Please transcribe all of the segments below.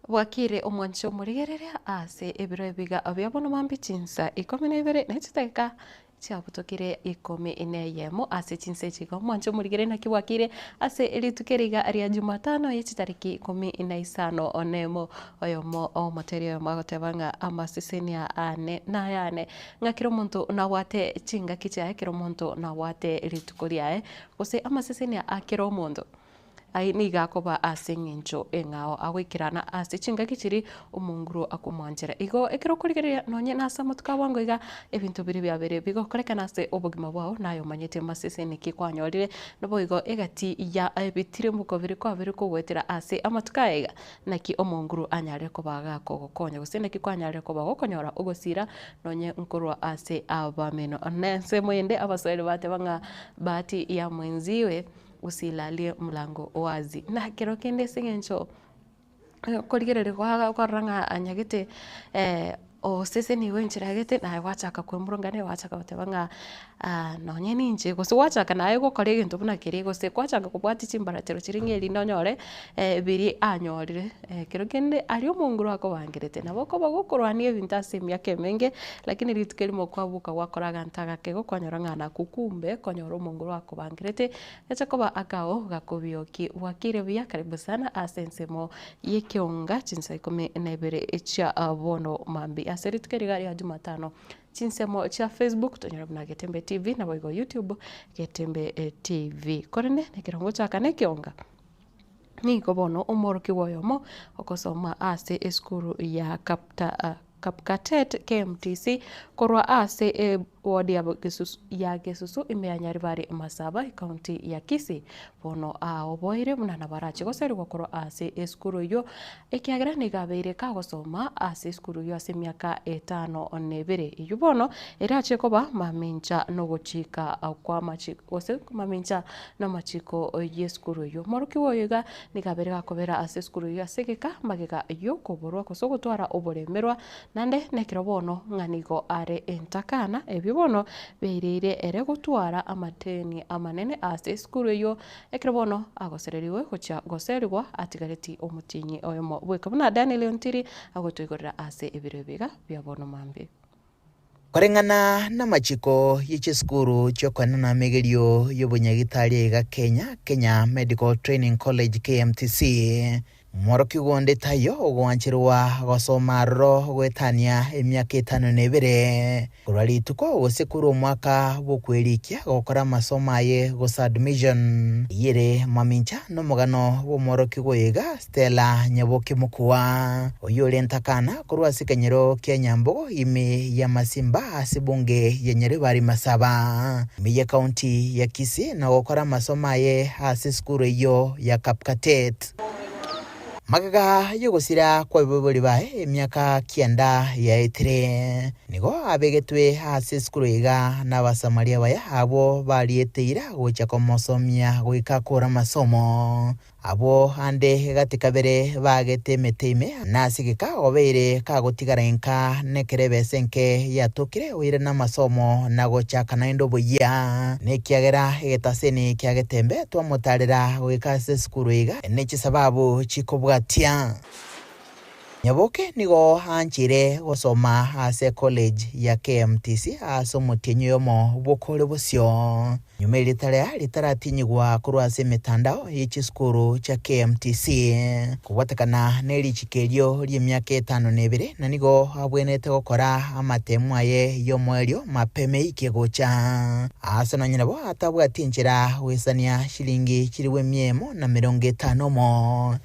Bwakire omwancho murigereria ase ebiro ebiga abiabono mambi chinsa 12 na chiteka chiabutokire 11 ase chinsa chigo mwancho murigere na kibwakire ase elitukeriga aria Jumatano yechitariki 15 onemo oyomo omoterio magotebanga amasesenia ane na yane ngakiro muntu nawate chinga kicha kiro muntu nawate elitukoria gose amasesenia akiro muntu ai niga koba ase ngincho engao agwikirana ase chinga kichiri omunguru akumwanjera igo ekero kurigereria nonye nasa mutuka wango iga ebintu biri byabere bigo korekana ase obogima bwao nayo manyete masese niki kwanyorire nobo igo egati ya ebitire muko biri kwa biri kugwetera ase amatuka ega naki omunguru anyare kobaga kogokonya gose naki kwanyare koba gokonyora ogosira nonye nkorwa ase abameno nense mwende abaswahili batebanga bahati ya mwenziwe usilalie mlango wazi na kero kende singencho korigerere kwa ranga anyagete o sese ni wenchiragete na wachaka kwemurungane wachaka batebanga nonye ninje gose wachaka naye gukora egintu buna kiri gose kwachaka kubwati chimbaratero chiringeri nonyore biri anyorire kero kende ari omunguru akobangirete nabo koba gukurwania ebintu ase emiaka emenge lakini ritukerimo kwabuka gwakoraga ntaga kego kwanyora ng'ana kukumbe konyora omunguru akobangirete echa koba akao gakobioki bwakire buya karibu sana ase ensemo yekionga chinsa 12 echa bono mambi ase ritukeriga ria Jumatano chinsemo cha Facebook tonyora buna Getembe TV na boigo YouTube Getembe TV korene nekirongo chaka nekionga niko bono omoroki woyomo okosoma ase eskuru ya Kapkatet KMTC korwa ase wodi ya Gesusu imeanyari bari Masaba county ya Kisii bono oboire munana barachi goseri gokoro ase eskuru yo ekiagera nigabeire kagosoma ase eskuru yo ase miaka 5 iyo bono erache koba mamincha no gochika kwa machiko gose mamincha no machiko yeskuru yo moruki woyiga nigabeire gakobera ase eskuru yo asegeka magega yo koborwa kosogotwara oboremerwa nande nekiro bono ng'anigo are entakana ebyo bono beirire ere gutwara amateni amanene ase eskuru yo ekiro bono agosereriwe gocha goserigwa atigareti omutinyi oyomo bweka buna Daniel Ontiri agotwigorera ase ebiro biga bya bono mambi koreng'ana na machiko yecheskuru chokwana na megerio yobonyagitari ga Kenya Medical Training College KMTC moroki gonde tayo ogwanchirwa gosomaro gwetania emyaka 5 kurali tuko gosekuru mwaka bokwerikia gokora masomo aye gos admission yere mamincha no mogano bo moroki goyega Stella Nyaboke mukwa oyore ntakana kurwa sikanyero Kenyambo ime ya Masimba asibunge yenyere bari Masaba miye county ya Kisii na gokora masomo aye ase skuru yo ya Kapkatet magaga yogosira kwa bibori bae emyaka 9 ya etire nigo abegetwe ase skuru iga na basamaria baya abo barieteira gocha komosomia goika kora masomo abo ande gatikabere bagete meteime nasigika obeire kagotigarenka nekerebe senke yatokire oire na masomo na gocha kana indo boya nekiagera egetaseni kiagetembe twamutarira goika ase skuru iga nechi sababu chikobwatia Nyaboke nigo anchire gosoma ase college ya KMTC aso mutinyo yomo bokore bosyo nyuma litaratinyigwa kurwa ase mitandao y'ekisukuru cha KMTC kubatakana nerichikerio ly'emyaka 5 na nigo abwenete gokora amatemu aye yomwerio mapeme ikegocha ase no nyinabo atabwatinchira wesania shilingi chiriwe 150 mo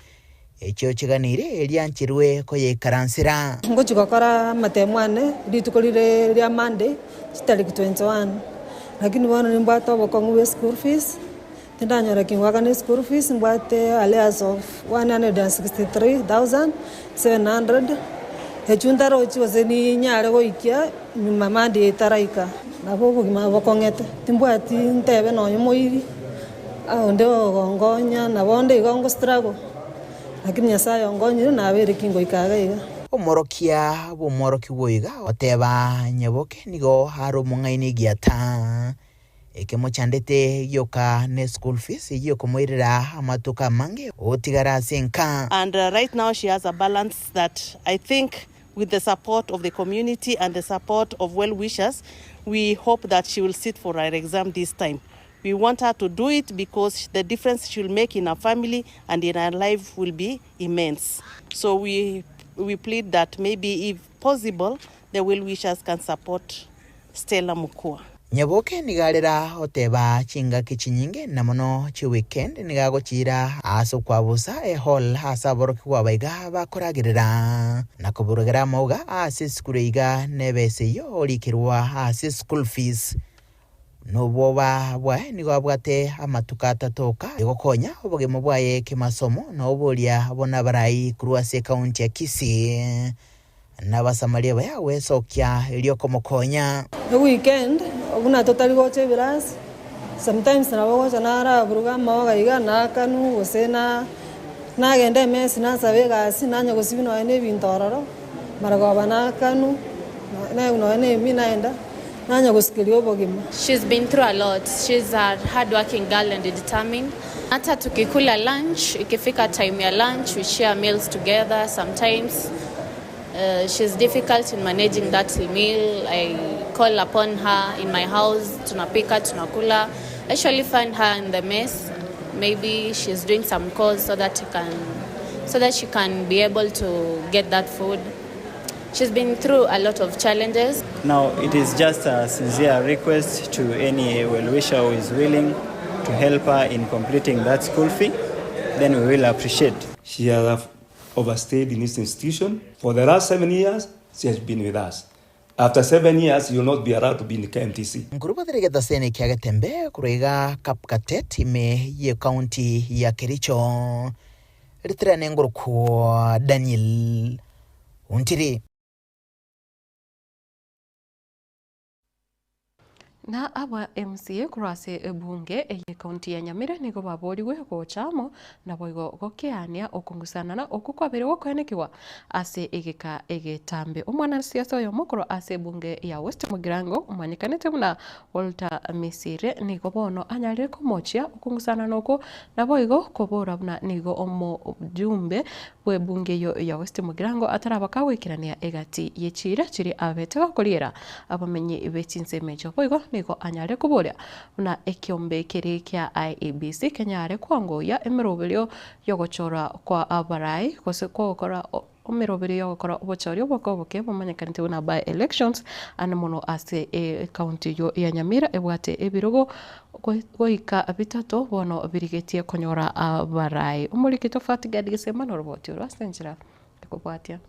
ekyo kiganire elyanchirwe koyekaransira ngochikokora matemwane litukolire lya Monday chitariki 21 lakini bwana nimbata bokongu school fees tindanyora kingwaga ni school fees mbate alias of 163,700 echundaro chiwazeni nyare goikia nyuma Monday taraika nabo bugima bokongete timbwati ntebe no yomoiri ndio gongonya nabonde igongo struggle lakini Nyasaye ongonyire nabere kingo ikagaiga omorokia bomoroki boiga oteba Nyaboke nigo haro mungaini giata ikimochandete yoka ne school fees yokumwirira amatuka mange otigara senka. And right now she has a balance that I think with the support of the community and the support of well-wishers, we hope that she will sit for her exam this time. We want her to do it because the difference she will make in her family and in her life will be immense. So we plead that maybe if possible, the well-wishers can support Stella Mukua. Nyaboke nigarira oteba chinga kichinyinge na mono chi weekend nigagochira aso kwabusa hall hasaboro kwa baiga bakoragirira na kuburugera moga asis kureiga nebese yo orikirwa asis school fees no boba bwa nigabwate amatuka tatoka igokonya obogemo bwaye kimasomo no bolia bona barai kruase county ya Kisii na basamaria bayawe sokya iliokomokonya weekend oguna totally goche biras sometimes na bago chanara buruga maga iga na kanu osena na gende mes na sabega sinanya gosibino ene bintororo marago bana kanu na uno ene minaenda nanya gosikilio bogima. She's been through a lot. She's a hardworking girl and determined. Hata tukikula lunch, ikifika time ya lunch, we share meals together. Sometimes she's difficult in managing that meal. I call upon her in my house, tunapika, tunakula. I usually find her in the mess. Maybe she's doing some calls so that she can be able to get that food. She's been through a lot of challenges. Now it is just a sincere request to any well-wisher who is willing to help her in completing that school fee. Then we will appreciate. She has overstayed in this institution. For the last 7 years, she has been with us. After 7 years, you will not be allowed to be in the KMTC. Nguruba dirigeta sene kiaga tembe kurega Kapkatet ime ye county ya Kericho. Ritrane nguruku Daniel Untiri. Na aba MCA kurase bunge eye kaunti ya Nyamira nigo baboriwe gochamo na boigo gokeania okungusana na okukwabere gokwenekiwa ase egeka egetambe omwana siasa yo mukoro ase bunge ya West Mugirango umanyikanete muna Walter Misire nigo bono anyarire komochia okungusana noko na boigo kobora buna nigo omo jumbe bwe bunge yo ya West Mugirango atarabaka wikirania egati yechira chiri abete bakoriera abamenye betinse mejo boigo nigo anyare kuboria una ekiombe kiri kia IEBC kenyare kwangoya emirobelio yogochora kwa abarai kose kokora omirobelio yogokora obochorio bokoboke bomanyekanite una by elections anamono ase county yo ya Nyamira ebwate ebirogo goika bitatu bono birigetie konyora abarai umurikito fatigadi semana roboti rwasenjira kubwatia.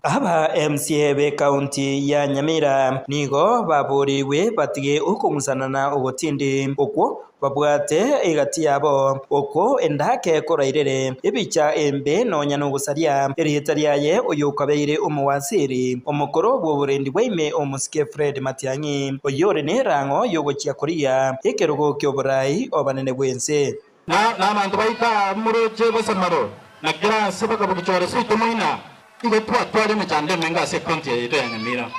Aba MCA be county ya Nyamira nigo baburiwe batige ukunguzanana ubutindi okwo babwate egati yabo oko endake korairere ebicha embe nonya no gusaria erihitariaye uyu kabeire umuwasiri omukoro bw'uburendi bw'ime omusike Fred Matiang'i oyore ne rango yogochia koria ekerugo kyoburai obanene bwense na abantu baita muroje basamaro na kira sebaka bukichore switomoina igo twatwale mechande menga se konti yeto ya Nyamira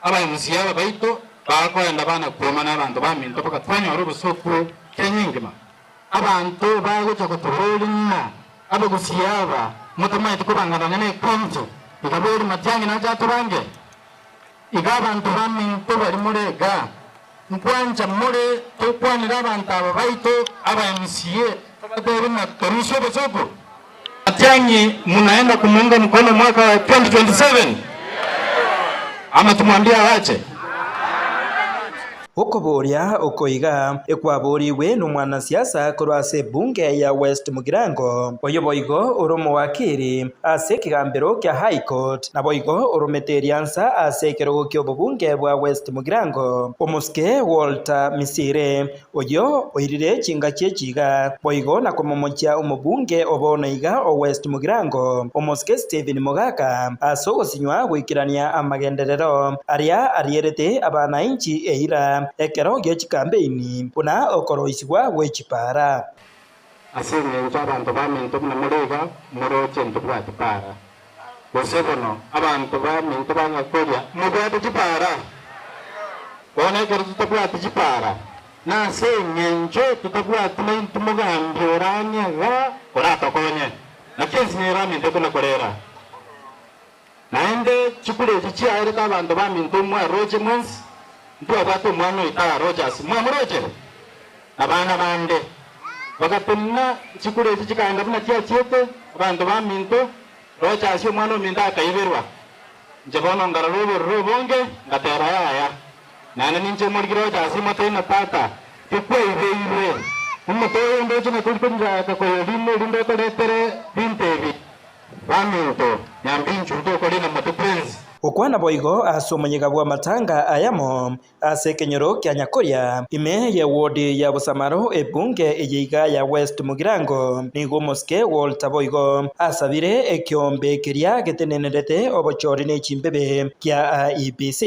aba MCA baito bakwenda bana kuma n'abantu baminto bakatwanya urubusoku kenyingima abantu bagocha kutuholinna aba gusiyaba mutamaye tukubangana ne konti ikabori Matiang'i na jaturange igabantu baminto bari murega nkwanja mure tukwanira abantu aba baito aba MCA babateri na torisho bosoku Matiang'i munaenda kumuunga mkono mwaka wa 2027 ama tumwambia wache Okoboria okoiga ekwaboriwe n'umwana siasa kurase bunge ya West Mugirango oyoboigo urumo wakiri ase kigambero kya High Court na boigo urumeteriansa ase kirogo kyo bunge bwa West Mugirango omuske Walter Misire oyo oirire chinga chechiga boigo na komomocha umubunge obonoiga o West Mugirango omuske Stephen Mogaka aso osinywa gwikirania amagenderero aria arierete abana inchi eira ekero gechi campaign puna okoroiswa wechipara asinye abantu baminto na murega muroche ntubwati para bosebono abantu baminto bangakoria mubwati chipara bona kero tubwati chipara na se ngenjo tutabwa tumugambi oranya ga korata konye na kenzi nera minte kuna korera naende chikule chichi aire ka bantu ba minto mwa roje mwens ndio abato mwana ita rojas mwa roje abana bande bagatumna chikule chichi kaenda buna tia chiete bantu ba minto rojas yo mwana minda kaiberwa njabono ngararo robonge ngatera ya nana ninje morgiro jasi mate na tata tikwe ibe umto ndo chuna kunja ka ko lindo toletere bintebi baminto nyambinchu to ko lina moto prince Okwana boigo asomanyega bwa matanga ayamo ase kenyoro kya Nyakoria ime ya wodi ya Busamaro ebunge eyiga ya West Mugirango nigo moske Walter boigo asabire ekyombe kiria getenenedete obochori ne chimbebe kya IEBC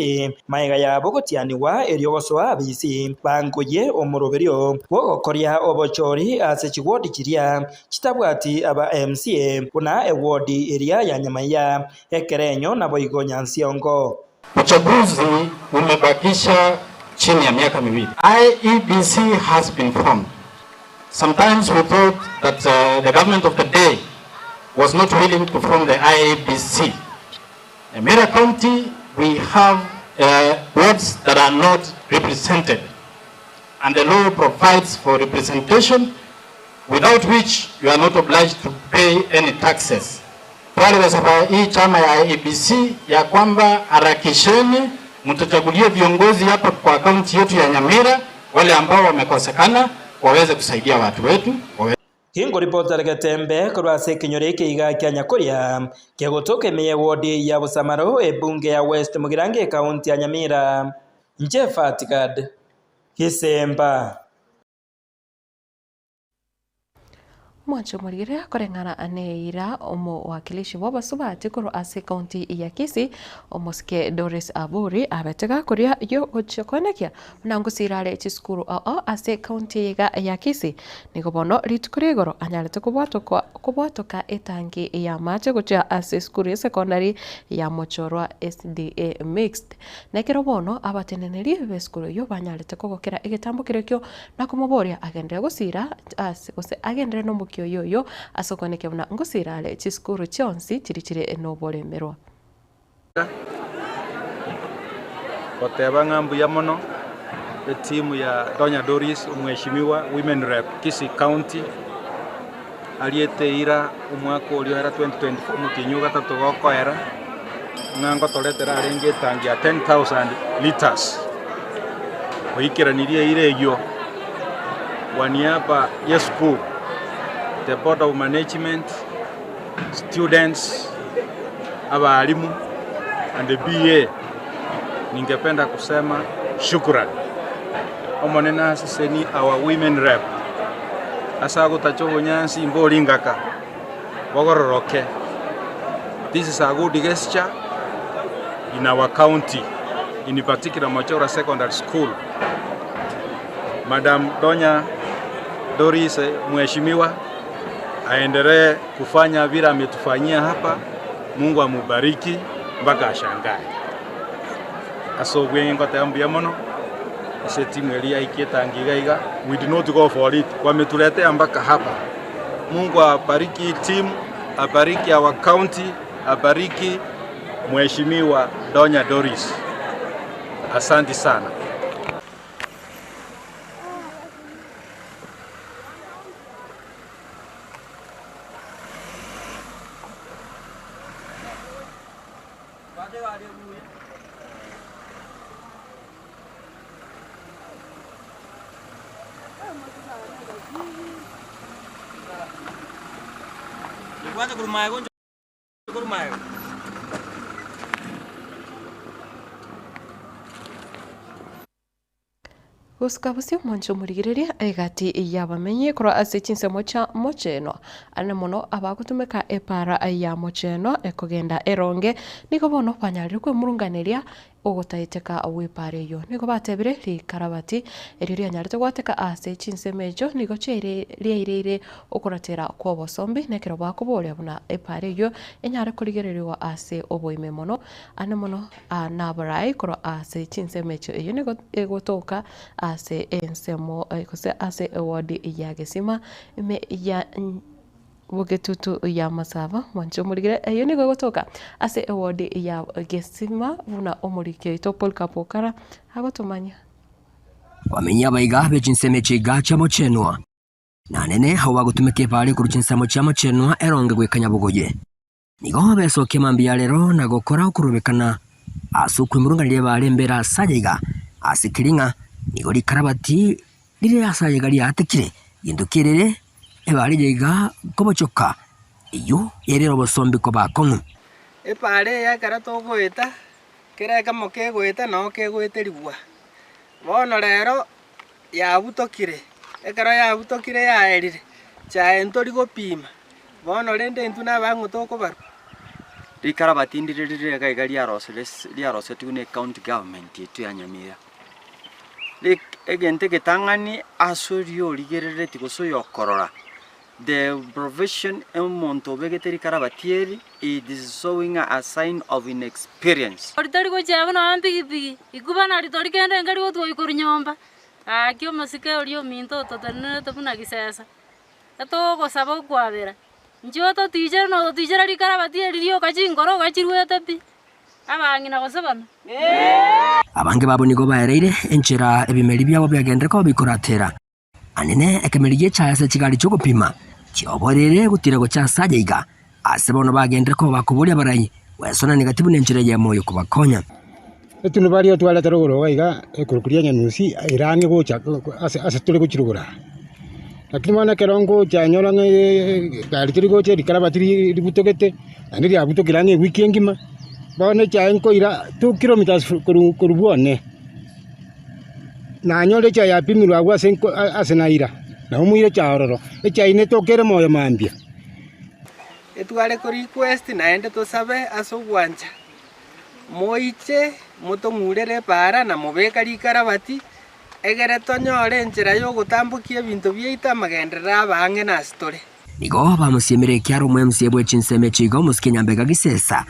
maiga ya bogotianiwa eriogoswa abisi bangoye omuroberio bogokoria obochori ase chigodi kiria chitabwati aba MCA kuna ewodi eria ya Nyamaya ekerenyo na boigo Siongo. Uchaguzi umebakisha chini ya miaka miwili. IEBC has been formed. Sometimes we thought that the government of the day was not willing to form the IEBC. In Mira County, we have wards that are not represented. And the law provides for representation without which you are not obliged to pay any taxes. Hii chama ya IEBC ya kwamba harakisheni mtachagulie viongozi hapa kwa kaunti yetu ya Nyamira wale ambao wamekosekana waweze kusaidia watu wetu. Kingo reporter Gatembe korwase kinyoreke iga kya Nyakoria kyagotoke meye wodi ya Busamaro ebunge ya West Mugirango kaunti ya Nyamira. Njefatikad Kisemba Mwancho murigire korengana aneira omo wakilishi wabasubati koro ase county ya Kisii omoske Doris Aburi abetega kuria yo ochokonekia nangu sirale chiskuru ase county ya Kisii nikobono ritukurigoro anyalete kubwatoka etangi ya mache kutia ase skuru secondary ya Mochorwa SDA mixed nekero bono abateneneri beskuru yo banyalete kugokera igitambo kirekyo na kumuboria agende gusira ase agende no yoyo asokoneke buna ngusirale chiskuru chonsi chirichire enobolemerwa Oteba ngambu ya mono timu ya Donya Doris umheshimiwa women rep Kisii County aliyeteira umwaka ulioera 2024 mukinyuga tatugokoera ngango toletera arenge tangi ya 10,000 liters oikiranirie iregio waniapa ya school the board of management, students, abalimu and the BA. Ningependa kusema shukrani. Omonena siseni our women rep. Asa gutacho nyansi mbolingaka. Bogororoke. This is a good gesture in our county, in particular Mochorwa Secondary School. Madam Donya Doris mheshimiwa aendelee kufanya vile ametufanyia hapa. Mungu amubariki mpaka ashangae. Asogwe ngota yambia mono. Ise timu elia ikietangiga we did not go for it. Wametuletea mpaka hapa. Mungu abariki timu, abariki our county, abariki mheshimiwa Donya Doris. Asante sana. Guskabusio mwancho murigiriria egati yabamenye kora ase chinsemo cha mocheno ane mono abagutumeka epara ya mocheno ekogenda eronge niko bono banyalire kwe murunganiria ogotaiteka wipare yo nigo batebire rikarabati erio rianyarete gwateka ase chinsemejo nigo riaire okuratera kwa bosombi nekero bakuboria buna epare yo enyare kurigererirwa ase oboime mono ane mono nabarai koro ase chinsemejo eyo nigo egotoka ase ensemo kose ase award ya Gesima me ya Bugetutu ya Masava Mwancho Murigire eyo nigo gotoka ase award ya Gesima buna omurike ito Paul Kapokara agotumanya wamenya baiga bechinseme chiga chamo chenwa na nene hawa gutumike pale kuruchinsamo chamo chenwa eronge gwekanya bugoje nigo beso kemambia lero na gokora okurubekana asukwe murunganire bale mbera sajiga asikiringa nigo likarabati lire asajiga lyatekire yindukirire ebali jiga kobochoka iyo yerero bosombi ko bakono epale ya karato goeta kera kamo ke goeta no ke goeterigwa bono rero ya butokire ekara ya butokire ya erire cha entori gopima bono rende ntuna bangu toko baru rikarabati ndirire gaiga liarose tune county government yetu ya Nyamira egente getangani asorio ligerere tikoso yokorora the provision emonto begeteri karabatieri it is showing a sign of inexperience oritori go chaba no ambigi ikubana ritori kende ngari go tuikori nyomba akyo masike orio minto totanne topuna gisesa ato go sabo kwabera njo to teacher no teacher ri karabatieri rio kachingoro kachirwete pi abangina go sabana abange babo nigo baereire enchera ebimeri byabo byagendere ko bikoratera anene ekemeriye chase chigari cyo gupima cyoborere gutira go chasajiga asebono bagendere ko bakuburia barayi wesona negativu nenchera ya moyo kubakonya etuno bari otwala tarogoro waiga ekurukuria nyanusi irange gocha ase tule kuchirugura lakini mana kerongo chanyora nge gari tiri goche dikarabatiri ributogete andi ya butokirange wiki ngima bone chaenko ira 2 kilometers kurubuone na nyole cha yapimirwa agwa senko asenaira na umuire cha ororo echa ine tokere moyo mambia etwale ko request naende to sabe aso gwanja moiche mutongurere para na mubeka rikarabati egere tonyore njira yo gutambukia bintu byeita magenderera bange na story nigo bamusiemere kyaro mwemsie bwe chinseme chigo muskenya mbega gisesa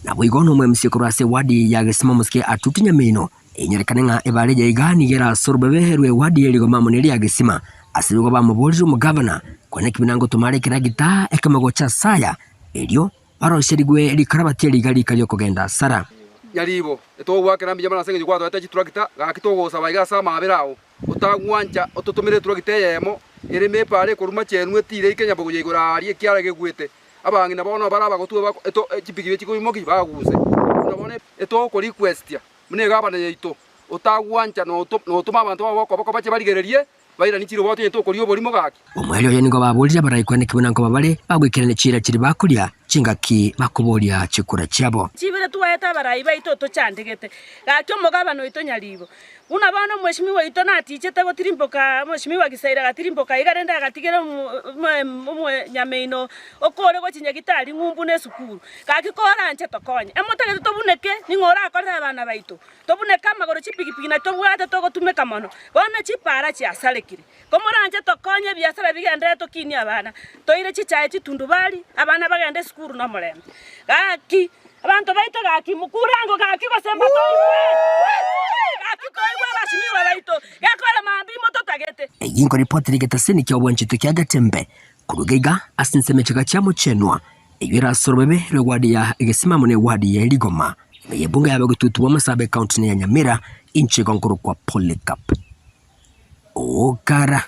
na bwigono mwemsie kurase wadi ya Gesima muske atutinya mino enyerekane nga ebale jaigani gera sorbebeherwe wadi eligo mamoneli ya Gesima asirugo bamubulira mu governor kone kibinango tumare kiragita ekamago cha saya elio barosherigwe likarabati eligali kalyo kugenda sara nyaribo etogwa kirambi jamana senge gwa twata chiturakita gakitogo sabaiga sama abirao utagwanja otutumire turakite yemo irime pare kuruma chenwe tire ikenya bogoye igurari kiara gegwete abangina bono baraba gotuba eto chipigi chiko imoki baguse nabone eto ko request mune gabana yeito utagwanja no tuma abantu bako bache barigererie baira nichiro bote eto ko riyo borimo gaki omwelyo ye nigo babulira barayikwane kibunango babale bagwikirane chira chiri bakulia chingaki bakubolia chikura cyabo chibere tuwaeta barayi baito to chandegete gakyo mugabano ito nyaribo una bana mweshimi wa ito na tichete go tirimboka mweshimi wa gisaira gatirimboka igarenda gatigere mu nyameino okore go chinyagitari ngumbu ne sukuru gakikora nche tokonye emotagete to buneke ningora akora abana baito to buneka magoro chipigipigi na to bwate to go tumeka mono bona chipara chi asalekire komora nche tokonye biasara bigende to kini abana to ire chichaye chitundubali abana bagende sukuru na morembe gaki abantu baito gaki mukurango gaki basemba eyingo ripoti rigetaseni kya obwanchito kya gatembe kurugeiga asinseme chika chamo chenwa eyira sorobebe rewadi ya Gesima mune wadi ya Eligoma meyebunga yabe gututu wa Masabe county ya Nyamira inchi gonkuru kwa Polycarp okara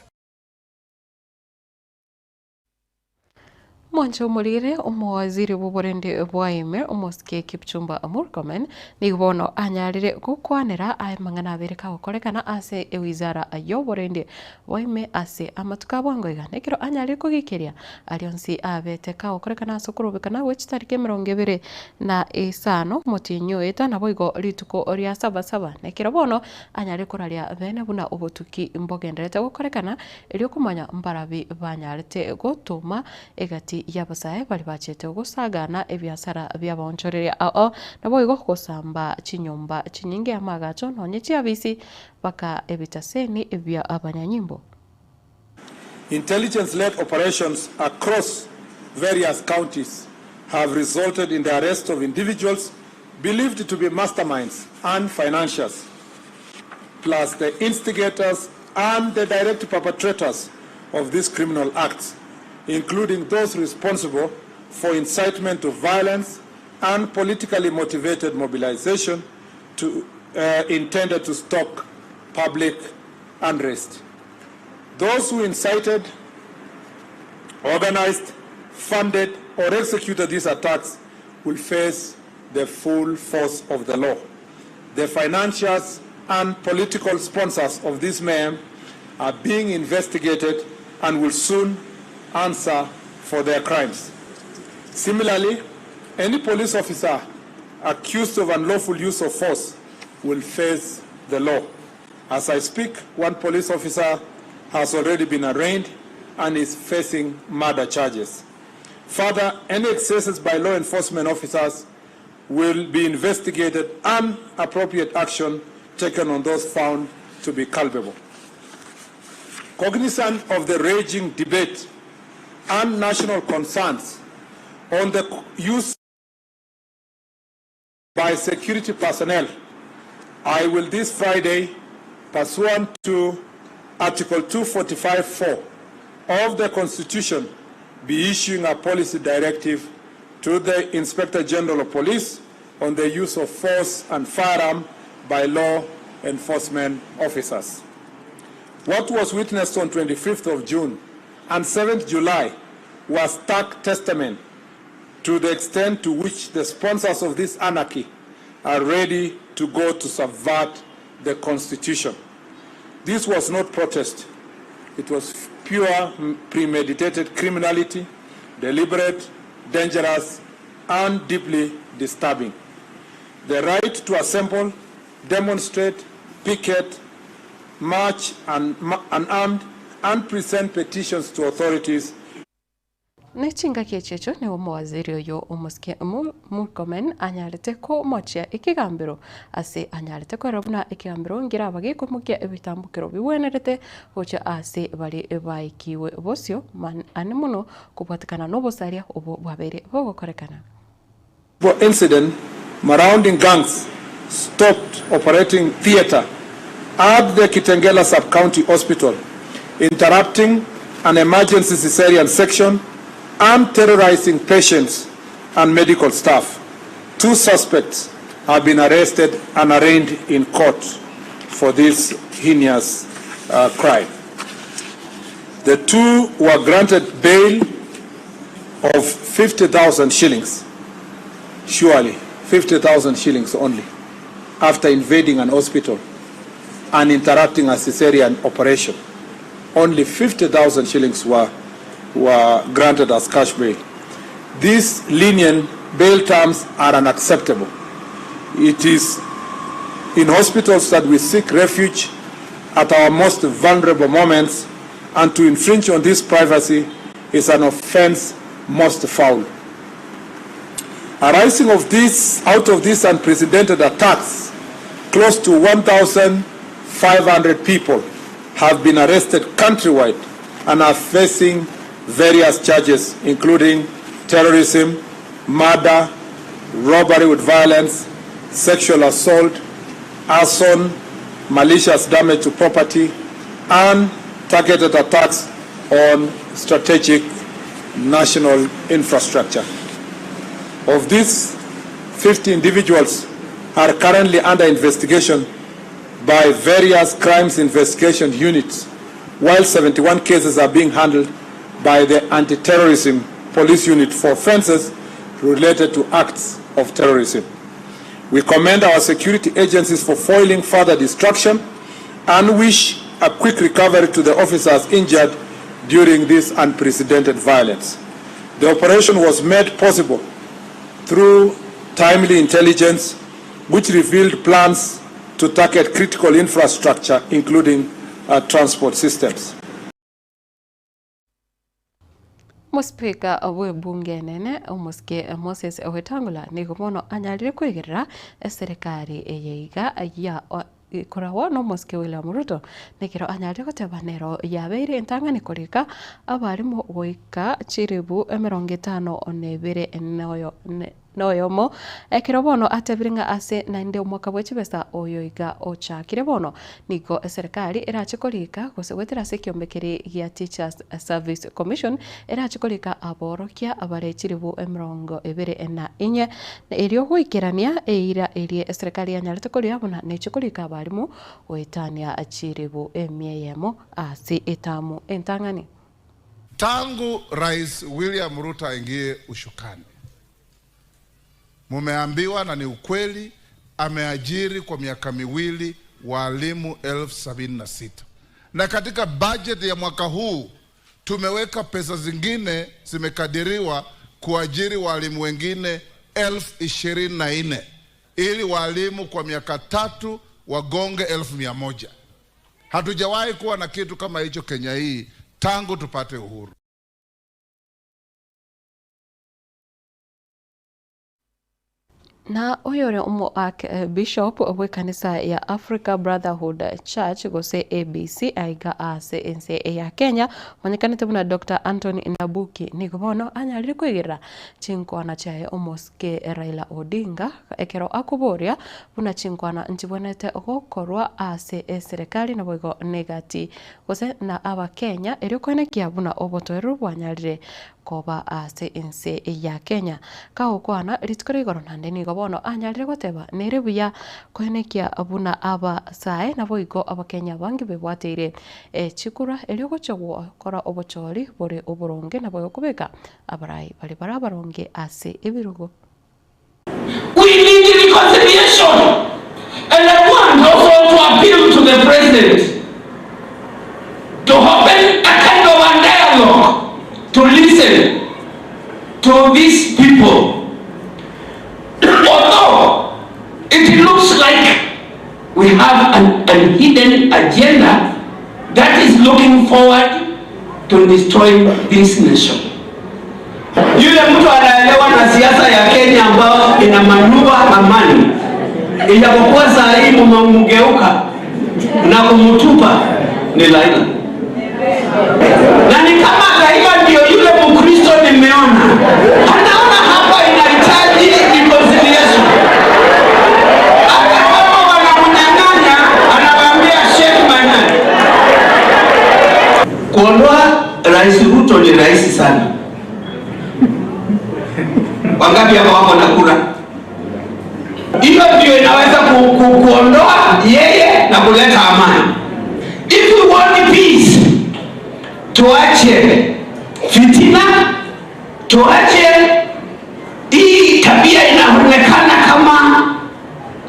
Mwancho Murire umwaziri w'uburende bwaime umuske Kipchumba Murkomen nibono anyarire gukwanira ayimangana bereka gukorekana ase ewizara ayo burende bwaime ase amatuka bwangoiga nekiro anyarire kugikiria alionsi abeteka gukorekana asukurubikana wechitarike 25 mutinyo eta naboigo rituko ria 77 nekiro bono anyarire kuraria bene buna ubutuki imbogenderete gukorekana elio kumanya mbarabi banyarite gutuma egati yabasae bali bachete gusagana ebiasara byabonchoreria ao nabo igo kusamba chinyumba chinyinge amagacho nonye chiabisi baka ebitaseni ebya abanyanyimbo. Intelligence-led operations across various counties have resulted in the arrest of individuals believed to be masterminds and financiers, plus the instigators and the direct perpetrators of these criminal acts, including those responsible for incitement to violence and politically motivated mobilization intended to stoke public unrest. Those who incited, organized, funded, or executed these attacks will face the full force of the law. The financiers and political sponsors of this mayhem are being investigated and will soon answer for their crimes. Similarly, any police officer accused of unlawful use of force will face the law. As I speak, one police officer has already been arraigned and is facing murder charges. Further, any excesses by law enforcement officers will be investigated and appropriate action taken on those found to be culpable. Cognizant of the raging debate and national concerns on the use by security personnel, I will this Friday, pursuant to Article 245(4) of the Constitution, be issuing a policy directive to the Inspector General of Police on the use of force and firearm by law enforcement officers. What was witnessed on 25th of June and 7th July was stark testament to the extent to which the sponsors of this anarchy are ready to go to subvert the Constitution. This was not protest. It was pure premeditated criminality, deliberate, dangerous, and deeply disturbing. The right to assemble, demonstrate, picket, march unarmed, and present petitions to authorities. Nechinga kiechecho ni waziri oyo umuske Murkomen anyalete ko mochia ikigambiro ase anyalete ko rabuna ikigambiro ngira bagi ko mukia ebitambukiro biwenerete ocha ase bali baikiwe bosio man anemuno kupatikana no bosaria obo babere bogokorekana. For incident, marauding gangs stopped operating theater at the Kitengela Sub-County Hospital, interrupting an emergency cesarean section and terrorizing patients and medical staff. 2 suspects have been arrested and arraigned in court for this heinous crime. The 2 were granted bail of 50,000 shillings, surely 50,000 shillings only, after invading an hospital and interrupting a cesarean operation. Only 50,000 shillings were granted as cash bail. These lenient bail terms are unacceptable. It is in hospitals that we seek refuge at our most vulnerable moments, and to infringe on this privacy is an offense most foul. Arising out of these unprecedented attacks, close to 1,500 people have been arrested countrywide and are facing various charges, including terrorism, murder, robbery with violence, sexual assault, arson, malicious damage to property, and targeted attacks on strategic national infrastructure. Of these, 50 individuals are currently under investigation by various crimes investigation units, while 71 cases are being handled by the anti-terrorism police unit for offenses related to acts of terrorism. We commend our security agencies for foiling further destruction and wish a quick recovery to the officers injured during this unprecedented violence. The operation was made possible through timely intelligence, which revealed plans to target critical infrastructure, including transport systems. Muspika we bunge nene umuske Moses Wetangula nigo mono anyalire kwigirira serikali eyeiga ya korawa no muske William Ruto nikiro anyalire gotebanero yabeire entangani korika abarimu goika chiribu 52 noyomo ekiro bono atebiringa ase nainde omwaka bwechibesa oyoiga ochakire bono nigo serikali irachikorika gosegwetera sekiombekeri gia Teachers Service Commission irachikorika aborokia abarechiribu 24 na irio gwikirania eira erie serikali yanyarete koria bona nechikorika abarimu oetania achiribu emieyemo ase etamu entangani. Tangu Rais William Ruto aingie ushukani, mumeambiwa na ni ukweli, ameajiri kwa miaka miwili walimu 76,000. Na katika budget ya mwaka huu tumeweka pesa zingine zimekadiriwa kuajiri walimu wengine 24,000 ili walimu kwa miaka 3 wagonge 1,100. Hatujawahi kuwa na kitu kama hicho Kenya hii tangu tupate uhuru. Na oyore umo bishop we kanisa ya Africa Brotherhood Church gose ABC aiga ase ense ya Kenya mwanyikanite buna Dr. Anthony Ndabuki nigobono anyalire kwigirira chinkwana chae omoske Raila Odinga ekero akuboria buna chinkwana nchibonete gokorwa ase serikali na boigo negati gose na aba Kenya erikonekia buna obotoeru bwanyalire koba ase ense ya Kenya kaokwana ritkore goronande nigobono anyalire goteba nerebuya konekia abuna aba sae na boigo aba Kenya bangi bebwateire chikura elio gochogwo kora obochori bore oboronge na boyo kubeka abarai bali barabaronge ase ebirugo. We need reconciliation, and I want also to appeal to the president to open a kind of a dialogue to listen to these people. Although it looks like we have an hidden agenda that is looking forward to destroying this nation. Yule mtu anaelewa na siasa ya Kenya ambayo ina manuva amani, ijapokuwa saa hii mumemgeuka na kumtupa ni Raila. Na ni kama Raila ndio yule Mkristo nimeona anaona hapa inahitaji reconciliation. Hata kama wanamnyang'anya anawaambia shake my hand. Kuondoa Rais Ruto ni rahisi sana. Wangapi hapa wako na kura? Hiyo ndio inaweza kuondoa yeye na kuleta amani. If we want peace, tuache fitina, tuache hii tabia inaonekana kama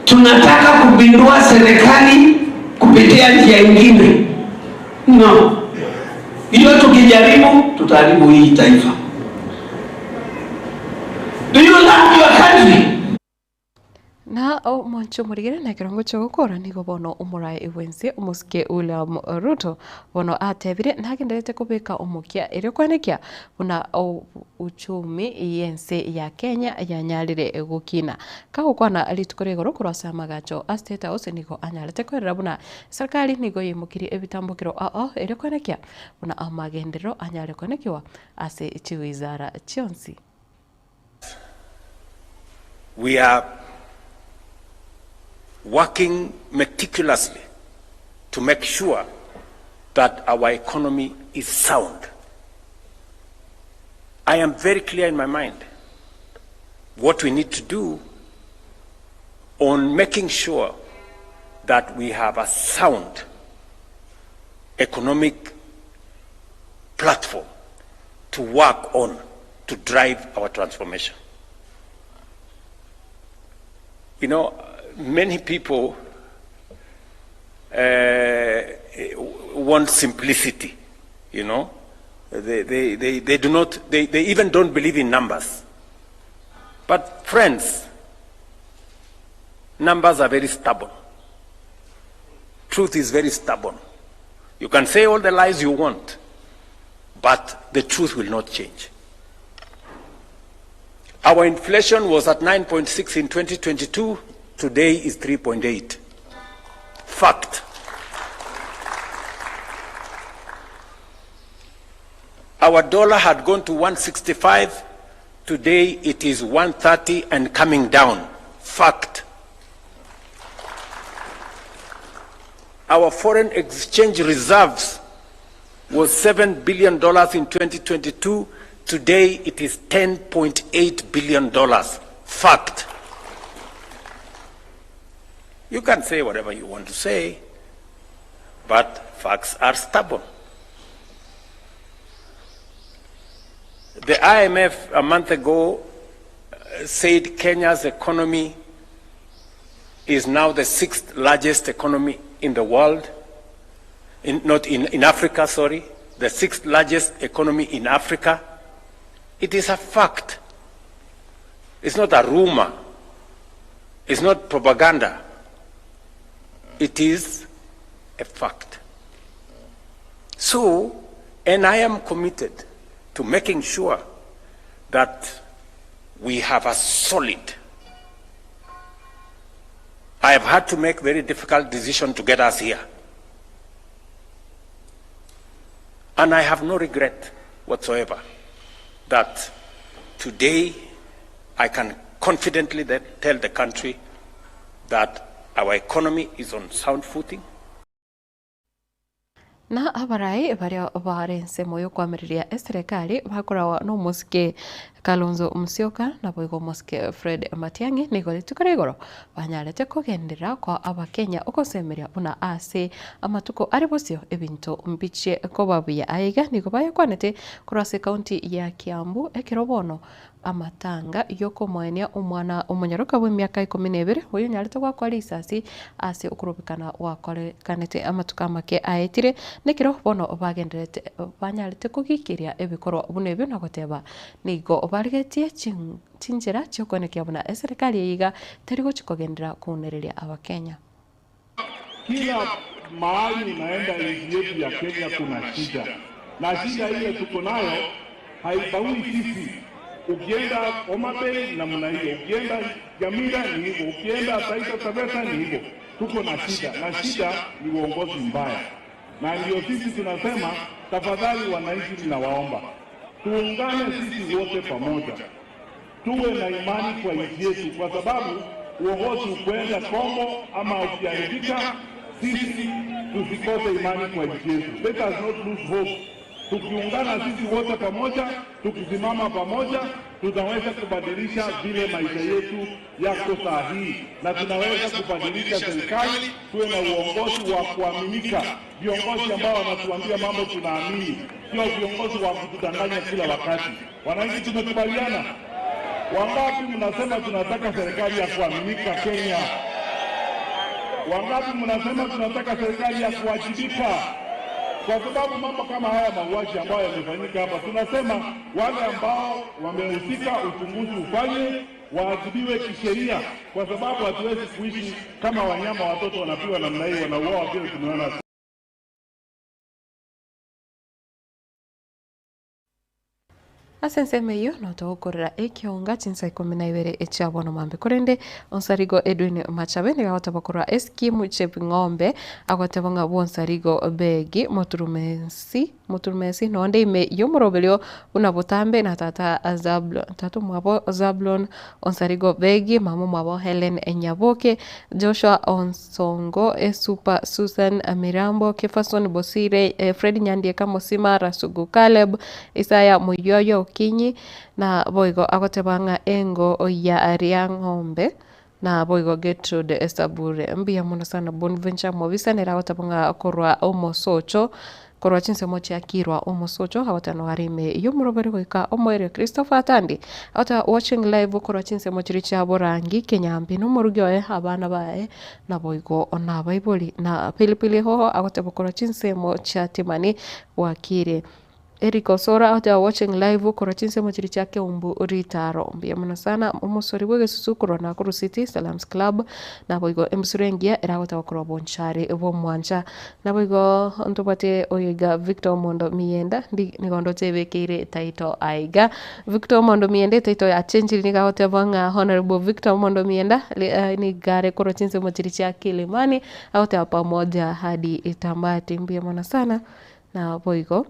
tunataka kupindua serikali kupitia njia nyingine. No. Hiyo tukijaribu tutaharibu hii taifa. Do you love your country? Na o moncho murigere na kirongo chogokora nigo bono umurai iwense umuske William Ruto bono atebire nagendete kubeka umukia irikwanekia buna uchumi yense ya Kenya yanyalire egukina kahukwana alitukore goro kurasa magacho State House nigo anyalete kwerera buna serikali nigo yimukiri ebitambukiro irikwanekia buna amagendero anyale konekiwa ase chiwizara chionsi. We are working meticulously to make sure that our economy is sound. I am very clear in my mind what we need to do on making sure that we have a sound economic platform to work on to drive our transformation. You know, many people want simplicity, you know. They do not, they even don't believe in numbers. But friends, numbers are very stubborn. Truth is very stubborn. You can say all the lies you want, but the truth will not change. Our inflation was at 9.6 in 2022. Today is 3.8. Fact. Our dollar had gone to 165. Today it is 130 and coming down. Fact. Our foreign exchange reserves was $7 billion in 2022. Today it is $10.8 billion. Fact. You can say whatever you want to say, but facts are stubborn. The IMF a month ago said Kenya's economy is now the 6th largest economy in the world, in Africa, sorry, the 6th largest economy in Africa. It is a fact. It's not a rumor. It's not propaganda. It is a fact. So, and I am committed to making sure that we have a solid. I have had to make very difficult decisions to get us here. And I have no regret whatsoever that today I can confidently tell the country that our economy is on sound footing. Na abarai baria barense moyo kwamiriria serikali bakorawa no musike Kalonzo Musyoka na boigo musike Fred Matiang'i nigori tukarigoro banyarete kugendera kwa abakenya ukosemeria buna ase amatuko ari bosio ebinto mbiche ko babuya aiga nigo bayakwanete kurase county ya Kiambu ekirobono amatanga yoko mwenia umwana umunyaruka w'imyaka 12 uyu nyarete kwa risasi ase ukurubikana wakore kanete amatuka make aetire nekiro bono bagenderete banyarete kugikiria ebikoro bunebyo nagoteba nigo barigetie chinjira cyokonekia buna serikali yiga terigo chikogendera kunereria abakenya. Kila mahali naenda nchi yetu ya Kenya kuna shida, na shida ile tuko nayo haibagui sisi. Ukienda Homa Bay namna hiyo, ukienda Nyamira ni hivyo, ukienda Taita Taveta ni hivyo. Tuko na shida, na shida ni uongozi mbaya, na ndio sisi tunasema tafadhali wananchi, ninawaomba tuungane sisi wote pamoja, tuwe na imani kwa nchi yetu, kwa sababu uongozi ukwenda Kongo ama ukiharibika, sisi tusikose imani kwa nchi yetu. Let us not lose hope. Tukiungana sisi wote pamoja, tukisimama pamoja, tunaweza kubadilisha vile maisha yetu yako sahihi, na tunaweza kubadilisha serikali, tuwe na uongozi wa kuaminika, viongozi ambao wanatuambia mambo tunaamini, sio viongozi wa kutudanganya kila wakati. Wananchi, tumekubaliana? Wangapi mnasema tunataka serikali ya kuaminika Kenya? Wangapi mnasema tunataka serikali ya kuwajibika? Kwa sababu mambo kama haya mauaji ambayo yamefanyika hapa, tunasema wale ambao wamehusika uchunguzi ufanye, waadhibiwe kisheria, kwa sababu hatuwezi kuishi kama wanyama, watoto wanapiwa namna hii, wanauawa vile tumeona. Asensemeyo no tokorera ekionga chinsa 12 echabono mambe kurende onsarigo Edwin Machabe ni gahota bakora eskimu cheping'ombe agotabanga bonsarigo begi moturumesi nonde ime yomorobelio unabutambe na tata Zablon tatu mwabo Zablon onsarigo begi mamu mwabo Helen Enyaboke Joshua Onsongo Super Susan Mirambo Kefason Bosire Fred Nyandieka Mosima Rasugu Caleb Isaya Muyoyo Kinyi na boigo agotebanga engo ya Ariang'ombe na boigo Gertrude Estabure mbia muno sana Bonventure Movisa nera agotebanga korwa omosocho korwa chinsemo chia kirwa omosocho hawatano harime yomurobere goika omoere Christopher Atandi ata watching live korwa chinsemo chiri cha borangi Kenyambi no murugyoe abana bae na boigo ona baiboli na pilipili hoho agotebokora chinsemo cha timani wakire Eric Osora ata watching live koro chinse mochiri chake umbu ritaro mbia muna sana umusori wege susukuro na kuru City Salams Club na boigo emsurengia eragota wakuro bonchari bo mwanja na boigo ontopate oyiga Victor Mondo Mienda nigondo tebekire taito aiga Victor Mondo Mienda taito ya chenjiri nigahote banga Honorable Victor Mondo Mienda ni gare koro chinse mochiri chake Limani aote pamoja hadi itamati mbia muna sana na boigo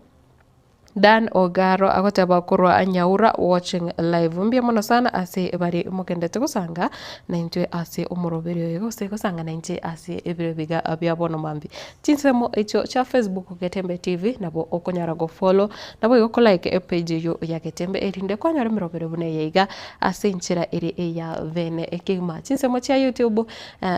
Dan Ogaro agoteba kurwa anyaura watching live mbia muno sana ase bari mukendete gusanga na intwe ase umurobero yego se gusanga na intwe ase ebiro biga abya bono mambi chinsemo echo cha Facebook Getembe TV nabo okonyara go follow nabo yoko like page yo ya Getembe erinde kwanyara mirobero bune yega ase inchira iri ya vene ekima chinsemo cha YouTube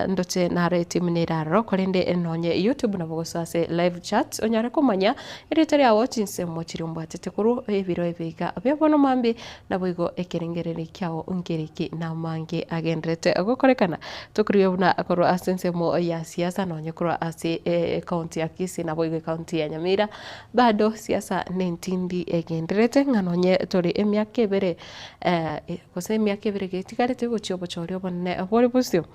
ndote na rate miniraro kolende enonye YouTube nabo gosase live chat onyara kumanya eritari awo chinsemo mbwatete kuru ebiro ebiga abyabono mambi naboigo ekerengerere kyao ungereki na mange agendrete agokorekana tukuriyobuna akoro asense mo ya siasa no nyekoro ase county ya Kisii naboigo county ya Nyamira bado siasa nentindi egendrete nganonye tori emyaka ebere kose emyaka ebere getikarete gochiobo chorio bonne abori busio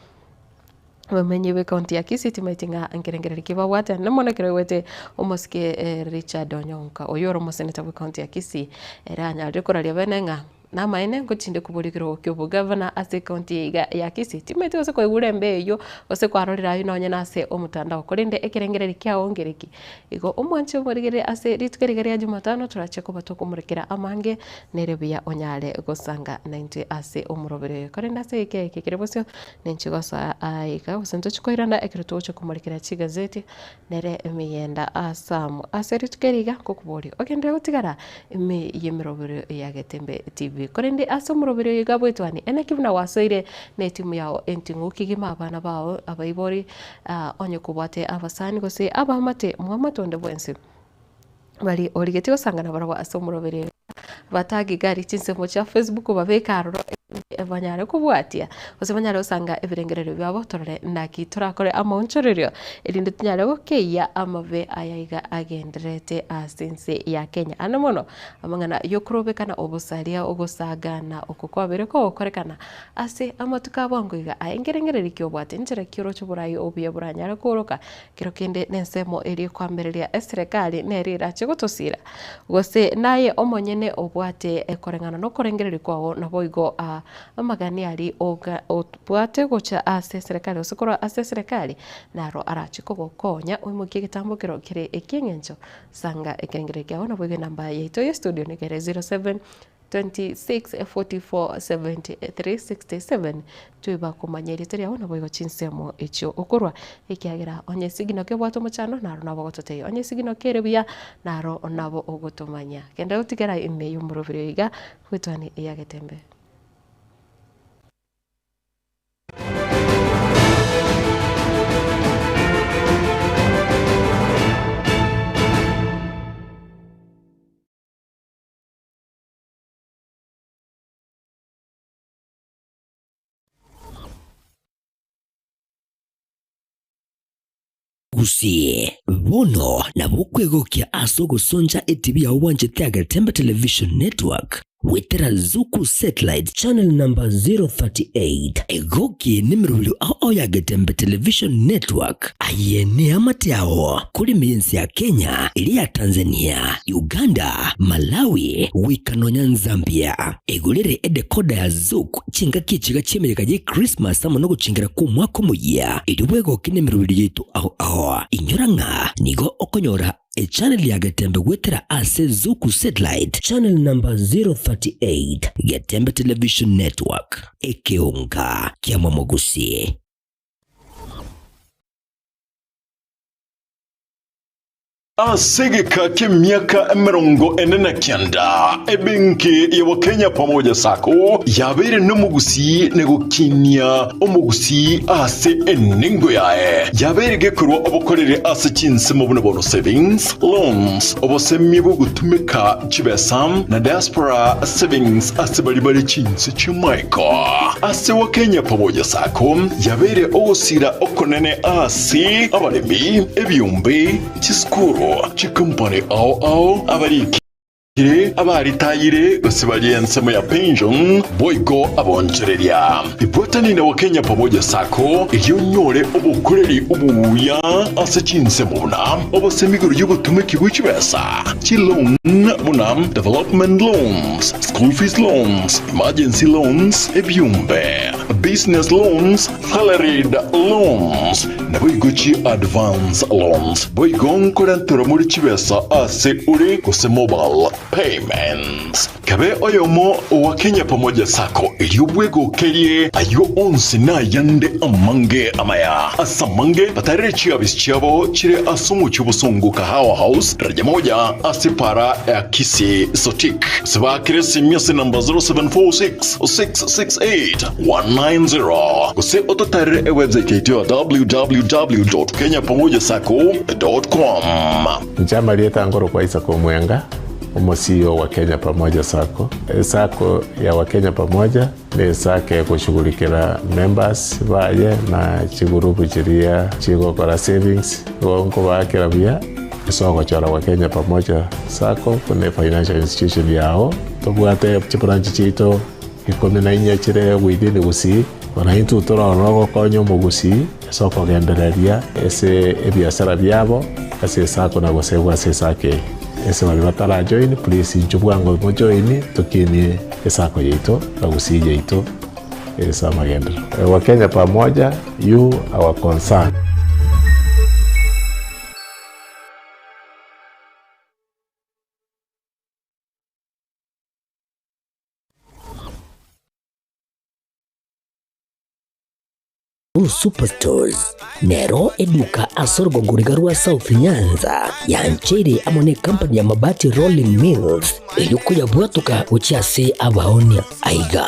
wamenye we county ya Kisii timaitinga angerengerere kiba wata namona kirewete omoske Richard Onyonka oyoro moseneta we county ya Kisii era nyalde koralia benenga na maene ngochinde kubulikiro kyobo governor ase county ya Kisii timete ose koigure mbeyo ose kwarorera yinonye nase omutandao kolinde ekerengerere kya ongereki igo omwanche omurigere ase ritwerigere ya Jumatano turacheko batokumurikira amange nerebuya onyale gosanga 90 ase omurobere kolinde ase kirebosyo nenchigosa aika usento chikoiranda ekiritocho kumurikira chigazeti nere emiyenda asamu ase ritweriga kokubori okende utigara ime yemirobere ya Getembe TV korende asomurobero yigabwetwani enekibuna wasoire ne timu yao entingu kigima abana bao abaibori onye kubate abasani gose abamate muhamatonde bwense bali origeti osangana barwa asomurobero batagi gari chinsemo cha Facebook babekaroro banyare kubwatia ose banyare osanga ebirengerero byabo torore naki turakore amonchorerio elinde tunyare gokeya amave ayayiga agendrete asense ya Kenya anamono amangana yokurobekana obusaria ogosagana okukwabereko okorekana ase amatuka bangoiga ayengerengereri kyobwate njera kiro chuburayo obuye buranyare koroka kiro kende nensemo eri kwambereria eserikali nerira chegotosira gose naye omonyene obwate ekorengana no korengereri kwawo naboigo amagani ali obwate gocha ase serikali osokora ase serikali naro arachiko gokonya oimukie gitambukiro kire ekingencho sanga ekengere kyawo naboigo namba yeito ya studio negere 07 26 44 73 67 tuiba kumanyeri teri aho naboigo chinsemo echo okorwa ikiagira onye sigino kebwato muchano naro nabo gotote onye sigino kerebuya naro nabo ogotomanya kenda utigera ime yumurobiro yiga kwitwani ya Getembe. Gusie bono na bukwegokia asogo sonja etibi ya wanje tia Getembe Television Network wetera Zuku Satellite Channel number 038 egoki nimirulu ao ya Getembe Television Network ayene amatiao kuri miensi ya Kenya ili ya Tanzania, Uganda, Malawi, Wikanonya, Zambia egulere edekoda ya Zuku chinga kichiga chimereka je Christmas amono guchingira ku mwaka muya iliwego kinemirulu yetu ao inyoranga nigo okonyora a channel ya Getembe wetera ase Zuku Satellite Channel number 038 Getembe Television Network ekeonga kia Mwamogusi. Asegeka k'emyaka 49 ebenki ya Kenya pamoja sako yabere n'omugusi negukinya omugusi ase eningo yae yabere gekurwa obukorere ase chinsemo buno savings loans obosemye bugutumika chibesam na diaspora savings ase bali chinse chimaiko ase wa Kenya pamoja sako yabere ogosira okonene ase abaremi ebyumbe chiskuru chikampani ao abari kire abaritayire gosibali ensemo ya pension boiko abonchereria ibwatanine wa Kenya pamoja sako iliyonyore obukureri ubuya ase chinsemo buna obosemiguru y'obutume kibuchi besa chilon muna development loans, school fees loans, emergency loans, ebyumbe, business loans, salaried loans, na boigochi advance loans. Boigon korantoro muri chibesa ase uri kose mobile payments. Kabe oyomo wa Kenya pamoja sako iliyobwego kerie ayo onsi na yande amange amaya. Asamange patarechi abisichabo chire asumu chubusongo kahawa house raja moja asipara ya kisi sotik. Siba kiresi miasi namba 0746-668-190. Kuse ototare website yetu www.kenyapamojasako.com. Njama lieta ngoro kwa isa kwa mwenga CEO wa Kenya Pamoja Sako. Sako ya wa Kenya Pamoja ni sake kushughulikira members baye na chigurupu chiria chigokora savings wonko bakira bia isoko chara wa Kenya Pamoja Sako kune financial institution yao tobwate branch chito ikome na inya chire within gusi wana hintu tora rogo konyo mugusi soko gendereria ese ebiasara byabo ase sako na gosegwa ase sake ese wali batara join please njubwango mo join tukini esako yeito na gusi yeito esa magenda wa Kenya Pamoja you our concern. Superstores Nero eduka asorgo ngurigarua South Nyanza ya nchiri amone company ya mabati Rolling Mills ilikuya bwatuka uchiase abaonia aiga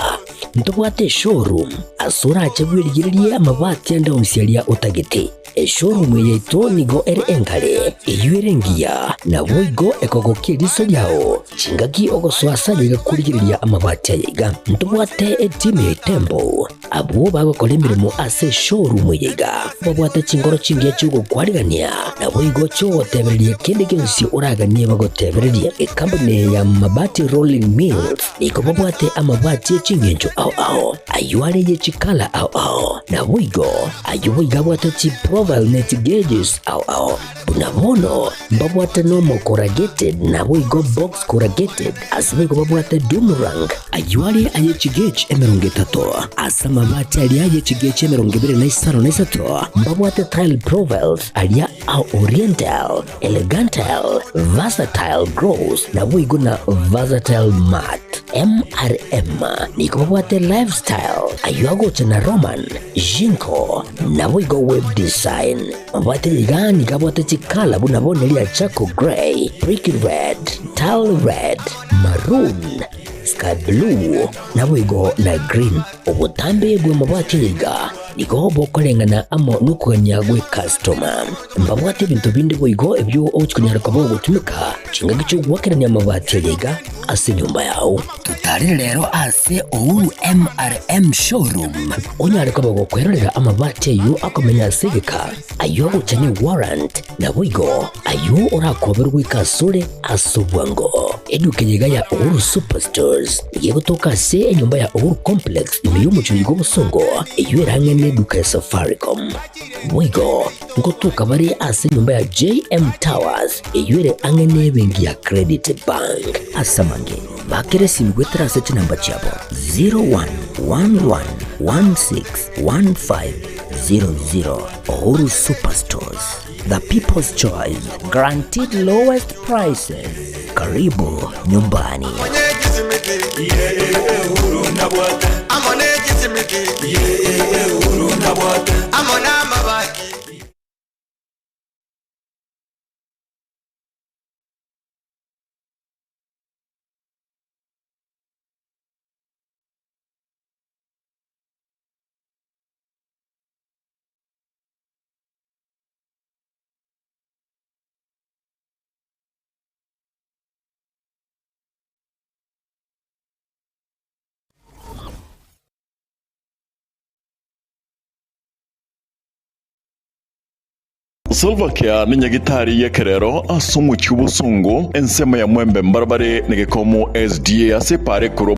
ntobwate showroom asura achagwirigiria amabati anda umsialia utagete showroom yeito nigo ere engale iyuerengia na boigo ekogokie riso yao chingaki ogoswasa yiga kurigiriria amabati aiga ntobwate team tempo abo bagokora imirimo ase showroom yiga babwate chingoro chingia chugo kwarigania na boigo cho tebereria kende kinsi uraganie bagotebereria company ya mabati Rolling Mills iko babwate amabati chingenjo ao ayuare ye chikala ao na boigo ayuiga bwate chi profile net gauges ao bunabono babwate normal corrugated na boigo box corrugated asibego babwate Dumarang ayuare aye chigage emerongetato asama mabati alia ye chigage emerongibire na isaro na isato babwate tile profiles alia au oriental elegantal versatile gross na boigo na versatile mat MRM niko babwate lifestyle ayuago chana Roman Jinko na boigo web design babwate ligani kabwate chikala bunabone lia Chaco Grey, Brick Red, Tile Red, Maroon, Sky Blue na boigo na Green obutambe gwe mabwate liga niko bokolengana amo nukanya gwe customer mbabwate bintu bindi boigo ebyo ochikunyara kabo gutumika chinga gicho gwakeranya mabati liga ase nyumba yao tutari lero ase Uhuru MRM showroom onyare kabo gukwerera amabati yu akomenya sigika ayo guchani warrant na boigo ayo orakoberwa ikasure asubwango edukenyiga ya Uhuru Superstores yegotoka se nyumba ya Uhuru Complex imiyumu chuligo busongo iyo erangene eduka ya Safaricom boigo ngotuka bari ase nyumba ya JM Towers iyo ere angene bengi ya Credit Bank asamange bakere simgwetera seti namba chabo 0111161500 Uhuru Superstores, the people's choice, guaranteed lowest prices. Karibu nyumbani. Salva Kiir ni nyagitari yekerero asumu cy'ubusungu ensema ya mwembe mbarbare negekomo SDA asepare kuro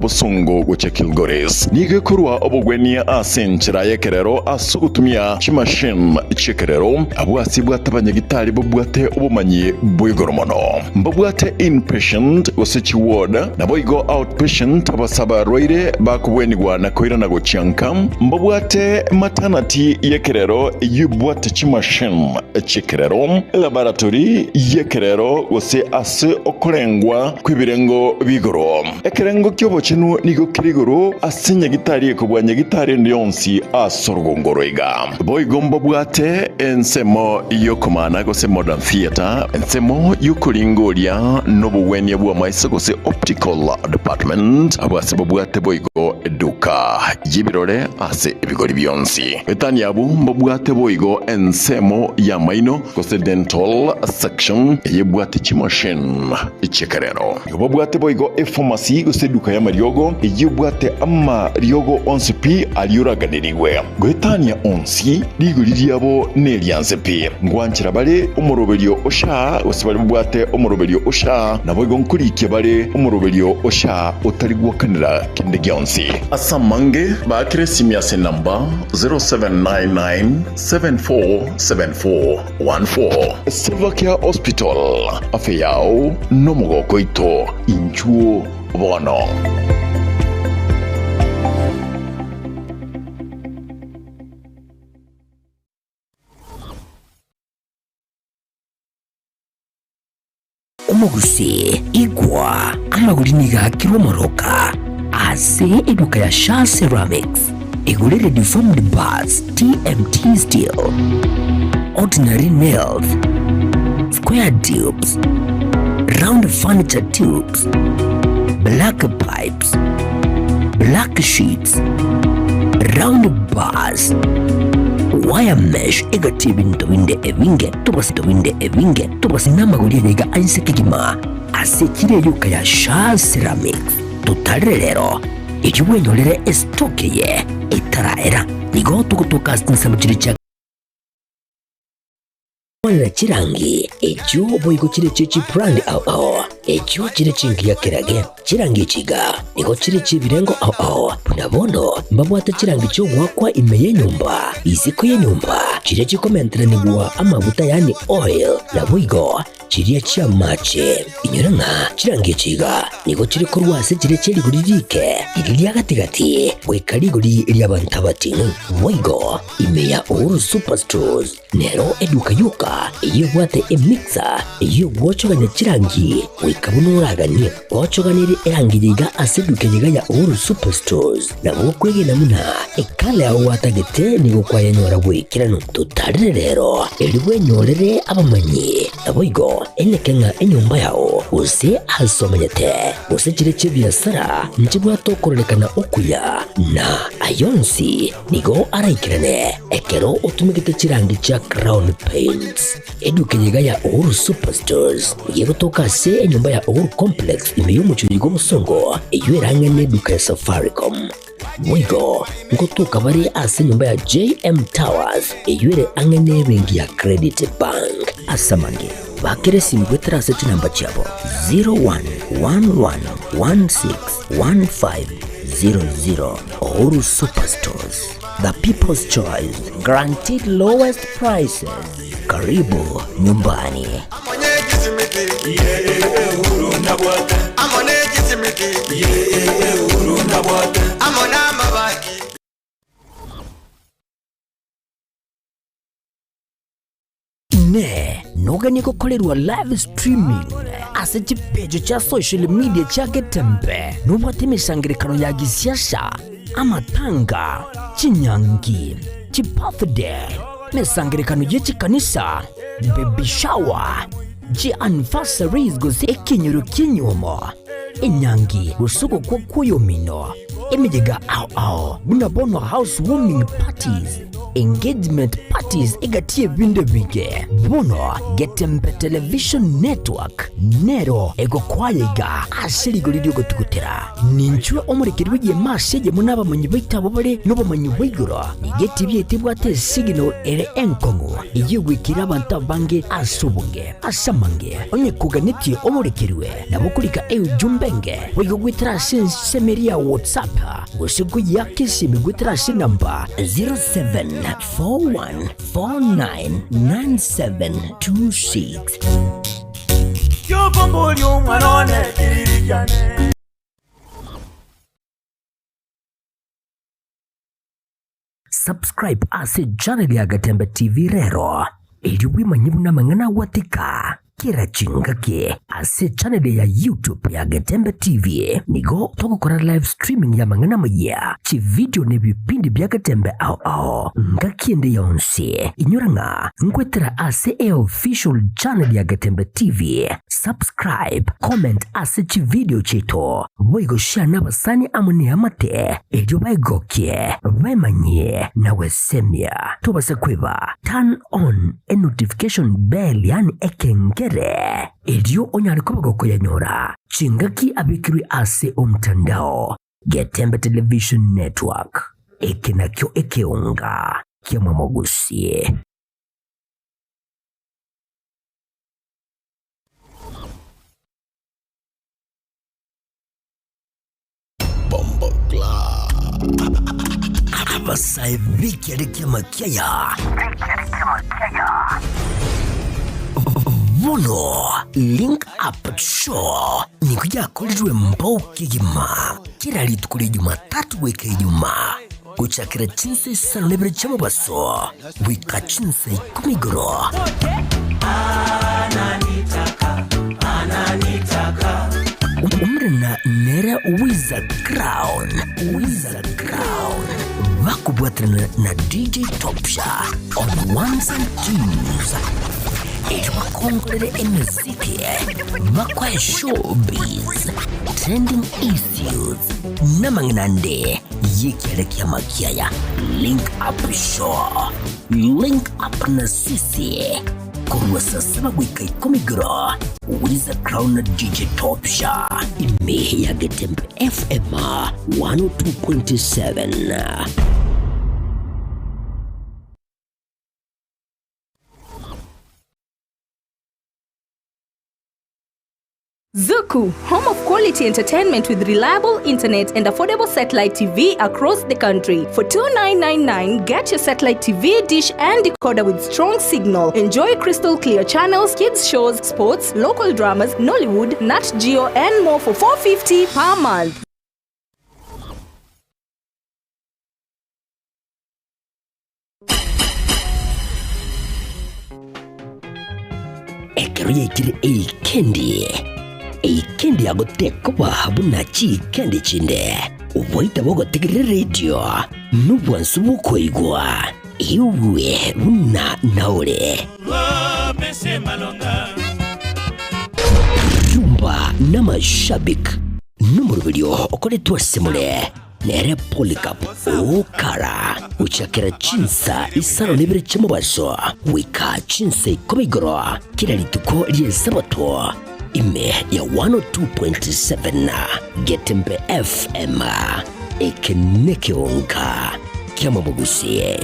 busungu guce Kilgoris nige kurwa obugwenia asenchira yekerero asugutumia chimashin chekerero abwasi bwatabanya gitari bobwate obumanyi bwigoromono mbobwate inpatient gosechi ward na boigo outpatient abasaba roire bakubwenigwa na koira na gochianka mbobwate maternity yekerero yubwate chimashin chekerero laboratory yekerero gose ase okorengwa kwibirengo bigoro ekerengo kyobo chinu nigo kirigoro asinya gitari ekobwanya gitari ndionsi asorgongoroiga boigombo bwate ensemo yokomana gose modern theater ensemo yukulingolia nobuwenia bwa maisa gose optical department abwase bwate boigo eduka yibirore ase ebigori byonsi etani abu mbobwate boigo ensemo ya maino gose dental section yebwate chimashin ichekerero yobwate boigo pharmacy gose duka ya Ryogo iyubwate ama Ryogo onsipi aliuraganiriwe gwetania onsi liguliriabo nelyansepi ngwanchira bale umurobelio osha osibali bwate umurobelio osha naboigo nkurike bale umurobelio osha otarigwakanira kende gyonsi asamange bakire simya se namba 0799747414 Salva Kiir Hospital afeyao nomugoko ito inchuo bono Omugusi igwa amaguliniga kilomoroka ase eduka ya Shah Ceramics igulire deformed bars TMT steel ordinary nails square tubes round furniture tubes black pipes black sheets round bars wire mesh egatibinto winde evinge tubasito winde evinge tubasinama guliega ainsekigima asekire yuka ya Shah Ceramics tutarelero ijuwenyolere estokeye itaraera nigo tukutoka sinsamuchiricha wala chirangi ejo boigo chire chichi brand au ejo chire chingi ya kirage chirangi chiga nigo chire chibirengo au punabono mbabwata chirangi cyo wakwa imeye nyumba iziko ya nyumba chire chikomentre ni bwa amavuta yani oil na boigo chiriya chia mache inyuranga chirangi chiga nigo chire kurwase chire chiri guririke iriya gatigati wekari guri iriya bantabati boigo imeya Uhuru Superstores nero eduka yuka iyo bwate emixer iyo wochoganya chirangi wikabunuraganye wochoganire erangiriga aseduke ya Uhuru Superstores na wokwege namuna ekale aho watagete nigo kwayanyora wikirano tutari rero eriwe nyorere abamanyi aboigo enekenga enyumba yao use asomanyete use chire chibyasara nchibwa tokorekana okuya na ayonsi nigo araikirane ekero utumigite chirangi cha Crown Paints eduke ya Uhuru Superstores yego toka se enyumba ya Uhuru Complex imeyumuchuri go musongo eyueranga ne duka ya Safaricom mwigo ngotuka bari ase nyumba ya JM Towers eyuere angene bengi ya Credit Bank asamange bakere simgwetera seti namba chabo 0111161500 Uhuru Superstores, the people's choice, guaranteed lowest prices. Karibu nyumbani. Ne noganye gukorerwa live streaming ase chipejo cha social media chake tempe nubwate misangirikano ya gisiasha amatanga chinyangi chibirthday misangirikano yechikanisa baby shower anniversaries gose ekinyuru kinyumo enyangi gusuko kwa kuyomino emijega au bunabono housewarming parties engagement parties igatie binde bige bono Getembe Television Network nero ego kwayiga asiriguririo gutugutera ninchwe omurikirwe ye maseje munaba manyi baitabo bare no bamanyi baigura igetibye tibwate signal ere enkongo igwikira abantu bange asubunge asamange onye kuganitie omurikirwe nabukurika jumbenge wigwitira semeria WhatsApp usiku yake simigwitira namba 0741499726 Yobombulyo mwanone kiririjane Subscribe ase channel ya Getembe TV rero ili wimanyibu na mangana watika kira chingake ase channel ya YouTube ya Getembe TV nigo toko kora live streaming ya mangana maya chi video ne bipindi bya Getembe ao ngakiende yonse inyuranga ngwetera ase official channel ya Getembe TV subscribe comment ase chi video chito wigo share na basani amune amate ejo baigokie wemanye na wesemia tubase kweba turn on a notification bell yani ekenge Edio onyariko bagoko yanyora chingaki abikiri ase omtandao Getembe Television Network ekenakyo ekeonga kiamamogusie Bombokla Abasaibiki alikia makiaya Bono link up show ni kuja kulitwe mbauki jima kira litukuli Jumatatu weke Ijumaa kuchakira chinse sana lebere chamo baso wika chinse kumigoro umre na nera Wizard Crown wakubwatana na DJ Topsha on ones and twos Kongolele muziki makwa showbiz trending issues namangnande yekelekea makiaya link up show link up na sisi kuwa sasa wika 10 gra Wizard Crown DJ Topsha ime ya Getembe FM 102.7 Zuku, home of quality entertainment with reliable internet and affordable satellite TV across the country. For $29.99, get your satellite TV dish and decoder with strong signal. Enjoy crystal clear channels, kids shows, sports, local dramas, Nollywood, Nat Geo, and more for $4.50 per month. Ekeriye kiri Kendi agoteko bahabuna chi kendi chinde uwaita bogotegere radio nubwansu bukoigwa iwe una naore Jumba na mashabik numurubio okoletwa semule nere Polycarp Okara uchakira chinsa isano libere chamubaso wika chinsa komigoro kila lituko liye sabato ime ya 102.7 Getembe FM ekeneke onka kiamamogusie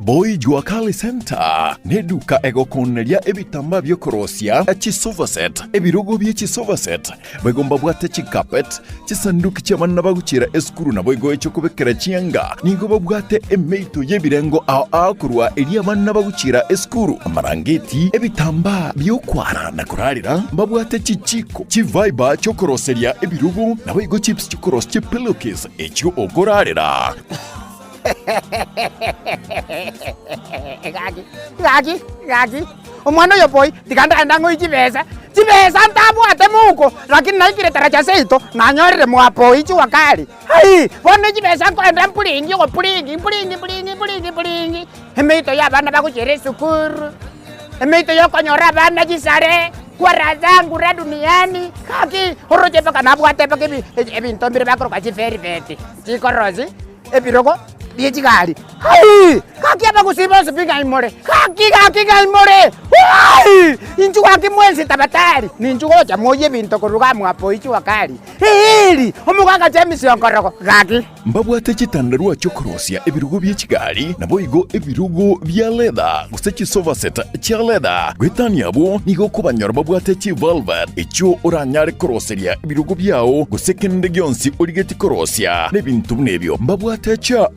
Boy Jua Kali Center neduka egokoneria ebitamba byokorosia chisovaset ebirogo bye chisovaset bagomba bwate chikapet chisanduki cy'abana bagucira eskuru na boygo echo kubekera chianga nigo babwate emeito yebirengo ao kurwa eri abana bagucira eskuru amarangeti ebitamba byokwara na kurarira babwate chichiko chiviber chokoroseria ebirogo na boygo chips chokoros chipilokis echo okorarira Gagi. Umwana yo boy tikanda ngo ichibeza ntabwate muko lakini naikire taracha seito nganyorere mwapo ichi wakali. Hai, wone chibeza kwenda mpulingi go pulingi. Emeito ya bana bakuchere sukuru. Emeito yo konyora bana chisare kwa zangu ra duniani. Kaki horoje paka nabwate paka ebinto mbire bakoro kwa chiferi vete. Chikorozi ebirogo Diechigari. Hai! Kaki apa kusiba sepinga imore. Kaki imore. Hai! Inchu kaki mwenzi tabatari. Ninchu gocha moye binto kuruga mwapo ichi wakali. Hili, omuganga James yonkorogo. Kaki. Mbabwate chitandarua chokorosia ebirugo by'Kigali na boigo ebirugo bya leather. Gusechi sofa set cha leather. Gwetania bo nigo kubanyora babwate chi velvet. Echo oranyare koroseria ebirugo byao gusekende gyonsi origeti korosia. Nebintu nebyo. Mbabwate cha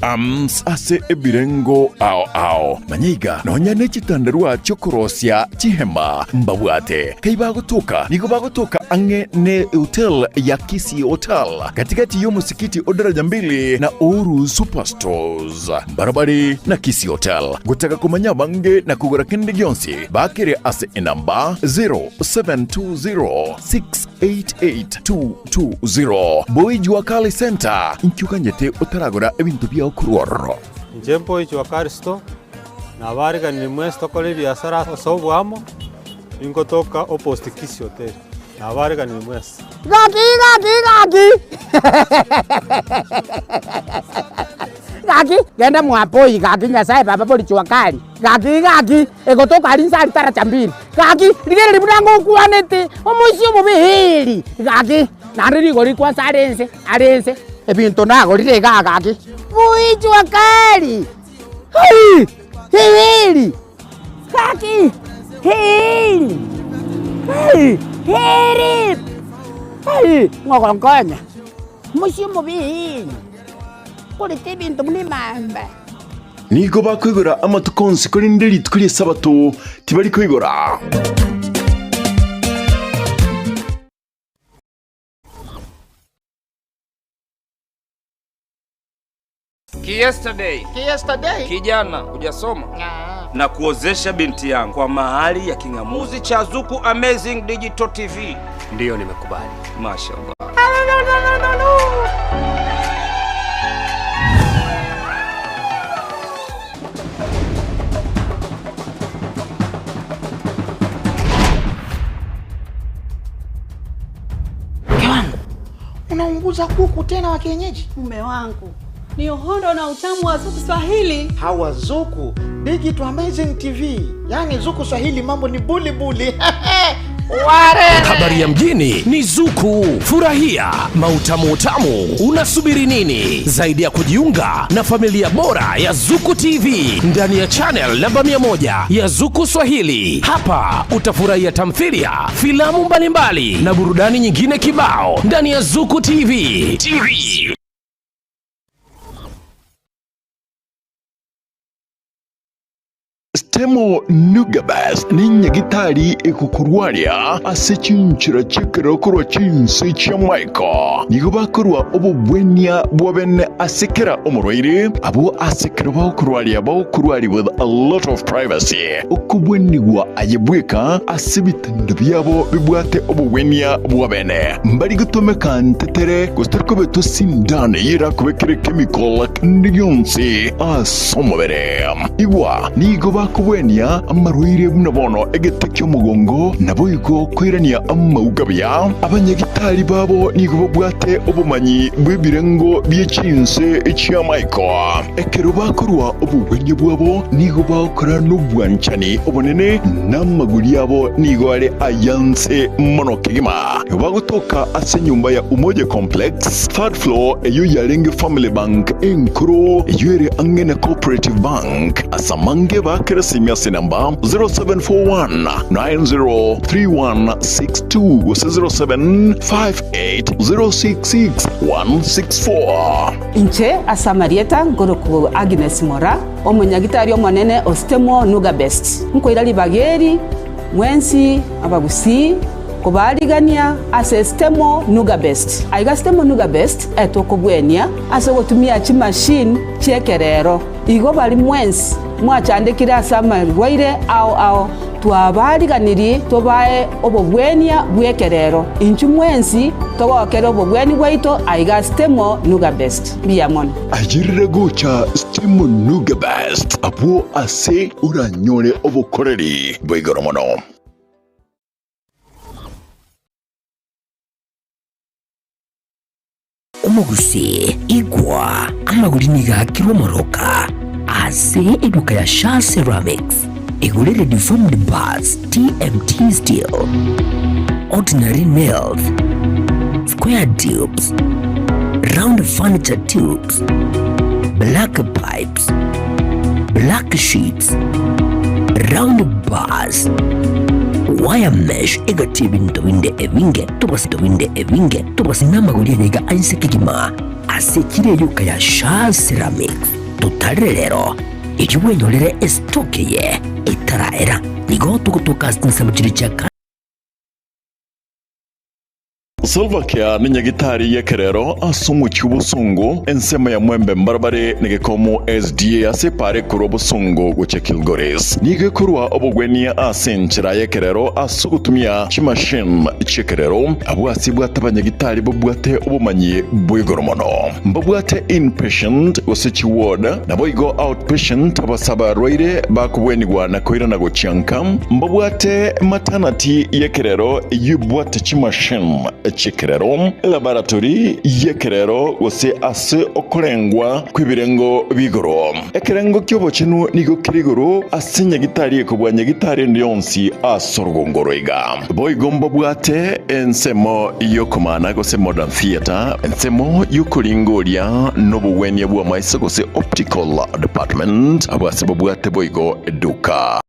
ase ebirengo ao manyiga nonyane chitandarua chokorosia chihema mbabwate kaibagotoka nigo bagotoka ange ne hotel ya Kisi Hotel katikati yo musikiti odaraja mbili na Oru Superstores barabari na Kisi Hotel gutaka kumanya bange na kugura kende gyonsi bakire ase enamba 0720688220 Boy Jua Kali Center inkyukanyete utaragura ebintu bya okuruoro Njempo Jua Kali Store na bariga ni mwesto kole biashara sobo amo ingotoka opposite Kisi Hotel na bariga ni mwesto Gagi genda mwapoi gagi nyasaye baba boli Jua Kali gagi egotoka alinsali taracha mbili gagi ligere libudango kuanete omusio mubihili gagi nariri goli kwa sarense ebintu nago lirega gagi Boy Jua Kali hai hili gagi hili hai ngokonkonya musio mubihili Polite bintu mlimamba Nigo bakwigora amatukonsi kuri nderi tukuri sabato tibari kwigora Yesterday kijana hujasoma na kuozesha binti yangu kwa mahali ya kingamuzi cha Zuku Amazing Digital TV. Ndiyo nimekubali. Mashaallah. Unaunguza kuku tena wa kienyeji? Mume wangu, ni uhondo na utamu wa Zuku Swahili. Hawa Zuku Digital Amazing TV. Yani Zuku Swahili mambo ni buli. Habari ya mjini ni Zuku. Furahia mautamu. Unasubiri nini? Zaidi ya kujiunga na familia bora ya Zuku TV ndani ya channel namba 100 ya Zuku Swahili. Hapa utafurahia tamthilia, filamu mbalimbali na burudani nyingine kibao ndani ya Zuku TV. Stemo Nugabas ninya gitari ekukurwaria asechinchira chekero kurwa chinse cha Michael nigo bakurwa obubwenia bwabene asekera omurwaire abo asekera bakurwaria with a lot of privacy okubwenigwa ayebweka asibitendo byabo bibwate obubwenia bwabene mbari gutomeka ntetere gustarko beto sindane yira kubekere chemical ndiyonse asomobere igwa nigo baku bwenia amarwire bunabono egetekyo mugongo nabo iko kwirania amaugabya abanyagitari babo nigo babwate obumanyi bw'ebirengo by'ekinse ekya Michael ekero bakorwa obubwenye bwabo nigo bakora n'obwanchani obonene n'amaguru yabo nigo ari ayanse mono kigima bagotoka ase nyumba ya Umoja Complex third floor eyo yarenge Family Bank enkuro eyo ere angene Cooperative Bank asamange bakera simyase namba 0741 903162 0758066164 Inche asamarieta ngoroku Agnes Mora omonyagitari omonene Ostemo Nuga Best nkoira libageri mwensi abagusi kubaligania ase Stemo Nuga Best aiga Stemo Nuga Best etokobwenia ase gotumia chi machine chekerero igo bali mwensi mwachandikira asama rwaire ao twabaliganiri tobae obobwenia bwekerero inchu mwensi togokera obobweni bwaito aiga Stemo Nuga Best biamono ajirire gocha Stemo Nuga Best abo ase uranyore obokoreri bwigoromono Omogusi igwa amaguri nigakirwa moroka ase eduka ya Shah Ceramics igurire deformed bars TMT steel ordinary nails square tubes round furniture tubes black pipes black sheets round bars wire mesh egatibinto winde evinge tubasi namaguri niga ainse kigima asekire yuka ya Shah Ceramics tutarerero ijuwenyorere estokeye itaraera nigo tukutuka sinsamukiri chaka Silvercare ni nyagitari yekerero asumu cy'ubusungu ensema ya mwembe mbarbare nigekomo SDA asepare kurobusungu guce Kilgoris nigekorwa obugwenia asenchira yekerero asugutumia chimashine chekerero abwasibwa tabanyagitari bobwate obumanyi bwigoromono mbobwate inpatient usichi ward naboigo outpatient abasaba roire bakubwenigwa na koira na gochianka mbobwate maternity yekerero yubwate chimashine chekerero laboratory yekerero wose ase okorengwa kwibirengo bigoro ekerengo kyobo chinu nigo kirigoro asinya gitari ekobwanya gitari ndionsi asorgongoro iga boygombo bwate ensemo yokomana gose modern theater ensemo yukolingoria nobuwenya bwa maisa gose optical department abwase bwate boygo eduka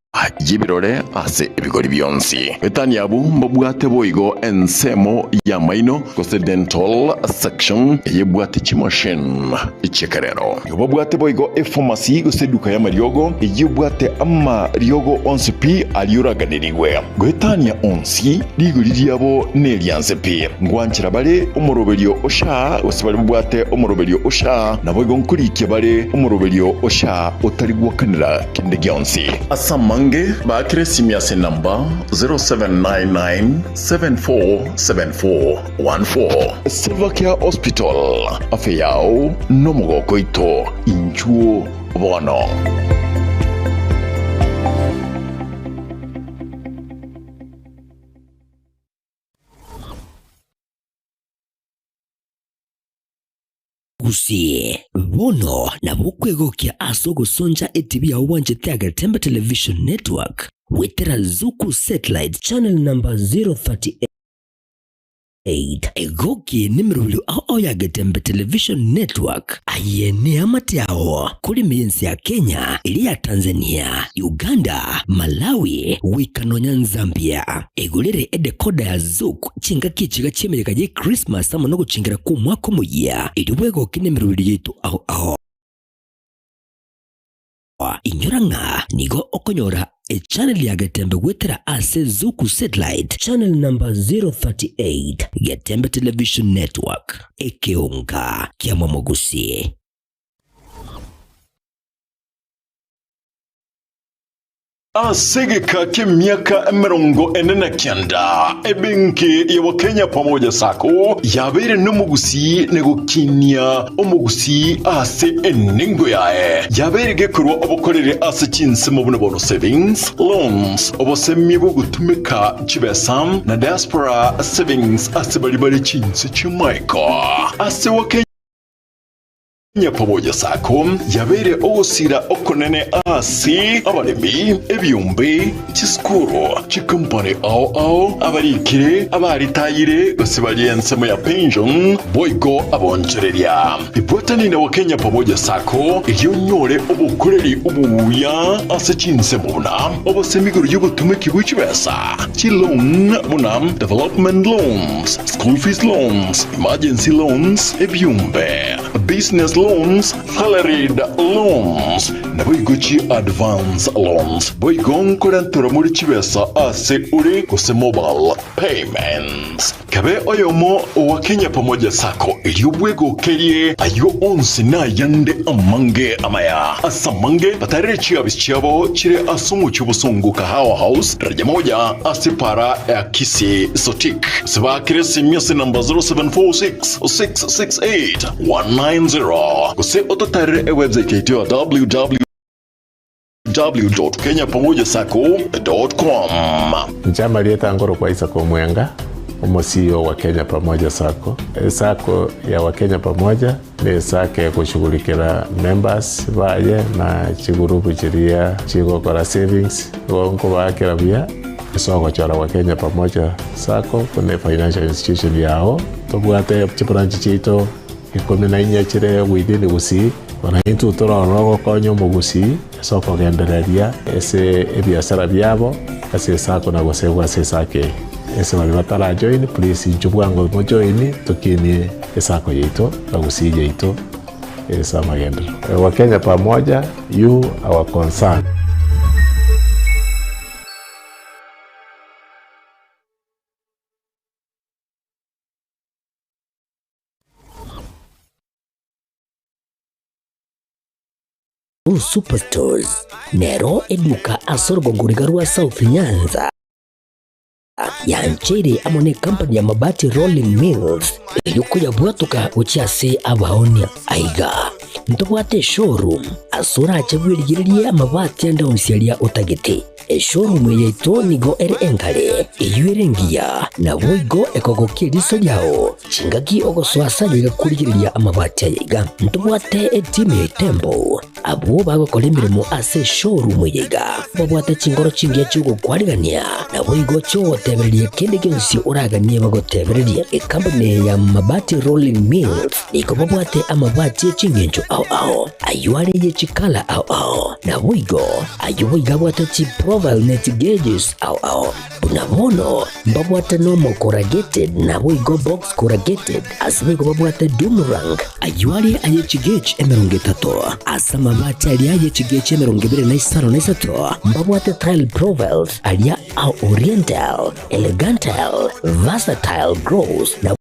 yibirore ase ebigori byonsi betani abu mbobwate boigo ensemo ya maino kose dental section yebwate chimashine ichekerero yobwate boigo pharmacy kose duka ya mariogo yebwate amma riogo onse pi aliuraganirigwe gwetania onsi liguririabo nelianse pi ngwanchira bale omoroberio osha kose bale bwate omoroberio osha naboigo nkurike bale omoroberio osha otarigwakanira kinde gyonsi asamanga bakire simyase namba 0799747414 Silvercare Hospital afeyao nomogoko ito inchuo bono Gusie bono na bukwegokia asogo sonja etibi ya uwanje Tiger Temba Television Network wetera Zuku Satellite Channel number 038 egoki nimirulu ao ya Getembe Television Network ayene amatiao kuli miensi ya Kenya ili ya Tanzania, Uganda, Malawi, Wikanonya, Zambia egulire edekoda ya Zuku chinga kichiga chemereka je Christmas amonogo chingira kumwako muya ili wegoki nimirulu yetu ao inyuranga nigo okonyora channel ya Getembe wetera ase Zuku Satellite Channel number 038 Getembe Television Network ekeonga kia Mwamogusi. Asegeka k'emyaka 49 ebenki ya Wakenya Pamoja Sacco yabere n'umugusi negukinia omugusi ase eningo yae yabere gekurwa obukorere ase chinsemo buno savings loans obosemi bugutumika chibesam na diaspora savings ase bali chinse chimaiko ase Wakenya Pamoja Sacco yabere ogusira okonene asi abaremi ebyumbe chiskuro chikompane ao abarikire abaritayire basibaliye nsemo ya pension boygo abonchereria ibotani na Wakenya Pamoja Sacco iyonyore obukoreri ubuya ase chinsemo buna obosemiguru y'ubutumiki bw'ikibesa chilon buna development loans, school fees loans, emergency loans, ebyumbe business loans, salaried loans, na boigochi advance loans. Boigon korantura muri chibesa ase uri kuse mobile payments. Kabe oyomo Wakenya Pamoja Sacco iliyobwego kerie ayo onsi na yande amange amaya. Asamange batarechi abisichabo chire asumu chubusungu kahawa house raja moja asipara ya kisi sotik. Siba kiresi miasi namba 0746 668 190. Kuse ototare website yetu www.kenyapamojasacco.com. Njama lieta ngoro kwa Isaac Omwenga, CEO wa Kenya Pamoja Sacco. Sacco ya Wakenya Pamoja ni sacco ya kushughulikira members baye na chigurupu chiria chigokora savings wonko bakira bia isoko chara Wakenya Pamoja Sacco kuna financial institution yao tobwate chibranchi chito ikomena inya chire within gusi ona into toro konyo mugusi soko gendereria ese ebiasara byabo ase sako na gosegwa ase sake ese batara join please njubwango mo join tukini esako yeito na gusi yeito esa magendo Wakenya Pamoja you our concern. Superstores nero eduka asorgo ngurigarua South Nyanza yanchere amone company ya mabati Rolling Mills yuko ya bwatuka uchiase abaonia aiga ntobwate showroom asura achabwirigirie amabati anda onsialia utagete showroom yeito nigo enkale iyuerengia na boigo ekogokiriso yao chingaki ogoswasa yiga kurigiriria amabati aiga ntobwate team tembo abo bagokolemiremo ase showroom yiga babwate chingoro chingia chugo kwarigania na boigo chotebererie kende gensi uraganie bagotebererie company ya mabati Rolling Mills iko babwate amabati chingenjo ao ayuare ye chikala ao na boigo ayuiga bwate chi profile net gauges ao bunabono babwate normal corrugated na boigo box corrugated asbigo babwate Dumrang ayuare aye chigage emerongetato asama mabati alia aye chigage emerongibire na isaro na isato babwate tile profiles alia au oriental elegantal versatile grows na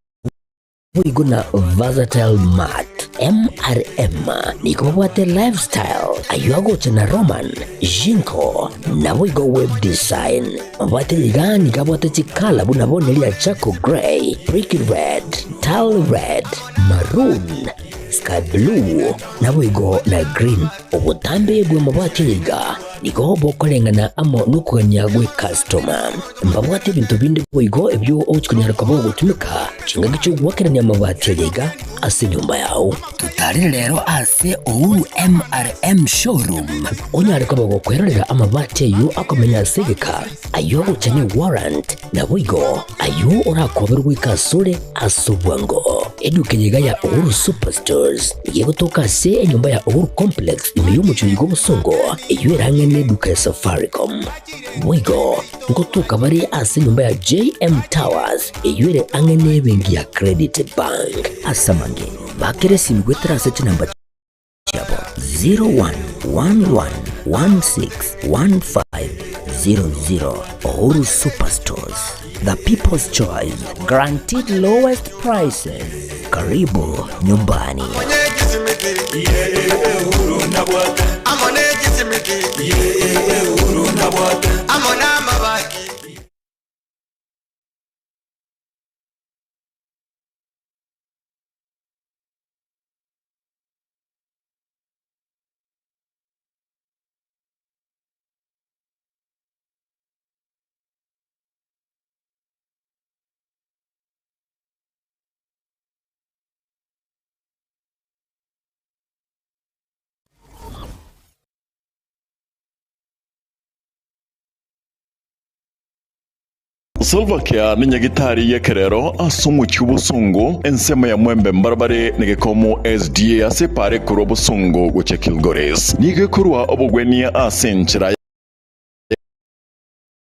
boigo na versatile mat MRM niko babwate lifestyle ayuago chana Roman Jinko na boigo web design babwate ligani kabwate chikala bunabone lia chako gray brick red tile red maroon sky blue na boigo na green obutambe bwe mabwate liga niko bokolengana amo nukuganya gwe customer mbabwate bintu bindi boigo ebyo ochikunyara kabo gutumika chingagicho wakiranya mabati liga ase nyumba yao tutari rero ase Uhuru MRM showroom onyare kabo gukwerera amabati yo akomenya segeka ayo guchanye warrant na boigo ayo urakoberwa ikasure asubwango edukenyiga ya Uhuru Superstores yegotoka se enyumba ya Uhuru Complex imiyumucho yigo busongo iyo irangene duka ya Safaricom boigo ngotoka bari ase nyumba ya JM Towers iyo ire angene bengi ya Credit Bank asamange bakere simgwetera seti namba chabo 0111161500 Uhuru Superstores, the people's choice, guaranteed lowest prices. Karibu nyumbani. amone jisimiki ye urunda bwate amona mabaki. Salva Kiir ni nyagitari yekerero asumu cy'ubusungu ensema ya mwembe mbarbare negekomo SDA asepare kuro busungu guce Kilgoris nigekurwa obugwenia asenchira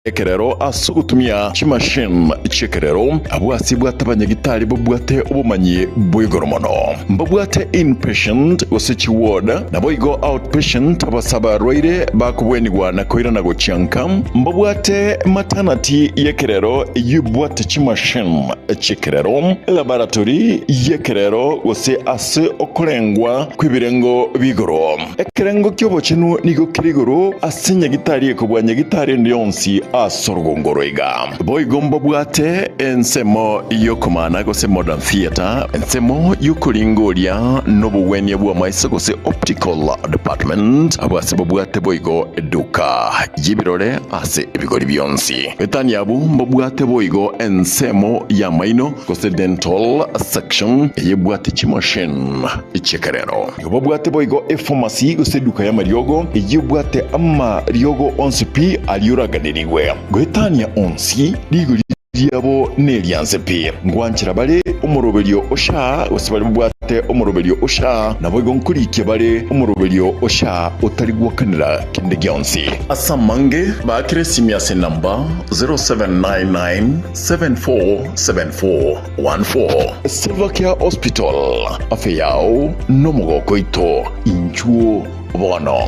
Ekerero asugutumia chimashine chekerero abwasi bwatabanyagitari bobwate obumanyi bwigoromono mbabwate inpatient osechi ward naboigo outpatient abasaba roire bakubwenigwa na koira na gochianka mbabwate maternity yekerero yubwate chimashine chekerero laboratory yekerero ose ase okorengwa kwibirengo bigoro ekerengo kyobo chinu nigo kirigoro asinyagitari ekobwanyagitari ndionsi asorgongoroiga boigombo bwate ensemo yokomana gose modern theater ensemo yukulingoria nobuwenia bwa maisa gose optical department abase bwate boigo eduka yibirore ase ebigori byonsi etani abu mbwate boigo ensemo ya maino gose dental section yebwate chimashine ichekerero bwate boigo pharmacy gose eduka ya mariogo yibwate amma riogo onsipi aliuraganiriwe Gwetania onsi liguri yabo nelianze pe ngwanchira bale umurobelio osha osibali bwate umurobelio osha nabwo nkurike bale umurobelio osha otari gwakanira kinde gyonsi asamange ba kresimia se namba 0799747414 Salva Kiir Hospital afeyao nomugoko ito inchuo bono.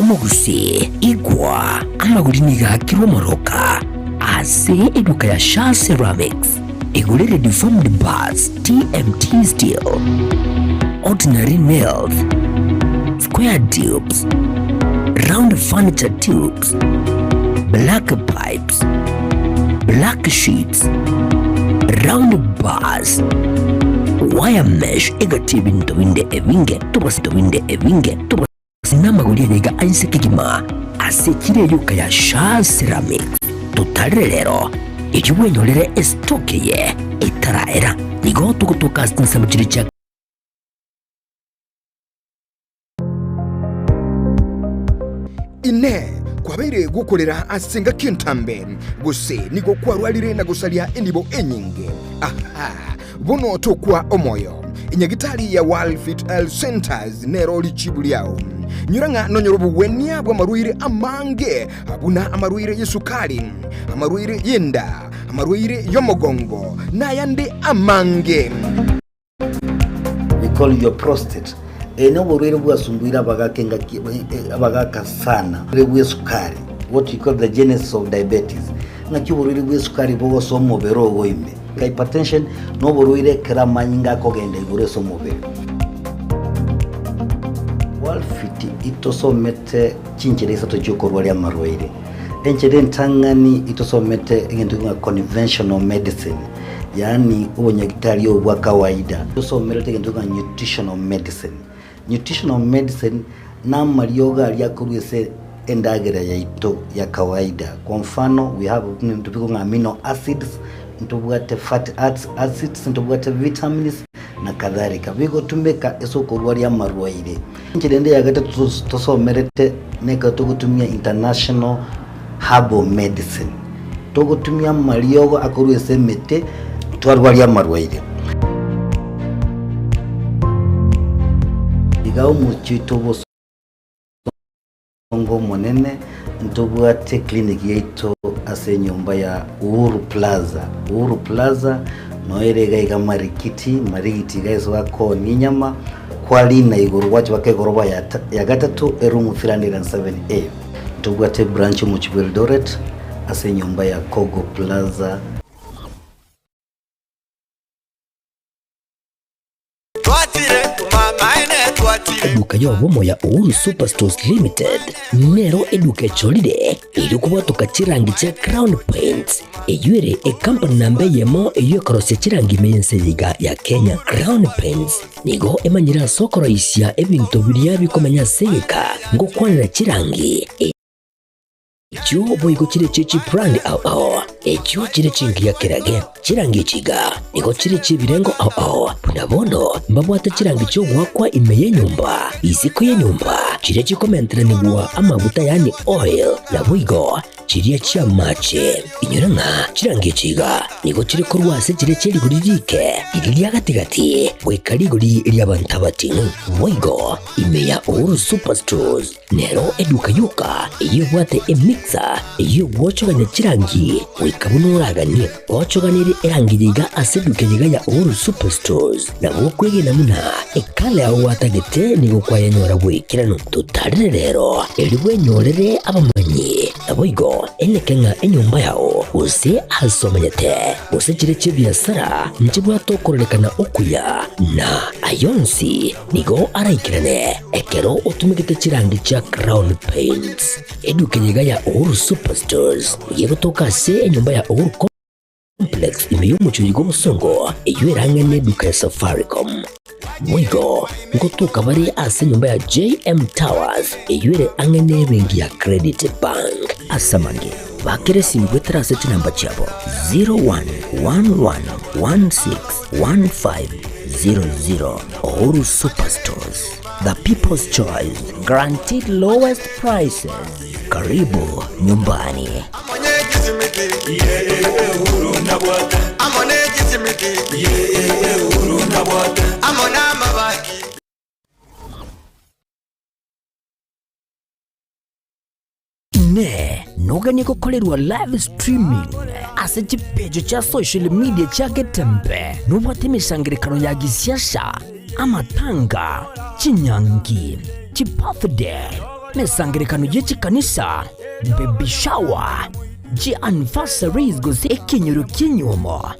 Omogusi igwa amaguliniga kilomoroka ase eduka ya Shah Ceramics igulire deformed bars TMT steel ordinary nails square tubes round furniture tubes black pipes black sheets round bars wire mesh egatibinto winde evinge tubasito winde evinge sinamagulia niga ainsekigima asekire yuka ya Shah Ceramics tutarelero ikiwenyolere estokeye itaraera nigo tukutuka sinsamchiricha ine kwabeire gukorera asenga kintambe guse nigo kwarwalire na gusalia endibo enyinge aha bono tokwa omoyo inyagitari ya World Fit Health Centers nero lichibuliao nyuranga nonyorobu wenia bwa maruire amange abuna amaruire yesukari amaruire yenda amaruire yomogongo na yande amange. We call your prostate eno boruire bwa sumbuira abagaka sana bwa sukari what you call the genesis of diabetes ngaki boruire bwa sukari bogo somo bero goime hypertension no boruire kramanyinga kogenda igure somo bero walfiti itosomete chinchereza tojokorwa ya marwaire enchede ntangani itosomete ngendo nga conventional medicine yani ubonyagitari obwa kawaida itosomete ngendo nga nutritional medicine na marioga aliakurwese endagera ya ito ya kawaida kwa mfano we have tupikonga amino acids ntubwate fatty acids ntubwate vitamins na kadhalika bigo tumeka esoko ya marwaire nchidende yagata tusomerete neka tukutumia international herbal medicine tukutumia mariogo akurwese mete twarwali ya marwaire igao muchito boso ngo monene ntubwate clinic yeito ase nyumba ya Uhuru Plaza noerega igamarikiti gaiso wako ninyama kwali na iguru wachi wake goroba ya gatatu erumu 307A ntubwate branch mu Eldoret ase nyumba ya Kogo Plaza. Eduka yobomo ya Uhuru Superstores Limited nero eduka echolide iri kubatoka chirangi cha Crown Paints eyuere company nambe yemo eyokorose chirangi meyense yiga ya Kenya. Crown Paints nigo emanyira sokoro isya ebintu biria bikomanya seka ngo kwanira chirangi ekyo boigo chire chichi brand ao ekyo chire chingia kirage chirangi chiga nigo chire chibirengo ao punabono mbabwata chirangi cyo gwakwa imeye nyumba iziko ye nyumba chire chikomentre nigwa amavuta yani oil na boigo chiriya chia mache inyuranga chirangi chiga nigo chire kurwase chire chiri guririke iriya gatigati wekariguri iriya bantabatinu boigo imeya Uhuru Superstores nero eduka yuka iyo bwate emixer iyo gwochoganya chirangi wikabunuragani gwochoganire erangiyiga aseduke yiga ya Uhuru Superstores na gwokwege namuna ekale aho watagete nigo kwayanyora wikirano tutarire rero eriwe nyorere abamanyi aboigo enekenga enyumba yao use hasomanyete use chire chibiasara nchibwa tokorekana okuya na ayonsi nigo araikirane ekero utumikite chirangi cha Crown Paints eduke yiga ya Uhuru Superstores yegotoka se enyumba ya Uhuru Complex imeyo muchuyigo musongo eyueranga neduka ya Safaricom mwigo ngotuka bari ase nyumba ya JM Towers eyuere angene bengi ya Credit Bank asamange bakere simbwetera seti namba chabo 0111161500. Uhuru Superstores, the people's choice, guaranteed lowest prices. Karibu nyumbani. Ne noganye gukorerwa live streaming ase chipejo cha social media cha Getembe nubwate imishangirikano ya gisiasha amatanga chinyangi chibirthday mesangirikano y'echikanisa baby shower anniversaries gose ekinyoro kinyomo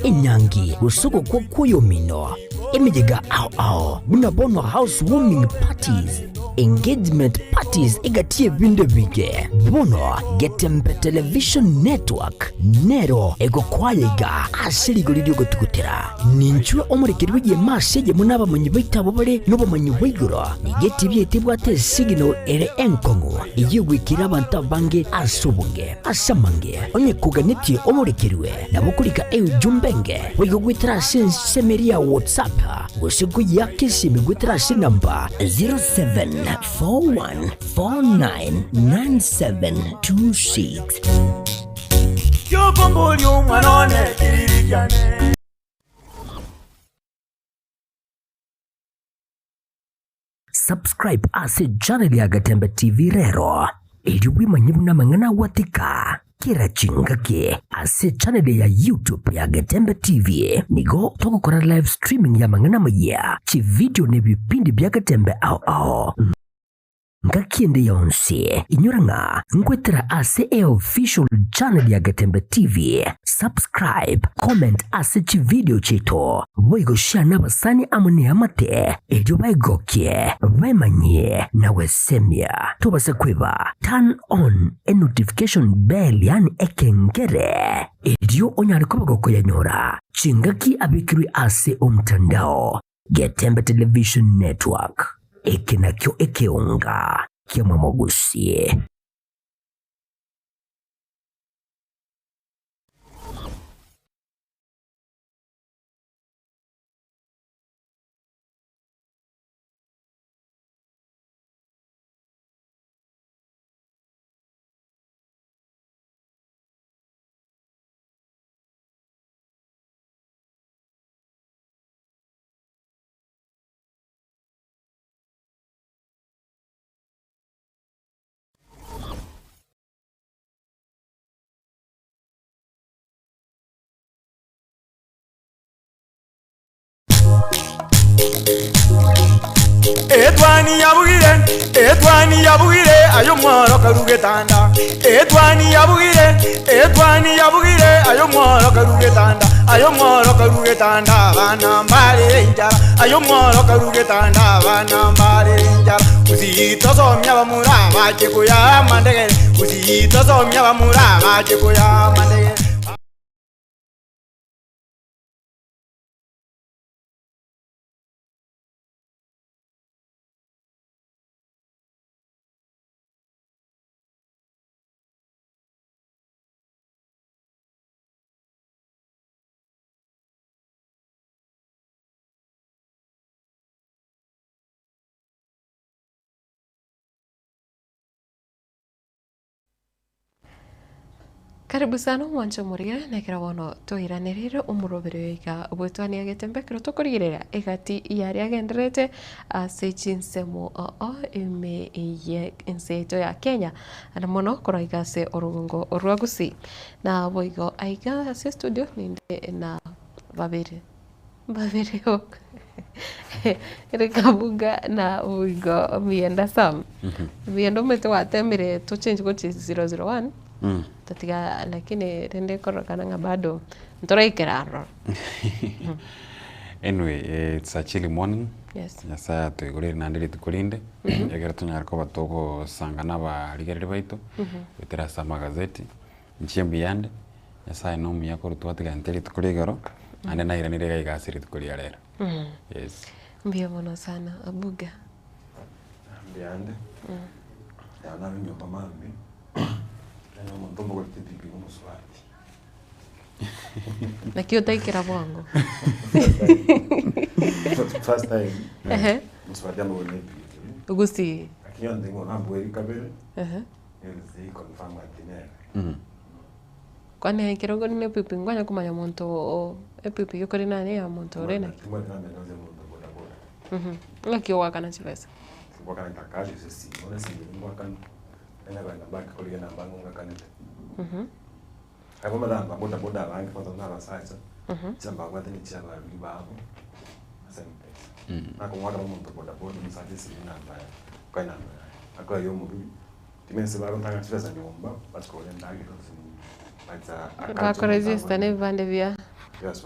enyangi gusuko kwa kuyomino emijega ao bunabono housewarming parties engagement parties egatie binde bige bono Getembe television network nero ego kwayega asiri golidio gotukutera ninchwe omurekerwe ye masege munaba manyi baitabo bare no bamanyi wiguro nigeti byetibwate signal ere enkongo igwikira abantu bange asubunge asamange onye kuganeti omurekerwe nabukulika jumbenge wigo gwitira semeria WhatsApp usiku yake simigwitira namba 0741499726. Subscribe ase channel ya Getembe TV rero ili manyibuna mangana watika kira chingake ase channel ya YouTube ya Getembe TV nigo toko kora live streaming ya mangana maya chi video ne bipindi bya Getembe ao ngakiende yonse inyuranga ngwetera ase official channel ya Getembe TV. Subscribe, comment ase chi video chito boigo share n'abasani amune amate ejo baigokie bemanye na wesemia tubase kweba turn on a notification bell yani ekengere ejo onyari kubagoko yanyora chingaki abikiri ase omtandao Getembe Television Network ekenakyo ekeunga kiamamogusie. Etwani ya bugire etwani yabugire ayo mworo karugetanda etwani yabugire ayo mworo karugetanda bana mbale njara ayo mworo karugetanda bana mbale njara uzito somya bamura bacheko ya mandegere uzito somya bamura bacheko ya mandegere. Karibu sana mwancho murire nekera wono tuiranirire umurobere iga ubutwani agetembe kiro tukurigirira igati yari agenderete ase chinsemo ime ye inseto ya Kenya ana mono kuraiga se orungo orwagusi na boigo aiga ase studio ninde na babere ok Rekabuga na boigo mienda sam miendo mete watemire to change go 001 tatiga lakini rende korokana nga bado ntoraikera. Anyway, it's a chilly morning. Yes. Yasa tuigurire nandiri tukulinde. Yagera tunyarako batoko sangana ba ligerere baito. Wetera sa magazeti. Nchimbi yande. Yasa no miyako tuwatiga nteri tukuligaro. Ande na iranire ga igasiri tukulia rero. Yes. Mbio mono sana abuga. Mbiyande. Ya na nyumba mambi. Montombo kwa tipi como swati. Na kio taikira bwango. First time. Swati amo ne. Ugusi. Akio ndingo na bweri kabere. Ele confirm atinera. Kwani kirogo ni pipi ngwanya kumanya monto pipi yoko rina ni ya monto rena. Tumwa na menaze monto boda boda. Ngakio wakana chivesa. Wakana takaje sisi. Ona singi wakana ena bana baki kuli na bangu ngakanete. Hapo madamba boda bangi kwa tona sasa. Chamba kwa tani chamba libabo. Asante. Na kwa watu mtu boda msadi sisi na mbaya. Kwa ina. Akwa yo muri. Timense baro tanga chivesa nyumba, basi kwa ndagi to Kako resista ne vande via. Yes,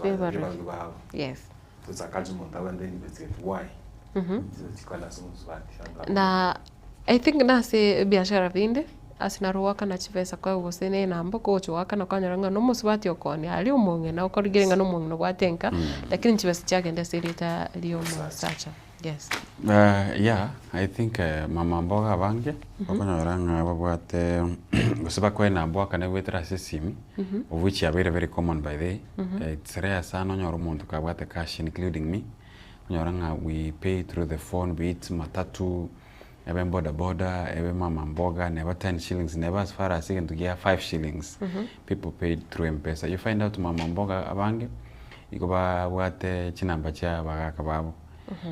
yes. Tutakaje montawa ndeni investigate why. Tikwana sumu swati. Na I think nasi biashara vinde asinaruwaka na chivesa kwa ugosene na mboko ochuwaka na kanyaranga no muswati okoni ali umonge na ukorigirenga no monge no gwatenka lakini chivesa chake ndasirita liyo musacha. Yes. Yeah, I think mama mboga bange bakonyaranga babwate gusiba kwena mboga ne wetra sesimi of which are very common by the it's rare sana nyoro muntu kabwate cash including me nyoranga we pay through the phone be it matatu ebe boda ebe mama mboga never 10 shillings never as far as even to get 5 shillings people paid through M-Pesa. You find out mama mboga abange ikoba wate chinamba cha bagaka babo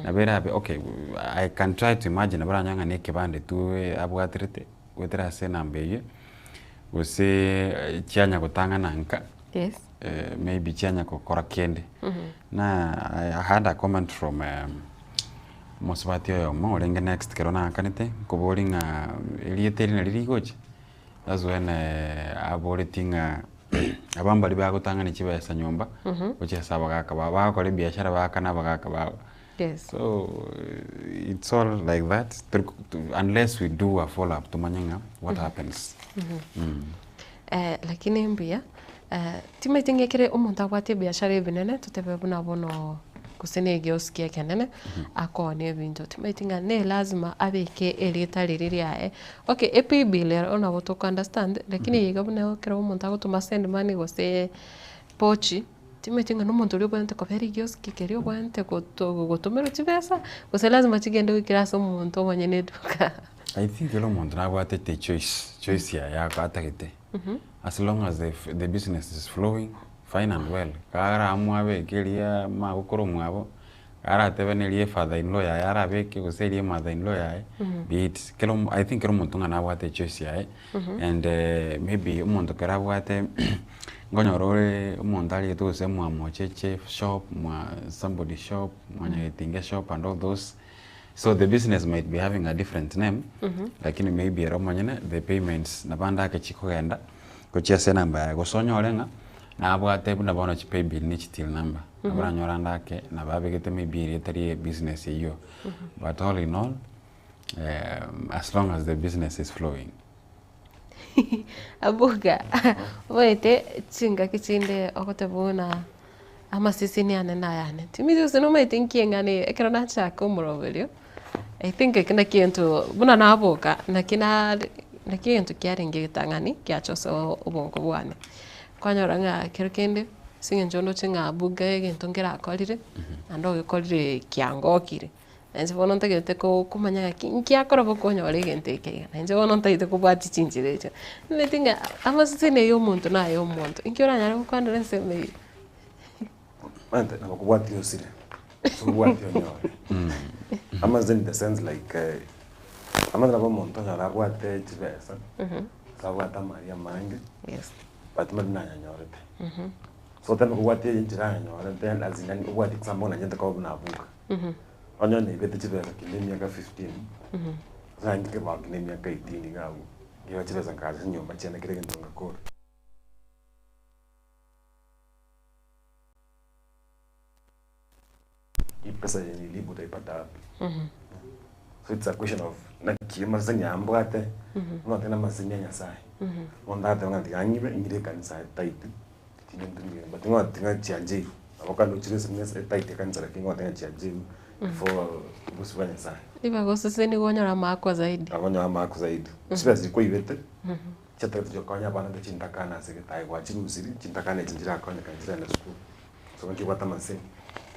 na bera okay I can try to imagine baranyanga ne kebande tu abwatrete wetera se nambe use chianya kutanga nanka. Yes. Maybe chianya kokora kende. Na I had a comment from Mosvati yo mo renga next kerona kanite kuboringa elieteri na lirigoje. That's when aboritinga abamba liba gutanga ni chibesa nyumba uche sabaga kababa ko biashara bakana bagaka baba. Yes. So it's all like that unless we do a follow up to manyanga what happens. Lakini mbia timetingekere umuntu agwate biashara ibinene tutebe bunabono kusene gioskia kenene akone ebintu timetinga ne lazima abeke elita liriria okay epibile ona boto understand lakini yiga buna kera umuntu agutuma send money gose pochi timetinga no muntu ryo ko veri gioski kerio bwente gotomero chibesa gose lazima chigende wikiraso umuntu omanye neduka. I think elo muntu nagwate te choice ya katagete. As long as the business is flowing fine and well. Kara amwabe kelia ma ukoro mwabo. Kara tebenelie father in law ya yara beke goselie mother in law ya. Be it kelo I think elo muntu nagwate choice ya and maybe umuntu kera bwate ngonyorore umuntu ali to semwa mocheche shop mwa somebody shop mwa tinga shop and all those So the business might be having a different name, lakini maybe romanyene the payments nabanda ke chiko genda ko chia number ya go sonyo orenga na abwate buna bono chi pay bill ni till number abra nyoranda ke na babegete maybe retari business hiyo. But all in all, as long as the business is flowing. Abuga wete chinga kichinde okotebuna ama sisi ni anena yani timizi usino maitinki ngani ekana chako murovelio. I think kina kientu buna naboka na kientu kiaringi gitangani kiachoso ubongo bwane kwanyoranga kirkende singenjono chinga abuga egento ngira akorire ando gekorire kiangokire nje bono ntagete ko kumanya kiakora bokonyore egente ke nje bono ntagete ko bwati chinjireje netinga amasine yo muntu na yo muntu inkiora nyara ko kwandere nseme ante na ko bwati osire so bwati onyo amazin in the sense like amazin abo muntu nyara bwate chibesa sabwata Maria Mange yes but madina nyorete so tena ko bwati njira nyorete then azina ko bwati kusambona nyente ko bunabuka onyo ne bete chibesa kilemi aka 15 zangi ke ba kilemi aka 18 ngawo ngiba chibesa ngazi nyomba chene kirege ntonga kore pesa yenye libu utaipata wapi? So it's a question of na kima sanya ambwate no tena masanya nyasai onda tena ngangibe ingire kanisa taiti tinentunye but ngo tena chianje aboka no chire semnes taiti kanisa lakini ngo tena chianje before busubanya sai iba gosese ni gonyora makwa zaidi agonyora makwa zaidi sibe ziko ibete chata tujokonya bana de chintakana segetai kwa chirusiri chintakana chinjira konya kanjira na school so ngibata masenya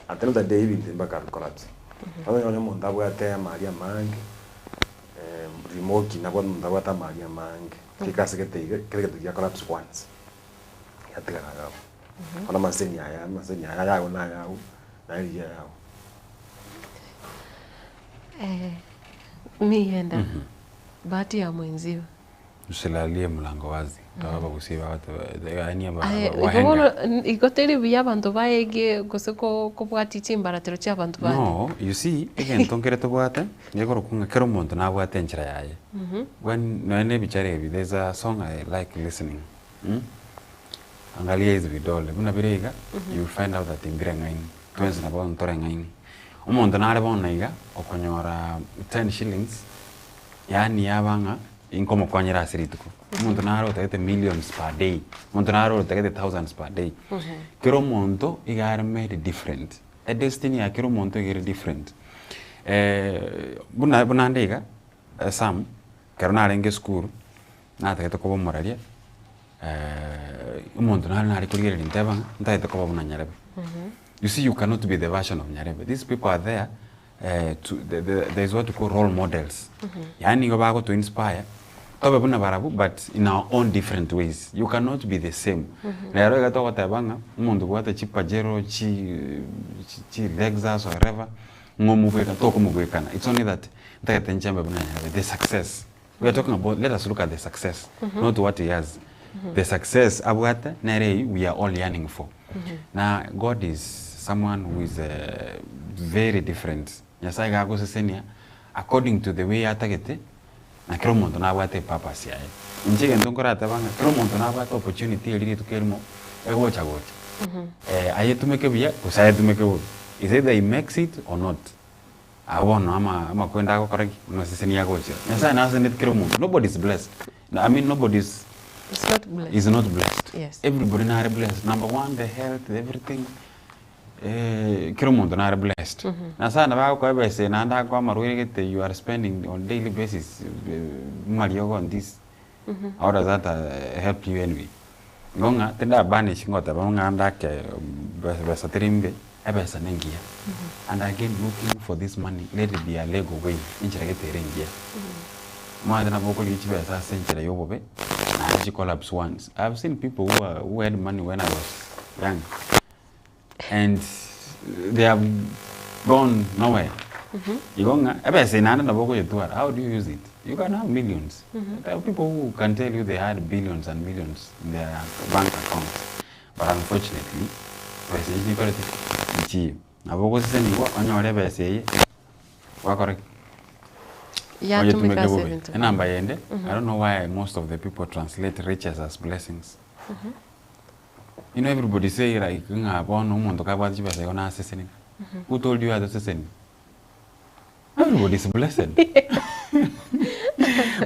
at the end of the day even back at collapse onyo muntu abwate Maria Mange remote na bwana muntu abwate Maria Mange kikase kete ya collapse once yatika ngao ona masenya ya ona yao na ile yao mienda bahati ya mwenzio usilalie mlango wazi tawaba kusiba watu yani igoteri bya bantu baege goseko kubwati chimbaratero cha bantu bane no you see again tonkere to bwate yegoro kunga kero muntu na bwate nchira yaye when no ene bichare bi there's a song I like listening angalia hizo vidole buna birega you will find out that imbira ngaini twenzi na bon tore ngaini umuntu na arabona iga okonyora 10 shillings yani yabanga inkomo kwanyira asirituko muntu naro tagete millions per day muntu naro tagete thousands per day kero muntu igare made different a destiny ya kero muntu igare different buna ndega sam kero narenge school na tagete ko moralia muntu nari kurigere ntebanga ntagete ko buna nyarebe you see you cannot be the version of nyarebe these people are there there is what we call role models yani go bago to inspire tobe buna barabu but in our own different ways you cannot be the same lero ga to tabanga umuntu gwata chipajero chi Lexus or whatever ngomu kweka to kumugwekana it's only that that enchamba buna the success we are talking about let us look at the success not what he has the success abwata nere we are all yearning for now God is someone who is very different nyasai ga go sesenia according to the way atagete na kero muntu na bwate purpose yae njige ndongora tabanga kero muntu na bwate opportunity eliri tukelimo egocha gocha ayetumeke bia usayetumeke bo is either he makes it or not abono ama kwenda ko koreki no sesenia gocha nyasai na asenit kero muntu nobody is blessed I mean nobody is not blessed yes everybody na blessed number one the health everything kero muntu na blessed na sana ba ko bese na nda ko marwegete you are spending on daily basis mario on this how does that help you anyway ngonga tenda banish ngota ba nganda ke besa trimbe ebesa nengia and again looking for this money let it be a lego way injira gete rengia mother na boko lichi besa senjira yobobe na ji collapse once I've seen people who had money when I was young and they have gone nowhere. How do you use it? You can have millions. There are people who can tell you they had billions and millions in their bank accounts. But unfortunately, Correct. Yeah, to make us even to. I don't know why most of the people translate riches as blessings. You know, everybody say like, who told you as a everybody is blessed.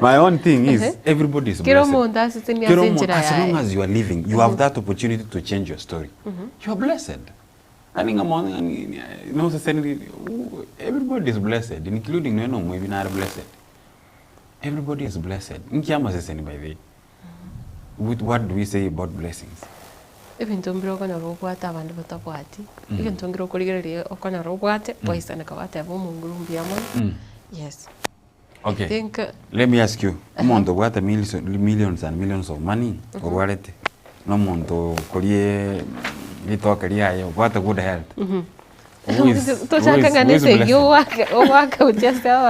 My own thing is everybody is blessed. As long as you are living, you have that opportunity to change your story. You are blessed. I think everybody is blessed, including maybe not blessed. Everybody is blessed. With what do we say about blessings? Even tombro kono robwata abantu batapwati. Even tongro koligere kono robwate, boys and kawate bomungurumbi amon. Yes. Okay. I think, let me ask you. Monto what millions and millions of money or what? No monto kolie lito career what a good health. Who is blessed?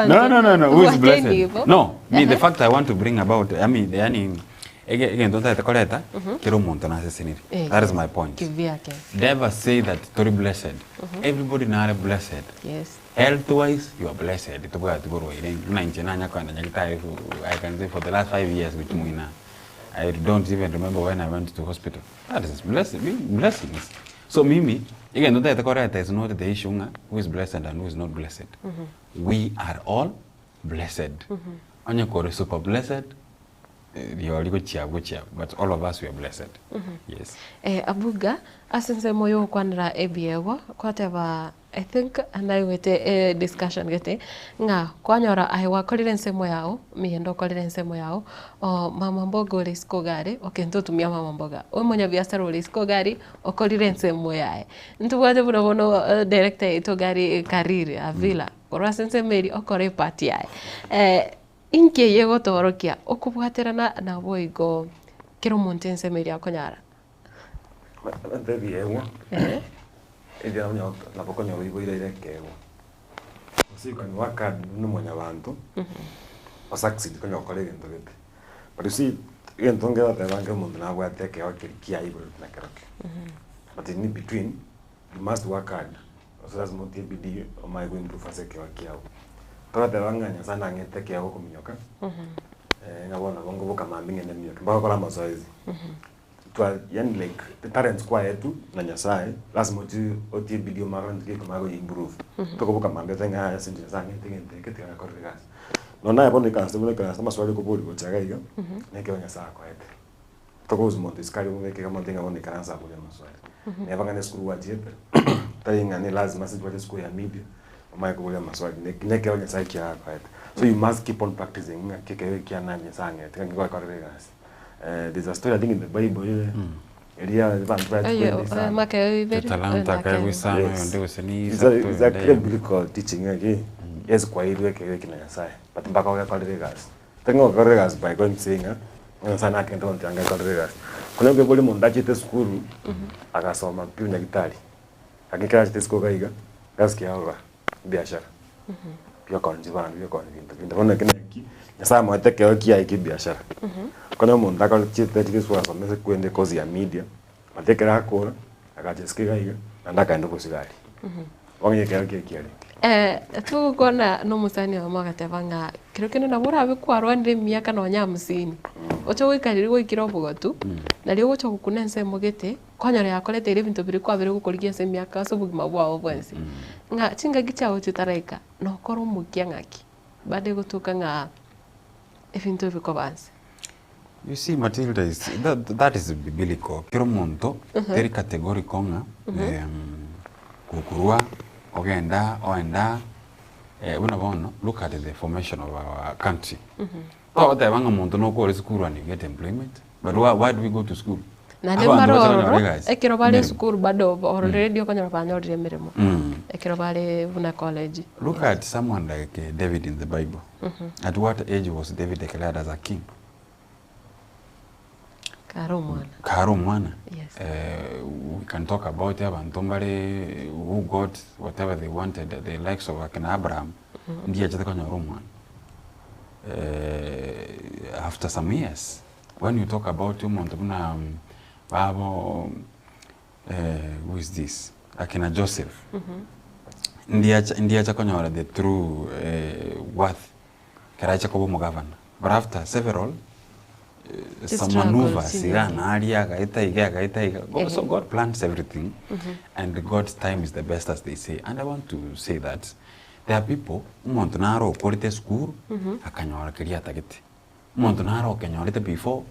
No. Who is blessed? No. Me the fact I want to bring about. I mean, again, don't take the that is my point. Never say that Tori blessed. Everybody not blessed. Yes. Health-wise, you are blessed. I can say for the last 5 years with Muina, I don't even remember when I went to hospital. That is blessings. So Mimi, again, don't take the correct. Is not the issue who is blessed and who is not blessed. We are all blessed. Anya kore super blessed. But all of us we are blessed. Yes. Abuga, asense moyo kwanra ebiewa kwateba I think and I wete discussion gete nga kwanyora aiwa kolire nsemo yao miendo kolire nsemo yao o mama mbogo lesko gari okento tumia mama mboga o monya biashara lesko gari okolire nsemo yae ntubwate buno director ito gari kariri avila korwa sense meri okore party yae inke yego torokia okubwaterana na boigo kero montense meri akonyara Ndebiewa. Indi na napokonya wiboire irekewo. Usika ni waka n'umunya bantu. Osaxid konya okore gento gete. But you see, gento ngera tabange mundu na bwateke okirikia ibo na karoke. But in between, you must work hard. So that's not TBD or my going to faseke wakiao. Toka tabanga sana ngete yako kuminyoka. Ngabona bongo boka mambinge na minyoka. Mbaka kola mazoezi. Yani like the parents kwa yetu na nyasaye lazima oti video mara ndike kama go improve toko boka mambe tanga sinje zange tenge ketika korregas no na yapo nikanse bune kana maswali ko boli ko chaga iga neke nyasaye kwa yetu toko uzmonte skali umeke kama tenga bone kana sa bule maswali ne banga ne skuru wajipe tayinga ne lazima sijwa skuru ya media mama ko bule maswali neke nyasaye kia kwa yetu so you must keep on practicing keke kia na nyasaye tenga kwa korregas. There's a story I think in the Bible. It's a biblical teaching. Yes, quite but back by going saying, sana can don't younger colleagues. Kuna people mondachi te school akasoma pia gitari. Akikira te school gaiga, gaskia ora biashara. Pia konjibana pia konjibana. Ndabona kinaki. Sasa mwateke okia iki biashara. Kuna mundu akachite tikiswa somese kwende kozi ya media. Matekera akora akajesikia hiyo ndakaenda kusigari. Wangye keke kiali. Tukona no musani wa magatebanga kirokene na bora abikwarwa ndi miaka no nya 50. Ocho wikariri wikira obugotu na lyo gocho kukunense mugete kwanyore yakolete ile bintu biri kwabere gukorigia se miaka so bugima bwao bwense. Nga chinga gicha ochitaraika no koro mukia ngaki. Bade gutuka nga ebintu bikobanse. You see, Matilda, that is biblical. Kero monto, teri categorical nga, kukurua, ogenda, oenda, look at the formation of our country. Oh, the wanga monto no go to school and you get employment. But why do we go to school? Na ne maroro, ekero bale school bado already okanya banyori emiremo. Ekero bale buna college. Look at someone like David in the Bible. At what age was David declared as a king? Karo mwana. Yes. We can talk about Abantombare who got whatever they wanted, the likes of Abraham. After some years, when you talk about who is this? Akina Joseph. ndiacha konyora the true worth karacha kobo mo governor. But after several some maneuvers, so God plans everything, and God's time is the best, as they say. And I want to say that there are people montonaro quality school akanyora kiria tageti montonaro kanyora before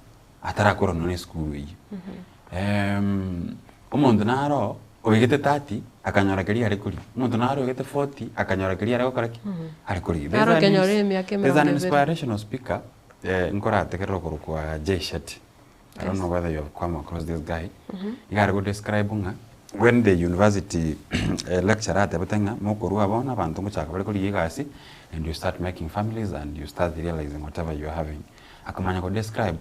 atarakoro no school yi montonaro ogete 30 akanyora kiria arekuri montonaro ogete 40 akanyora kiria arekoraki arekuri. There's an inspirational speaker nkora tekero kwa Jay Shetty. I don't know whether you have come across this guy. You gotta go describe when the university lecturer at Ebutenga mokoru abona abantu muchaka bali kuri yigasi, and you start making families and you start realizing whatever you are having. Akamanya ko describe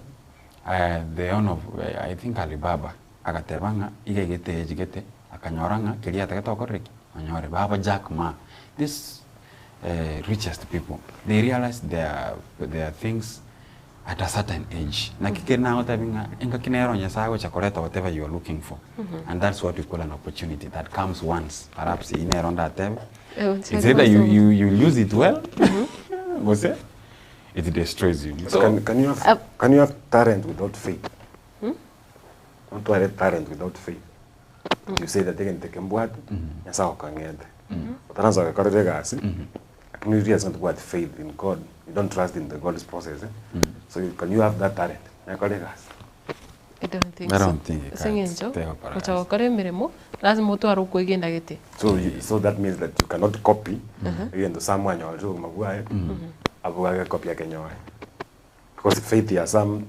the own of I think Alibaba akatebanga igegete ejigete akanyoranga kiria taketokoreki anyore Baba Jack Ma. This richest people, they realize there are things at a certain age. Na kikena otabinga inga kinero nyasawe chakoleta whatever you are looking for. And that's what we call an opportunity that comes once. Perhaps in around that time. It's either you use it well, it destroys you. So can you have talent without faith? Don't to have talent without faith. You say that they can take mbwat, nyasawe kangete. Utananza kakorete gasi. You really have what faith in God. You don't trust in the God's process. So can you have that talent? I don't think so. So that means that you cannot copy even though someone copy because faith is some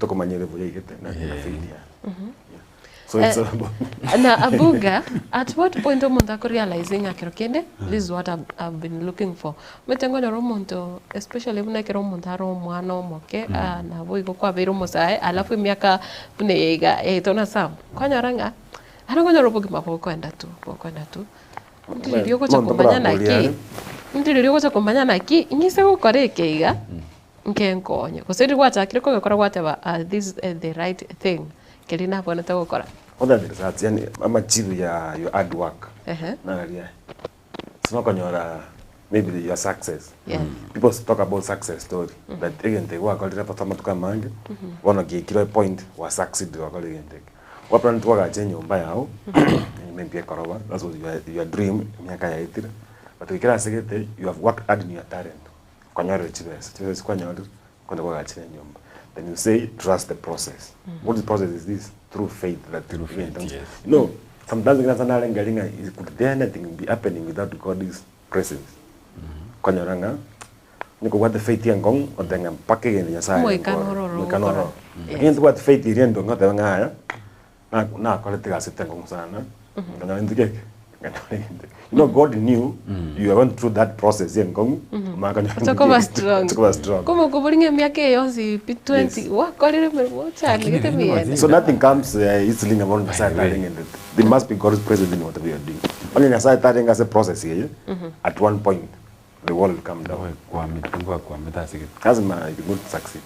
so it's na Abuga, at what point umuntu realizing akirokende, this is what I've been looking for. Metengo na romonto, especially when akiro montaro mwana moke na boigo kwa biro mosae alafu miaka puneiga etona sam. Kwanya ranga. Arango na robogi mako kwenda tu. Ndiri yoko cha kumbanya na ki. Ndiri yoko cha kumbanya na ki. Ingise ko koreke iga. Nkenkonye. Kusedi wacha kiriko gakora whatever this is the right thing. Kelina bona tago kora. Other than that, yani ama chiru ya your hard work. Nagalia. It's not konyora maybe your success. People talk about success story, but again they work all the time to come and wanna get kilo point was succeed to all again take. What plan to work change your buy out. Maybe a koroba. That's what your dream miaka ya itira. But we can say you have worked hard in your talent. Konyora chibes. Chibes konyora kwenda kwa change nyumba. Then you say, trust the process. What the process is this? Through faith. Through faith, yes. You know, sometimes it could there anything be happening without God's presence. Konyaranga, you what the faith yang gong, or then packing in your side. Moikanoro. Again, what faith is in not the ngaya. Na quality as a tangong sana. You know, God knew you went through that process. So nothing comes easily about the side. There must be God's presence in whatever you are doing. Only the side as a process here. At one point, the world will come down. Doesn't matter if you don't succeed.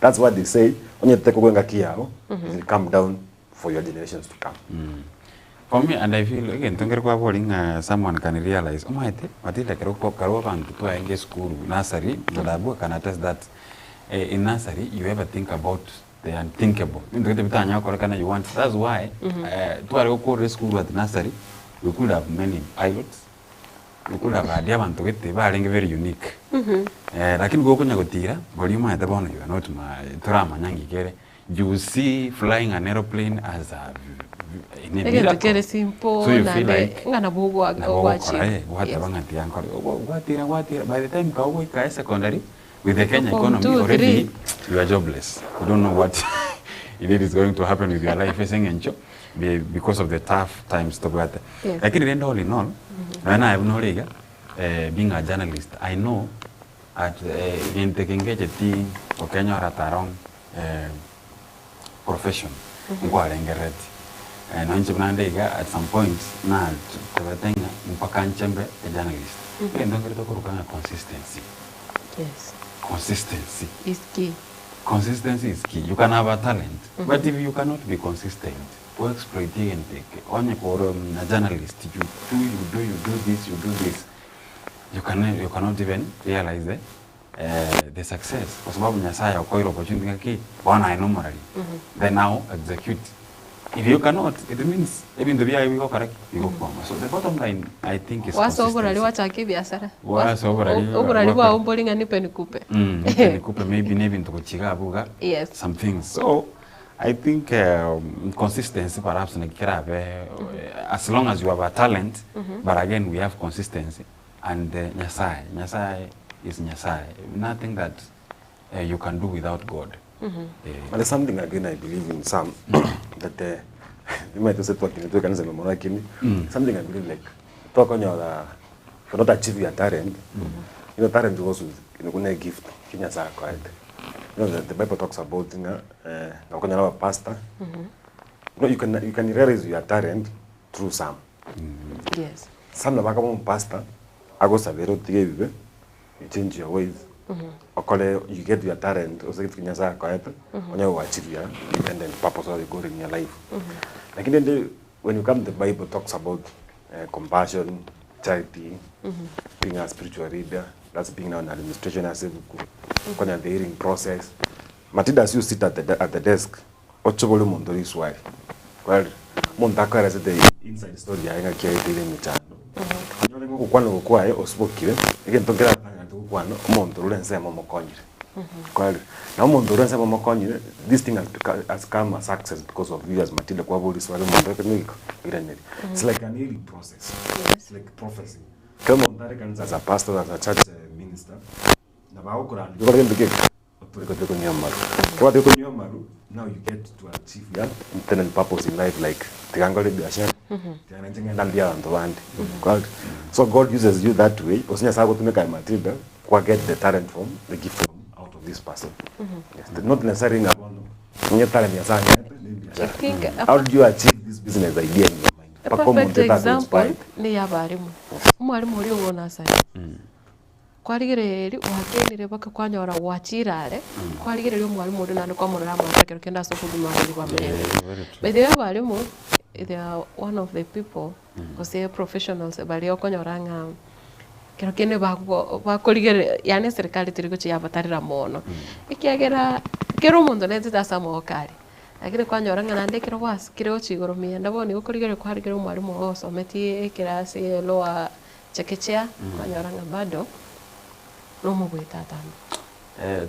That's what they say. When you take over it will come down for your generations to come. For me, and I feel again, someone can realize, oh my, what is like to school, nursery, but can attest that in nursery you ever think about the unthinkable. You want. That's why to school at nursery, we could have many pilots. We could have a diamond to get the very unique. Like in Gokuna, Golima at the bone, you are not my drama, you see flying an aeroplane as a simple, so you feel like by the time you go secondary with the Kenya economy already, you are jobless. You don't know what it is going to happen with your life because of the tough times. Like in all, when I have no being a journalist, I know at in taking a team or Kenya at around profession. And at some point, now, a journalist. Consistency. Yes. Consistency is key. Consistency is key. You can have a talent, but if you cannot be consistent, exploiting and take on a journalist, you do this, you cannot even realize the success. Kwa sababu Nyasaye okoiro opportunity ngaki wana enumerally. Then now execute. If you cannot, it means even the BI will go correct. You go forward. So the bottom line, I think, is wasoborali wachake biashara. Wasoborali wa ombolinga nipe nikupe. Nikupe maybe ntukuchiga abuga. Yes. Some things. So I think consistency perhaps as long as you have a talent, but again we have consistency and Nyasaye is Nyasaye. Nothing that you can do without God. But there's something again I believe in some that you might say talking to something I believe like talk on your if you not achieve your talent, you know talent was a gift. You know the Bible talks about a pastor. You know you can realize your talent through some. Yes. Some the pastor, I go savero you change your ways. You get your talent, also get Kinyasa quiet, when you achieve your independent purpose or you go in your life. Like when you come, the Bible talks about compassion, charity, being a spiritual reader, that's being an administration as a the hearing process. Matilda, you sit at the desk, Ochobolo Montori's wife. Well, Montaka is the inside story, I can't carry the channel. One of the or spoke you again to get one month to learn some more conjure. Now, Mondoran some more conjure, this thing has come a success because of you as Matilda Quavo is one of it's like an healing process. It's like prophecy. Come on, Americans as a pastor, as a church minister. Now you get to achieve your intended purpose in life, like so God uses you that way. Get the talent from the gift from out of this person. Yes, not necessarily how do you achieve this business idea in your mind? A perfect example ni abarimu. Umwarimu uri ubona sai. Kwarigere wakenire baka kwanyora wachirare. Kwarigere umwarimu uri nane kwa murara amakero kenda so kuduma muri kwa mbere. But the abarimu, they are one of the people because they are professionals bali okonyoranga kero kene bakorigere yani serikali tiri kuchi abatarira mono ikiagera kero mundo nezi tasamo kali agire kwanyoranga nande kero was kero chigoro mi ndabone ukorigere kwarigere umwarimu oso meti ekirasi loa chekechea kwanyoranga bado romo bwetatano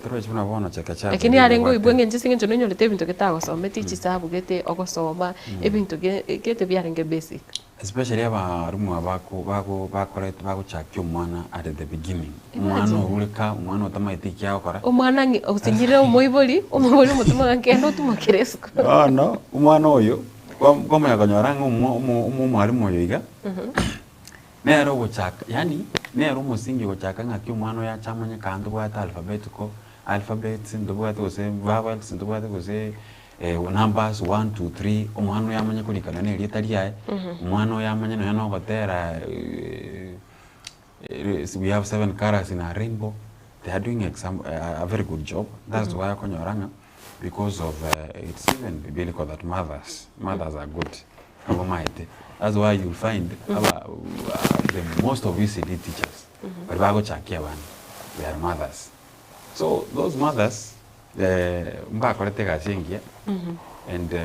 turo chuna bona chekechea lakini arengo ibwenge njisinge njono nyolete bintu ketago so meti chisabu gete ogosoma ebintu gete byarenge basic. Especially abarimu bako chakyo mwana at the beginning. Mwana ureka mwana otamaitiki yao kora. Umwana usinyire umuyiboli mutuma ngendo tumakiresko. No, umwana oyo kwa yakanyoranga umwarimu oyo iga. Nero gochaka, yani nero musingi gochaka ngakyo mwana ya chamanye kandu bwa alphabets ndubwa tose vowels ndubwa tose numbers 1 2 3 umwana yamanye kulikana ne litali yae umwana yamanye no gotera we have 7 colors in a rainbow. They are doing a very good job. That's why akonyoranga because of it's even biblical that mothers are good. That's why you'll find the most of ECD teachers but bago chakia one they are mothers. So those mothers and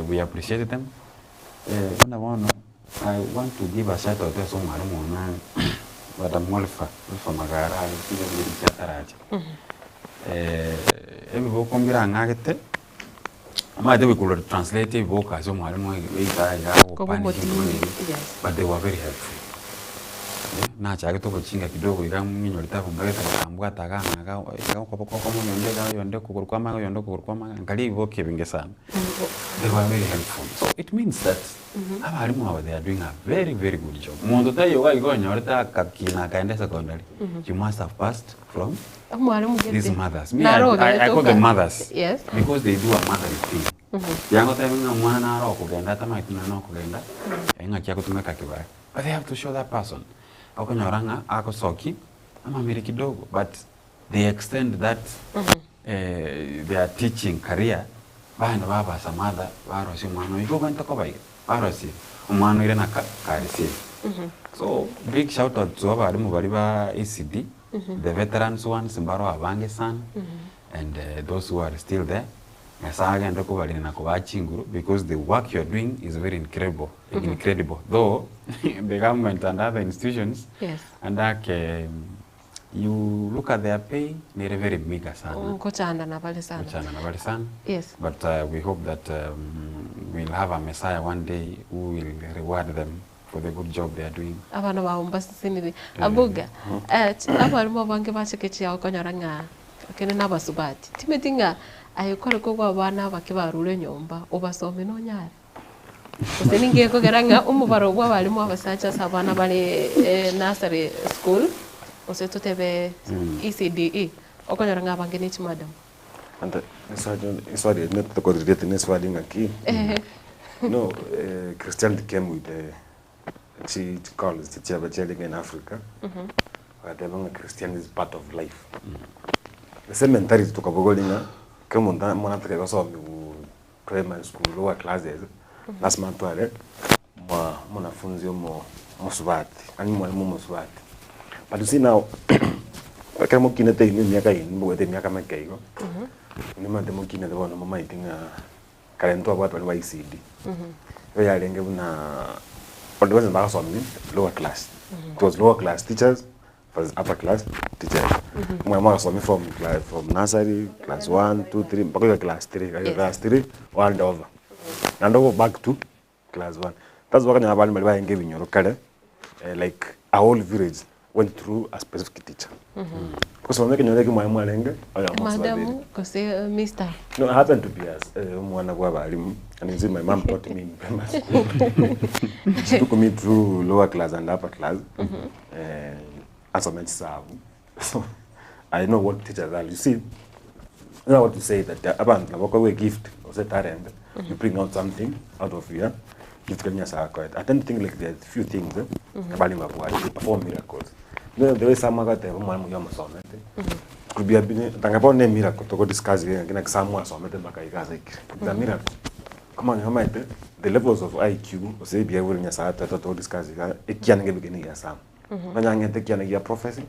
we appreciate them. I want to give a shout out to someone Madam Wolfa from Magara. Every book ngagete ama we could translate a book as but they were very helpful. Na chake to kuchinga kidogo ikamnyo litakumbeleza kambwata kana kwa yonde kukurkwama ngali boke binge sana. They were very helpful. So it means that abarimu they are doing a very very good job. Mondo tayo wa igonyo lita kakina kaende secondary. You must have passed from these mothers. Me, I call them mothers. Yes. Because they do a motherly thing. Yango tayo nga mwana na ro kugenda tama itina no kugenda. Enga kia kutumeka kibaya. But they have to show that person. Akonyoranga ako soki ama miri kidogo, but they extend that their teaching career bahina baba samada barosi umwana iko kwanta kobai barosi umwana ile na karisi So big shout out to abarimu bari ba ECD, the veterans ones mbaro abange sana, and those who are still there. Nasaga and Rokobali na Chinguru, because the work you are doing is very incredible. Incredible. Though the government and other institutions, yes, and that you look at their pay, they're very big sana. Kochanda na pale sana. Yes. But we hope that we'll have a Messiah one day who will reward them for the good job they are doing. Abana baumba sinidi. Abuga. Abarimu bange bachekechi yao konyoranga. Kene nabasubati. Timetinga ayikora ko abana bakibarure nyomba obasome no nyari. Useningiye kugeranga umubaro w'abarimu abasacha sabana bali nursery school. Oseto tebe ECDE. Okonyoranga bange ni madam. Anta iswadi net to kodrite ne swadi ngaki. No, Christianity came with she calls the church in Africa. Whatever Christianity is part of life. The same mentality to Kabogolinga, come on, monetary also primary school, lower classes. Last month, Monafunzio Moswat, and Moswat. But you see now, I can't mock in the Miaka in the Miaka Makego. No the Mokina, the one of my thing, current about YCD. We are given what was the lower class. It was lower class teachers. For upper class teachers. My mom saw me from nursery, class 1, 2, 3, class 3, class 3, one over. And over back to class 1. That's what I'm giving you. Like a whole village went through a specific teacher. Because I'm making my mother, Madam, because Mr. No, I happened to be as one of and my mom taught me in primary school. She took me through lower class and upper class. As I mentioned, so I know what teachers are. You see, you know what to say that the walk away gift was a talent. You bring out something out of here. Gift can just I tend to think like there's a few things about him they perform miracles. You know, the way some got one young son. Could be a Tangapon name miracle to go discuss again like someone saw me the miracle. Come on, you might the levels of IQ or say be able to discuss it. It can't get beginning as some. Nanya take care of prophecy.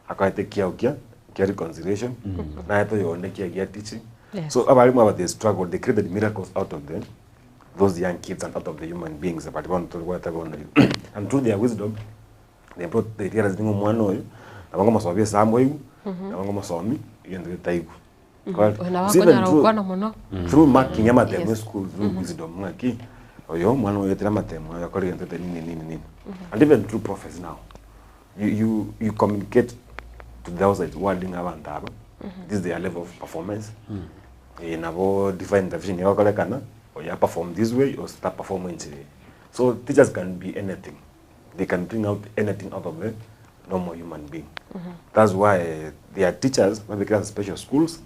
I take care of reconciliation. Na ito yo take care teaching. So about the struggle, they created miracles out of them, those young kids and out of the human beings. About whatever, and through their wisdom, they brought the ideas of one way. I want to solve some way. I want to solve me. You know the type. Through marking them school through wisdom, maki. Or your one way dramatem, or according to the and even through prophecy now. You communicate to those that wording around table. This is their level of performance. You never define the vision or you perform this way or start performing today. So teachers can be anything. They can bring out anything out of a normal human being. That's why they are teachers, maybe class special schools.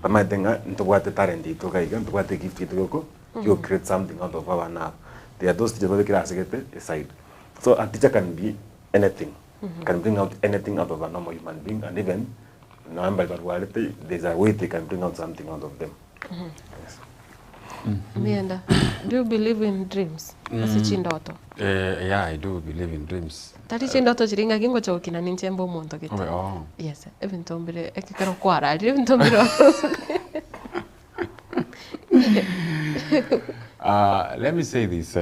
But my thing into what the talent to what they give to you create something out of our now. There are those teachers who class aside. So a teacher can be anything, can bring out anything out of a normal human being, and even there's a way they can bring out something out of them. Yes. Mienda, do you believe in dreams? Yeah, I do believe in dreams. Tati chindoto chiringa kingo cha ukina ninchembo monto kitu. Oh. Yes, even tombire ekikaro kwara, even tombire. Let me say this,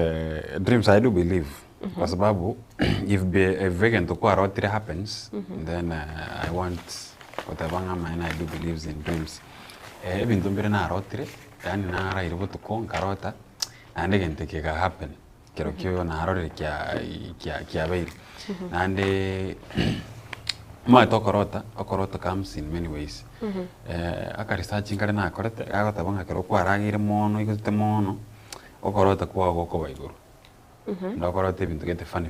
dreams I do believe. Kwa sababu if a vegan to kwa rotary happens, then I want whatever I do believes in dreams. Even tombire na rotary, yani na ra iribo to kon karota, and again take it happen. Kero kyo na rotary kia bail. And my okorota comes in many ways. Aka researching kare na korete, agota banga kero kwa ragire mono, ikote mono, okorota kwa goko baiguru. Okorota bintu get funny.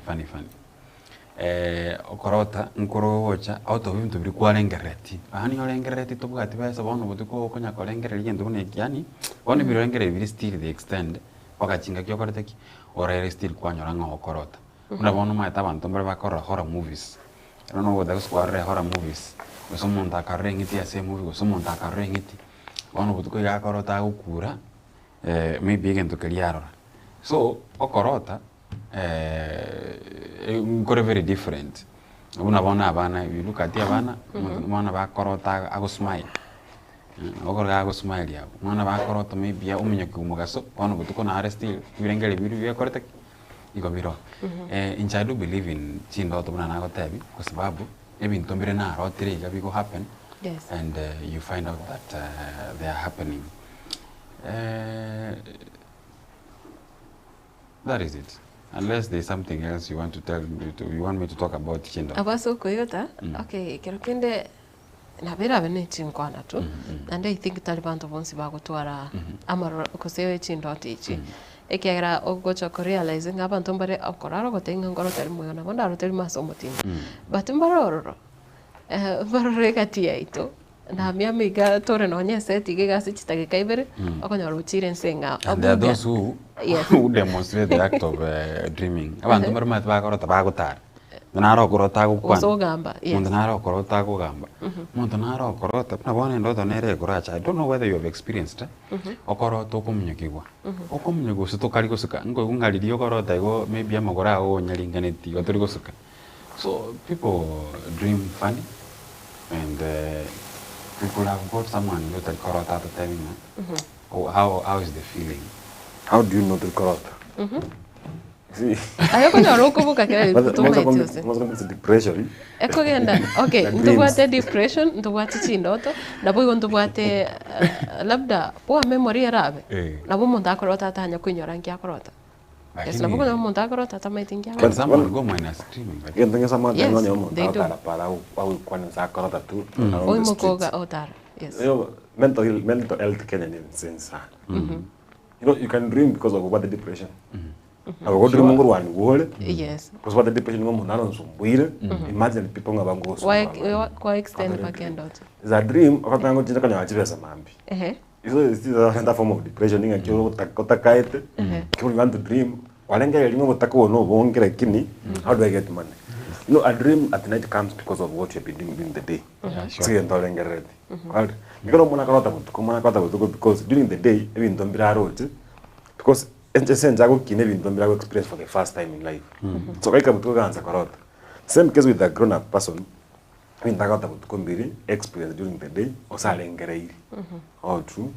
Okorota nkoro wocha out of bintu biri kwa lengereti. Ani lengereti to bugati basa bono butuko konya ko lengereti yendo ne yani. Bono biro lengereti biri still the extend. Wakachinga kyo korete ki orere still kwa nyoranga okorota. Una bono ma tabanto mbere bakora horror movies. I don't know what those horror movies. Someone that can ring it, yes, a movie, someone that can ring it. One of the Yakorota Ukura, maybe again to Kaliara. So, Okorota, ngore very different. Unabona abana, you look at abana, mwana bakorota ago smile. Okorga ago smile yabo. Mwana bakorota maybe ya umenye kumugaso, ono butuko na still birengele biru byakoreta iko biro. I do believe in chindo to bana nago tabi kwa sababu ebintu mbere na rotire igabi go happen. Yes. And you find out that they are happening. That is it. Unless there's something else you want to tell me, you want me to talk about chindo. Abaso koyota. Okay, kero kende na bera bene chinkwana tu. And I think Taliban bonsi bagotwara amaro kosewe chindo tichi. Ekiagra ogocha realizing abantu mbare akoraro gotenga ngoro termo na bonda rotel masomo tin. Batumbaroro. Baroreka tiaito. Na mi amiga tore no nyese tigega sichitage kaibere akonyoro chire nsenga. And there are those who demonstrate the act of dreaming. Abantu mbare matba korota bagotar. Naro korota kukwan. Osogamba. Yes. Naro korota kugamba. Naro korota na bone ndoto nere koracha. I don't know whether you have experienced it. Okoroto kumnyakigwa. Okumnyego sitokari gosuka. Ngo ngalirio korota go maybe amagora o nyalinganeti otori gosuka. So people dream funny and people have got someone with a korota to tell me. How is the feeling? How do you know the korota? See, I don't know buka kile it's depression. Eko genda. Okay, ndubuate depression, ndubuate chindoto, nabo ndubuate labda poa memory rabe. Nabo muntu akorota atanya kwinyora ngi akorota. Yes, nabo kuna muntu akorota atamayitingi akorota. But someone go minus streaming. Ngenge someone nani omuntu para au kwani akorota tu. Oi mokoga otara. Yes. Mental health Kenya ni sense. You know, you can dream because of what the depression. Ago dream ngoro wani wole. Yes. Because what the depression ngomo nalo nsumbuire. Imagine people ngabango so. Why extend bakendo? Is a dream akatanga ngo kanya wachibesa mambi. Is a form of depression ninga kyo utakaete. Kyo you want to dream. Walenga elimo utako no bongera kini. How do I get money? You know, a dream at night comes because of what you've been doing during the day. So you're not ready. Because during the day, even don't be around. Because experience for the first time in life. So I come to answer correct. Same case with a grown-up person. Experience during the day or salengere. All true.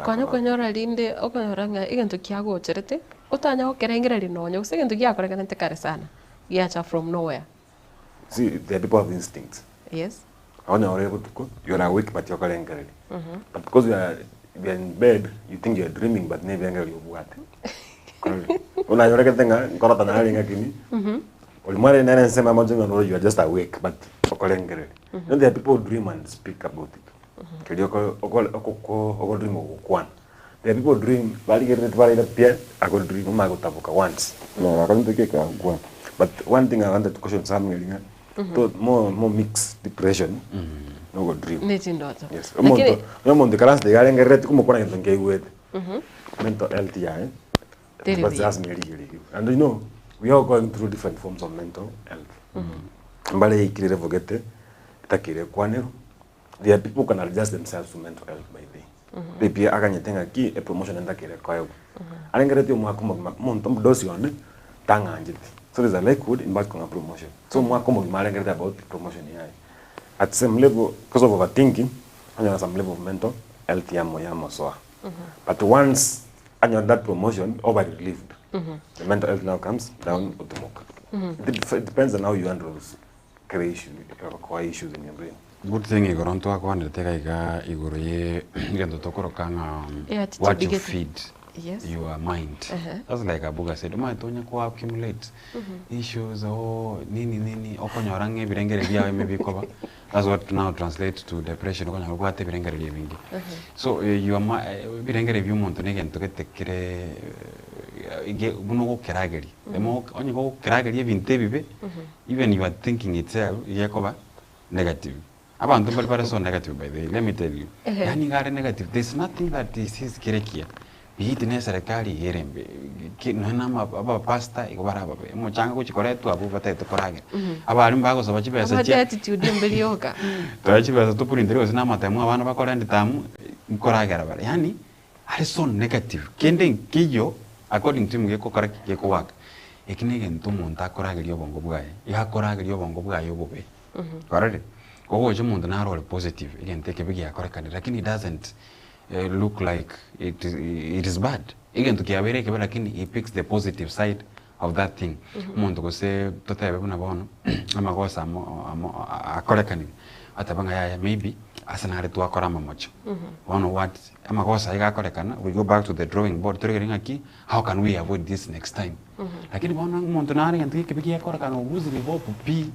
Konyora linde okonyoranga igento kiago cherete. Otanya okerengere linonyo. Segento kiago kanente karesana. Yacha from nowhere. See, the people have instincts. Yes. When you're able to cook, you're awake, but you're angry. But because you're in bed, you think you're dreaming, but never angry. When you're angry, you are just awake, but you're angry. Then there are people who dream and speak about it. There are people who dream, once. No, I can't take one. But one thing I wanted to question Samuel, more mixed depression, no good dream. Yes. Mental health, but that's really. And you know, we are going through different forms of mental health. There are people who can adjust themselves to mental health by day. Maybe I can think a promotion and that I think so there's a likelihood in back on a promotion. So more common about promotion here. At some level, because of overthinking, and at some level of mental health, but once and you're that promotion over relieved, the mental health now comes down automatically. It depends on how you handle those core issues in your brain. Good thing you got on to what you feed. Yes. Your mind. That's like Abuga said, don't you accumulate issues or nini okonyorange birengere bya maybe cover. That's what now translates to depression. So you are birengere bya umuntu negento getekere buno kerageri. Emo onye go kerageri ebinte bibe even you are thinking itself yekoba negative. Abantu bali so negative by the way. Let me tell you. Yani ngare negative. There's nothing that is kirekia. Hii ni serikali yerembe kinana aba pasta ikobara babe muchanga kuchikoretu abu bateto korage abari mbago so bachibesa cha attitude mbelioka twachibesa tupuri ndiro zina matemu abana bakora nditamu korage arabara yani ari so negative kende kiyo according to mugeko korake keko waka ekine gento muntu akorageria obongo bwaye igakorageria obongo bwaye obobe correct kogo je muntu na role positive igente kebigi yakorekana lakini it doesn't look like it is bad igento kiabere kebe lakini he picks the positive side of that thing umuntu gose totebe buna bono amagosa akorekana atabanga yaya maybe asanare tu akora mamocho one what amagosa igakorekana we go back to the drawing board triggering aki how can we avoid this next time lakini bona umuntu nari ngenti kibiki yakorekana ubuzi bibo pi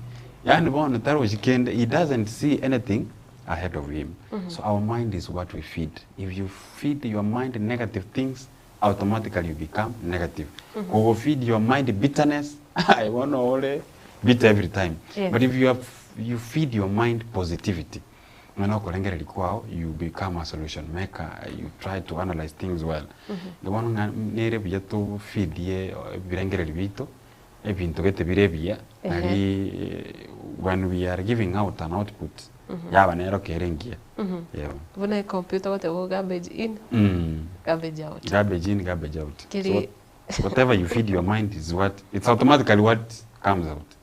yani bona taro jikende he doesn't see anything ahead of him so our mind is what we feed. If you feed your mind negative things, automatically you become negative. Go feed your mind bitterness, I want to only bitter every time. But if you feed your mind positivity, you become a solution maker. You try to analyze things well. The one nere biyato feed ye birengere bito ebintu gete birebia when we are giving out an output yaba nero kerengia Vuna computer wote wo garbage in garbage out. Garbage in, garbage out. So whatever you feed your mind is what it's automatically what comes out.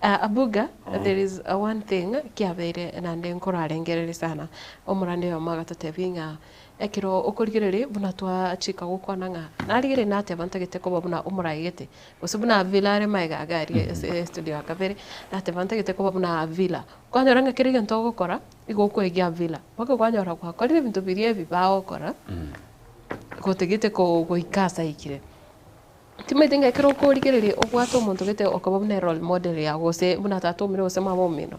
Abuga, there is one thing kiabere na ndenkorarengerere sana omurande wa magatotebinga ekiro okurigirire buna twa chika gukwananga narigire nate bantagete ko babuna umuragete usubuna villa re maiga gari studio akabere nate bantagete ko babuna villa kwanyora kirige ntogo kora igoko egia villa bako kwanyora kwa korire bintu birie bibao kora gotegete ko goikasa ikire timetinga ekiro okurigirire obwato omuntu gete okababuna role model ya gose buna tatomire ose mamomino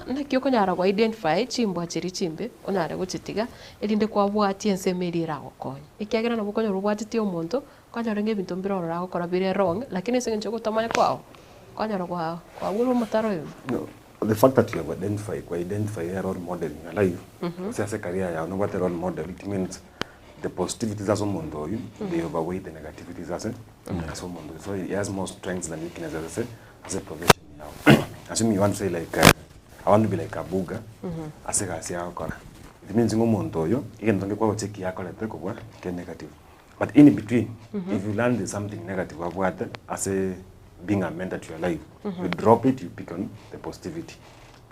nakio konyara kwa identify chimbo chiri chimbe onare guchitiga elinde kwa bwati ensemerira gokonya ikiagira nabo konyora bwati ti omuntu kwanyara nge bintu mbirora gukora bire wrong lakini senje gutamanya kwao kwanyara kwa guru mutaro yo. No, the fact that you have identify a role model in your life sasa career ya no what a role model it means the positivities as omuntu you they overweight the negativities as omuntu so he has more strengths than weaknesses as a profession now. Assume you want to say like I want to be like Abuga asegasi yakora it means ngomuntu oyo igentonge kwa cheki yakora teko kwa ke negative but in between if you learn something negative about as a being a mentor to your life you drop it, you pick on the positivity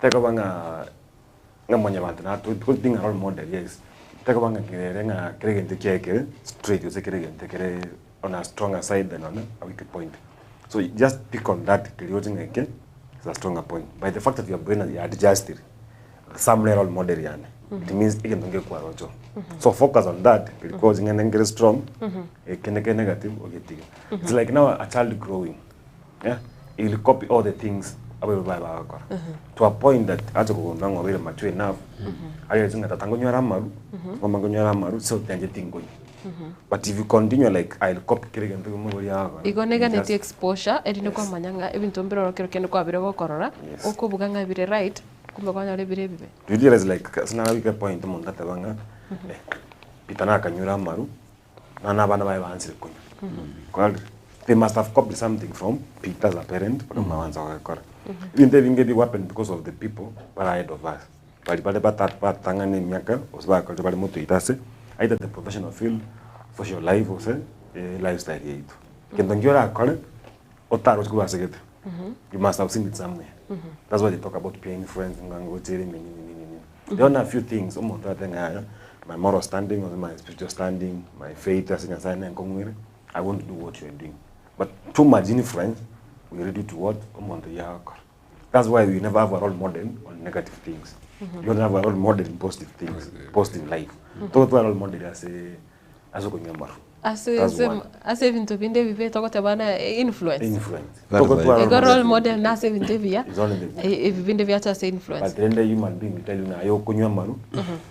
teko banga ngamonya bantu na to being a role model. Yes, teko banga kirenga kirege keke straight you say kirege kere on a stronger side than on a weaker point, so you just pick on that creating again is a stronger point by the fact that your brain is adjusted some role model yani it means igentonge kwa rojo so focus on that because ingene strong keneke negative ogetiga it's like now a child growing he will copy all the things to a point that acho kugondangwa wele mature enough ayo zinga tatangonyora maru ngomangonyora maru so tanje tingo but if you continue like I'll copy kirege ntego muri yago igonega neti exposure edine kwa manyanga ebintu mbiro rokero kende kwa bire gokorora okubuga nga bire right kumbe kwanya le bire bibe you realize like sina wike point mo ndata banga pitana kanyura maru nana bana bae bansire kunya they must have copied something from Peter as a parent from mawanza wakora even they didn't get the weapon because of the people but ahead of us bali batanga ni miaka osba kwa bali moto itase either the professional field for your life or say lifestyle yetu kendangiora akore otaro kuba segete you must have seen it somewhere that's why they talk about peer influence ngango tiri there are a few things omuntu atenga my moral standing or my spiritual standing my faith as in sign and komwire I want to do what you are doing but too much influence we ready to what omuntu yakora. That's why we never have a role model on negative things. You don't have a role model in positive things, positive life. Don't have a role model as a kunyamaru. As vintu binde vive tokote bana influence. Ego role model na se vintu via. Vinde via as influence. But then the human being tell you na ayo kunyamaru.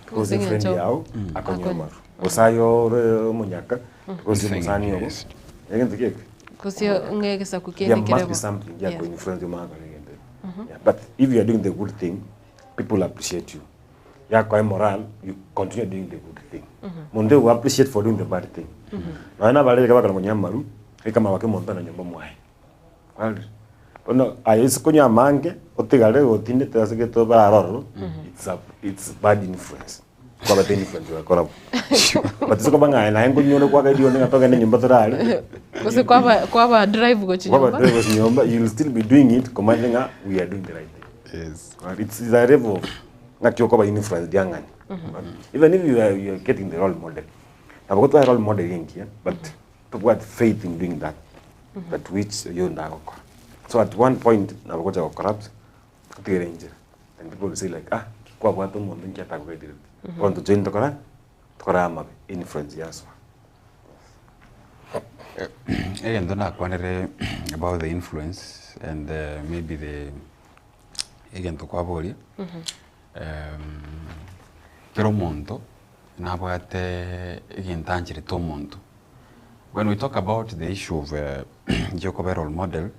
Because the friend yao akunyamaru. Osayo munyaka. Because musani yobo. Egente keke. Kusio ngegesa kukeni kirebo. There must be something that can influence your mark. But if you are doing the good thing, people appreciate you. You are quite moral, you continue doing the good thing. Munde will appreciate for doing the bad thing. Na bale kaba kana nyamaru, kama wake monta na nyomba mwai. Well, no, ayesi kunya mange, otigale otinde tasike to ba roro. It's bad influence. kwa bate influence wa kora but siko banga na ngo nyone kwa gaidi ona toka ne nyumba torali kose kwa ba drive go chinyumba kwa drive go nyumba you'll still be doing it commanding we are doing the right thing. Yes, it's a level ngati kwa ba influence diangani even if you are getting the role model na kwa role model yengi but to what faith in doing that that which you ndako. So at one point na kwa corrupt kutirenge and people will say like kwa watu mundu ngiata kwa dire kwa to join tokora ma influence yaso. Again, don't know about the influence and maybe the again to kwaboli kero monto na bwate again tanjiri to monto. When we talk about the issue of Jacob role model,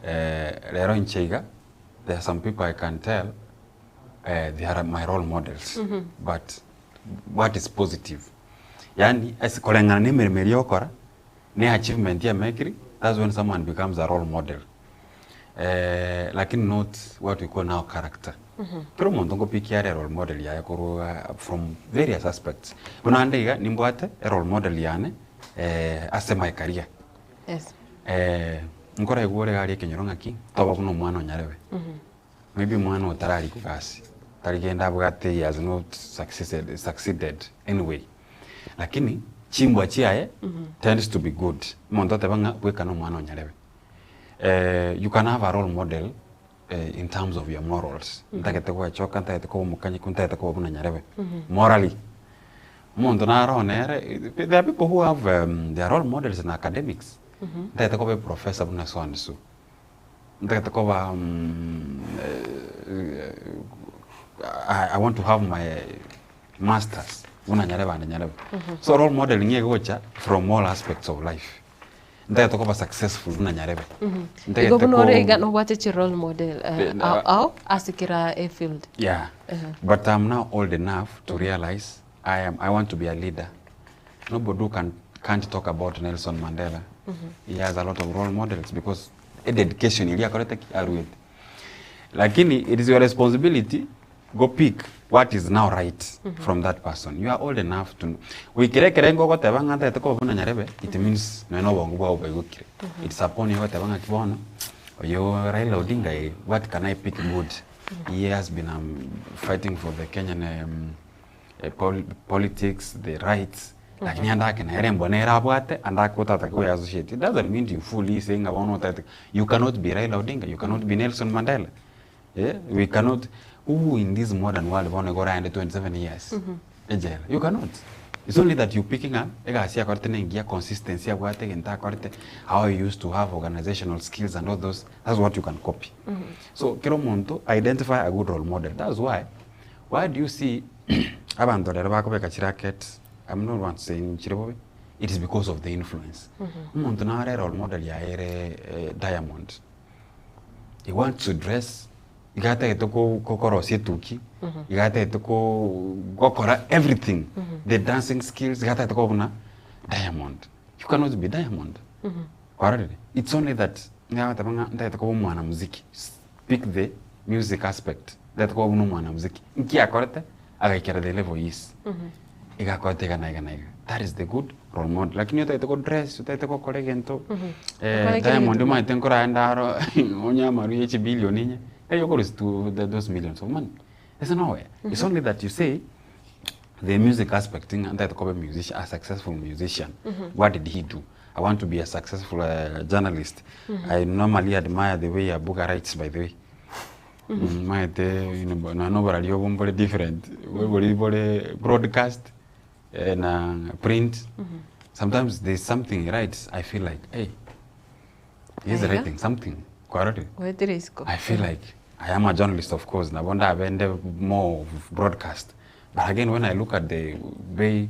lero nchega, there are some people I can tell they are my role models, but what is positive? Yani asikolengana ni meremeri okora ni achievement ya mekiri, that's when someone becomes a role model. Lakini not what we call now character. Kero muntu ngo pikia role model ya koro from various aspects. Unaandika nimbwate role model yane ase my career. Yes. Nkora igore gari kinyoronga ki toba kuno mwana onyarewe. Maybe mwana otarari kugasi. Tarigenda bwate he has not succeeded anyway. Lakini chimbwa chiae tends to be good. Muntu tabanga weka no mwana onyarewe. You can have a role model in terms of your morals. Ntakete kwa choka, ntakete kwa mukanyi, ntakete kwa buna nyarewe. Morally. Muntu there are people who have their role models in academics. Ntakete kwa professor buna so and so. Ntakete kwa I want to have my masters. Buna nyarewe and nyarewe. So role modeling gocha from all aspects of life. Ntakete kwa successful buna nyarewe. Iko bunore no what is your role model asikira a field. Yeah. But I'm now old enough to realize I want to be a leader. Nobody can't talk about Nelson Mandela. He has a lot of role models because a dedication ili akorete kiaruet. Lakini it is your responsibility go pick what is now right from that person. You are old enough to wikire ngo gotebanga nta eteko buna nyarebe it means no bongo bwa ubegukire. It's upon you gotebanga kibono. Oyo Raila Odinga, what can I pick good? He has been fighting for the Kenyan politics, the rights. Lakini andake na erembo na erabwate andake utata kwa associate. It doesn't mean you fully saying about that you cannot be Raila Odinga, you cannot be Nelson Mandela. Yeah, we cannot. Who in this modern world wanna go around 27 years? You cannot. It's only that you picking up. Ega korte nengia consistency abwate genta korte how you used to have organizational skills and all those. That's what you can copy. So kero muntu identify a good role model. That's why. Why do you see abantu derba ko beka chiraket? I'm not one saying chiribobe. It is because of the influence. Muntu na role model ya Diamond. He wants to dress. You got to go tuki. You got to go everything. The dancing skills. You got to go na Diamond. You cannot be Diamond. It's only that pick the music aspect. That go no mwanamuziki. Nkia korete agakira the level is. Igakote gana. That is the good role model. Lakini yote go dress, yote go kollegento. Diamond might think ndaro onya maru each billion ninye. You go to those millions of money. There's nowhere. It's only that you say the music aspect and that a musician, a successful musician. What did he do? I want to be a successful journalist. I normally admire the way Abuga writes, by the way. Nobody different. We broadcast and print. Sometimes there's something he writes. I feel like, hey, he's writing something. I feel like I am a journalist, of course. I want to have more of broadcast. But again, when I look at the way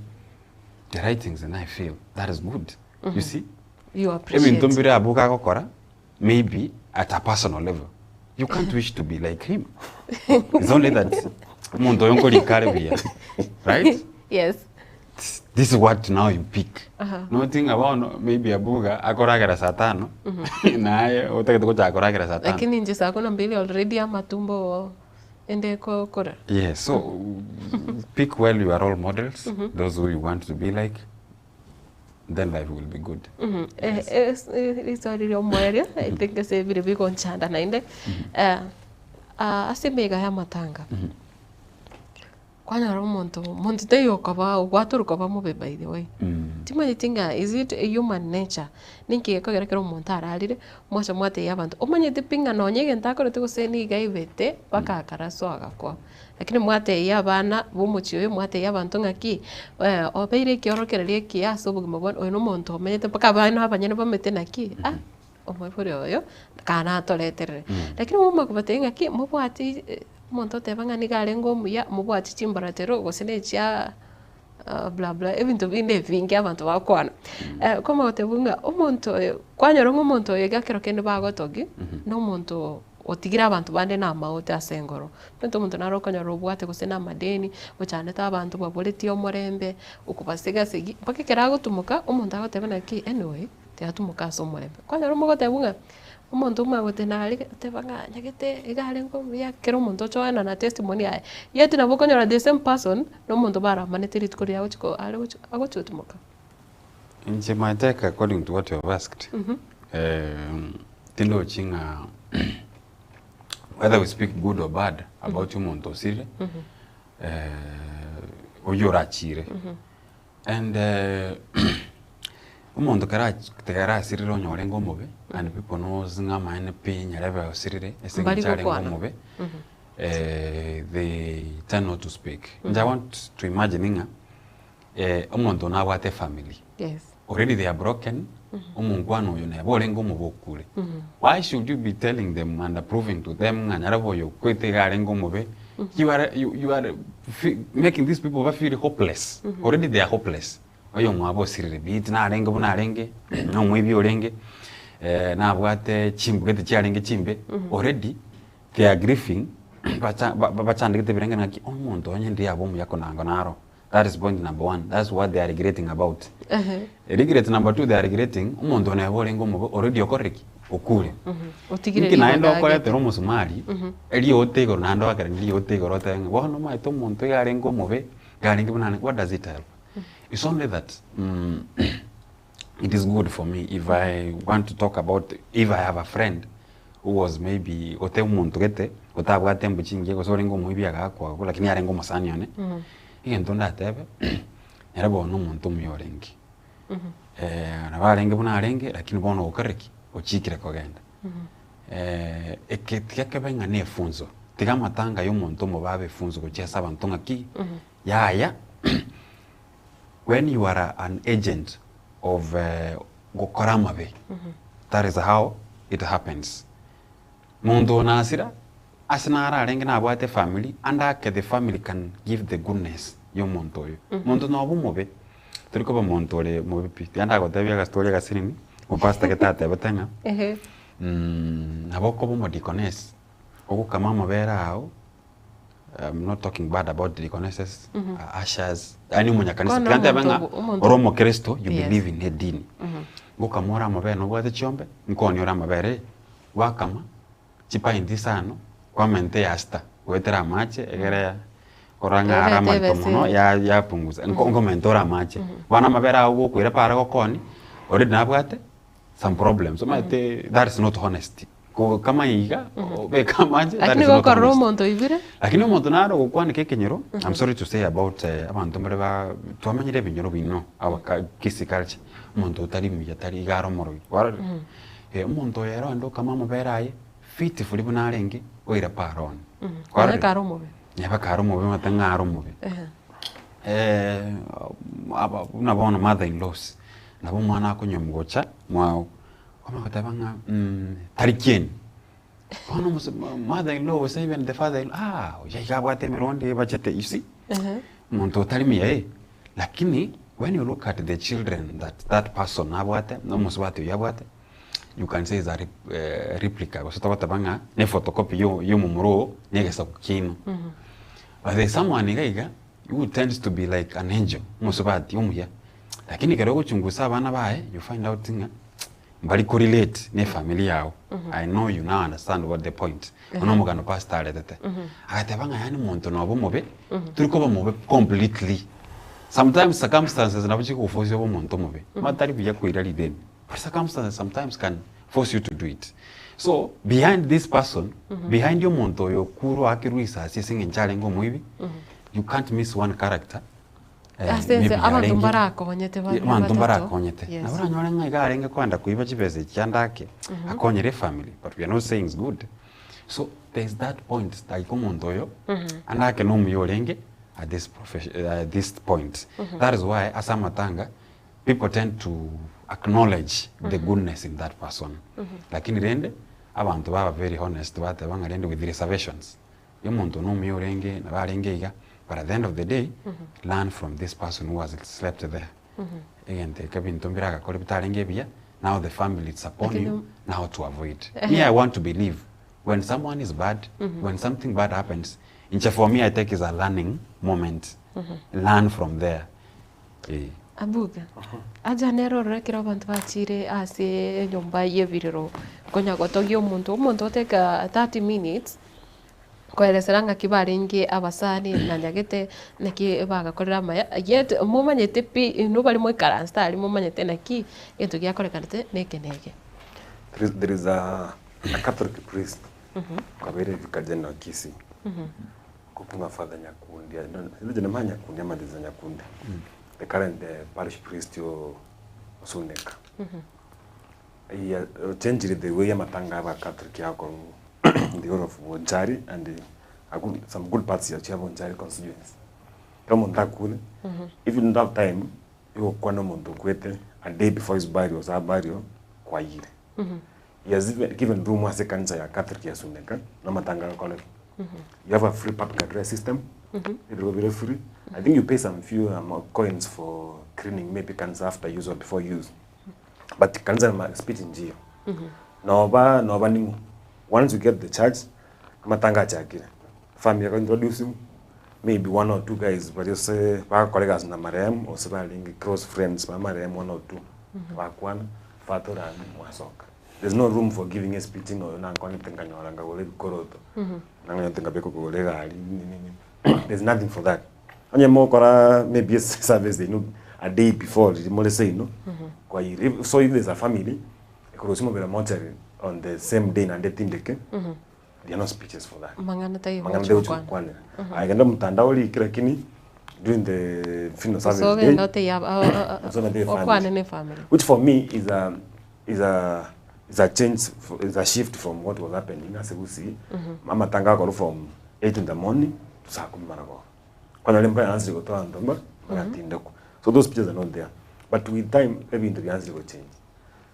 the writings, and I feel that is good. You see? You appreciate. Maybe at a personal level. You can't wish to be like him. It's only that. Right? Yes. This is what now you pick. Nothing about maybe Abuga akoragera satano. Naye utakete kuja akoragera satano. Lakini nje sako na mbili already ama tumbo ende ko kora. Yes, so pick well your role models, those who you want to be like, then life will be good. Isori rio mweria, I think se vile biko nchanda na inde. Asimega ya matanga. Kwanya ro monto te yo kaba ugwaturu kaba mo be by the way. Tima itinga, is it a human nature? Ninki ko gera kero montara alire mwacha mwate yabantu. Omanye te pinga no nyege ntako te kuseni gaibete baka karaso agakwa. Lakini mwate yabana bumuchiyo mwate yabantu ngaki obeire kiorokererie kiaso bugimo bon oino monto menyete paka bana abanyene bamete naki omwefore oyo kana toleterere. Lakini mumwe kubate ngaki mubwati monto tebanga nigarengo muya mubwati chimbaratero gosene chia bla bla ebintu binde vingi abantu bakwana koma otebunga omonto kwanyoro ngomonto yegakero kende bagotogi no monto otigira abantu bande na maote asengoro nto muntu naro kanyoro bwate gusena madeni ochane ta abantu baboleti omorembe ukubasiga sigi bakekera gutumuka omuntu agotebana ki anyway te atumuka so morembe kwanyoro mogotebunga umuntu umwe gotenali tebanga nyagete igarengo ya kero umuntu choana na testimony yae yeti na bokonyora the same person no muntu bara manetiri tukuri yawo chiko ale agotumuka. In my take, according to what you have asked, Tilo Chinga, whether we speak good or bad about Umonto Sire, or Yorachire, and Umonto Kara Sire on your Lengomobe, and people know Zingama and Pin, Yareva Sire, a single Charingomove, they tend not to speak. And I want to imagine Umonto now what a family. Yes. Already they are broken. Why should you be telling them and proving to them you are making these people feel hopeless. Already they are hopeless. Already they are grieving. That is point number one. That's what they are regretting about. Regret number two, they are regretting. Already okoreki okure. Naenda okore te romo sumari. Eli otego nando akare eli otego rote. Wono mai to monto yarengo move. Garingi bunane. What does it help? It's only that it is good for me if I want to talk about, if I have a friend who was maybe ote monto gete otabwa tembu chinge ko sorengo muibi agakwa lakini yarengo masanyone. Igentonda tebe yarabo no muntu myorengi nabarenge bunarenge lakini bono okareki ochikire kogenda eketika benga ne funzo tiga matanga yo muntu mubabe funzo gochesa abantu ngaki yaya when you are an agent of gokoramabe that is how it happens muntu nasira asinara arenge na abwate family and the family can give the goodness yo monto yo monto no abumobe turiko ba monto le mobe piti anda go tebya ga story ga sinini o pasta ke tate batanga aboko bo modikones oku kama mabera hao. I'm not talking bad about the deaconesses, ushers, any munya kanisa kante banga oromo Kristo you believe in edini go kamora mabera no gwate chombe nkoni ora mabere wakama chipa indisano kwa mente hasta wetera mache egere oranga arama tomono ya punguza ngo mentora mache wana mabera ugo kwira para go koni already nabwate some problems so that is not honesty ko kama iga be kama je lakini go karo monto ibire lakini monto naro go kwani kekenyero I'm sorry to say about abantu mbere ba twamanyire binyoro bino aba kisi culture monto tari miya tari garo moro wara monto yero ndo kama mabera ye fit fuli bunarenge oira paron kwara karo mobe yaba karo mobe matanga aro mobe aba unabona mother in laws nabo mwana akonyo mgocha mwao kama katabanga tarikien kono mother in law was even the father ya bwate mironde bachete you see monto tarimia lakini when you look at the children that person abwate no muswate yabwate you can say is a replica because tabanga ne photocopy yo mumuro negesa kukino but there's someone igaiga who tends to be like an angel musubati umuya lakini kero kuchungusa bana bae you find out thing mbali correlate ne family yao. I know you now understand what the point. Ono mugano pastor tete. Agatebanga yani muntu no bomobe turiko bomobe completely. Sometimes circumstances na buchi kuforce bomuntu mobe. Matari biya kuira lideni. But circumstances sometimes can force you to do it. So behind this person, behind your muntu yo kuro akiruisa sising nchalengo mwibi, you can't miss one character. Abantu barakonyete abantu barakonyete nabura nyore ngai garenge kwanda kuiba chibese cyandake akonyere family, but we are not saying it's good. So there's that point that ikomuntu yo andake no muyorenge at this this point. That is why as a matanga people tend to acknowledge the goodness in that person. Lakini rende abantu baba very honest bate bangarende with reservations. Yo muntu no muyorenge nabarenge iga. But at the end of the day, learn from this person who has slept there. Again, now the family is upon you, now to avoid. Me, I want to believe when someone is bad, when something bad happens, for me, I take is a learning moment. Learn from there. Abuga, aja nero rekira abantu bachire ase nyumba yeviriro. Konya gotogio umuntu teka 30 minutes. Koereseranga kibaringi abasani na nyagete naki bagakorera maya yet mumanyete pi no bali mo karansta ali mumanyete naki into gyakorekanete nekenege. There is a Catholic priest kabere vikajana kisi kupunga Father Nyakundi ndio jina manya Nyakundi ama ndiza Nyakundi the current parish priest yo Suneka changed the way matanga aba Catholic yako the whole of Wonjari and some good parts of Wonjari constituency. Come on, if you don't have time, you go to a day before his burial was a burial. He has even given room as a cancer Catholic Yasuneka, no matanga college. You have a free public address system. It will be very free. I think you pay some few coins for cleaning, maybe cancer after use or before use. But cancer speech in jail. No, once you get the charge, matanga chakira. Family can introduce you, maybe one or two guys, but you say, our colleagues na marem, or several close friends, marem one or two. Wakwan, Fator and Masoka. There's no room for giving a speeching or non connecting Kanyanga or Koroto. There's nothing for that. On your more maybe a service they know a day before, the more say no. So if there's a family, a Kurosimo will mortuary on the same day and they think they can. There are no speeches for that. I can do mtandaoli kini during the funeral service. So day. Not a family. Which for me is a change, is a shift from what was happening. As you see, Mama Tanga got from 8 in the morning to Sakum Marago. When I answer go to Andomba, so those speeches are not there. But with time, every into the answer will change.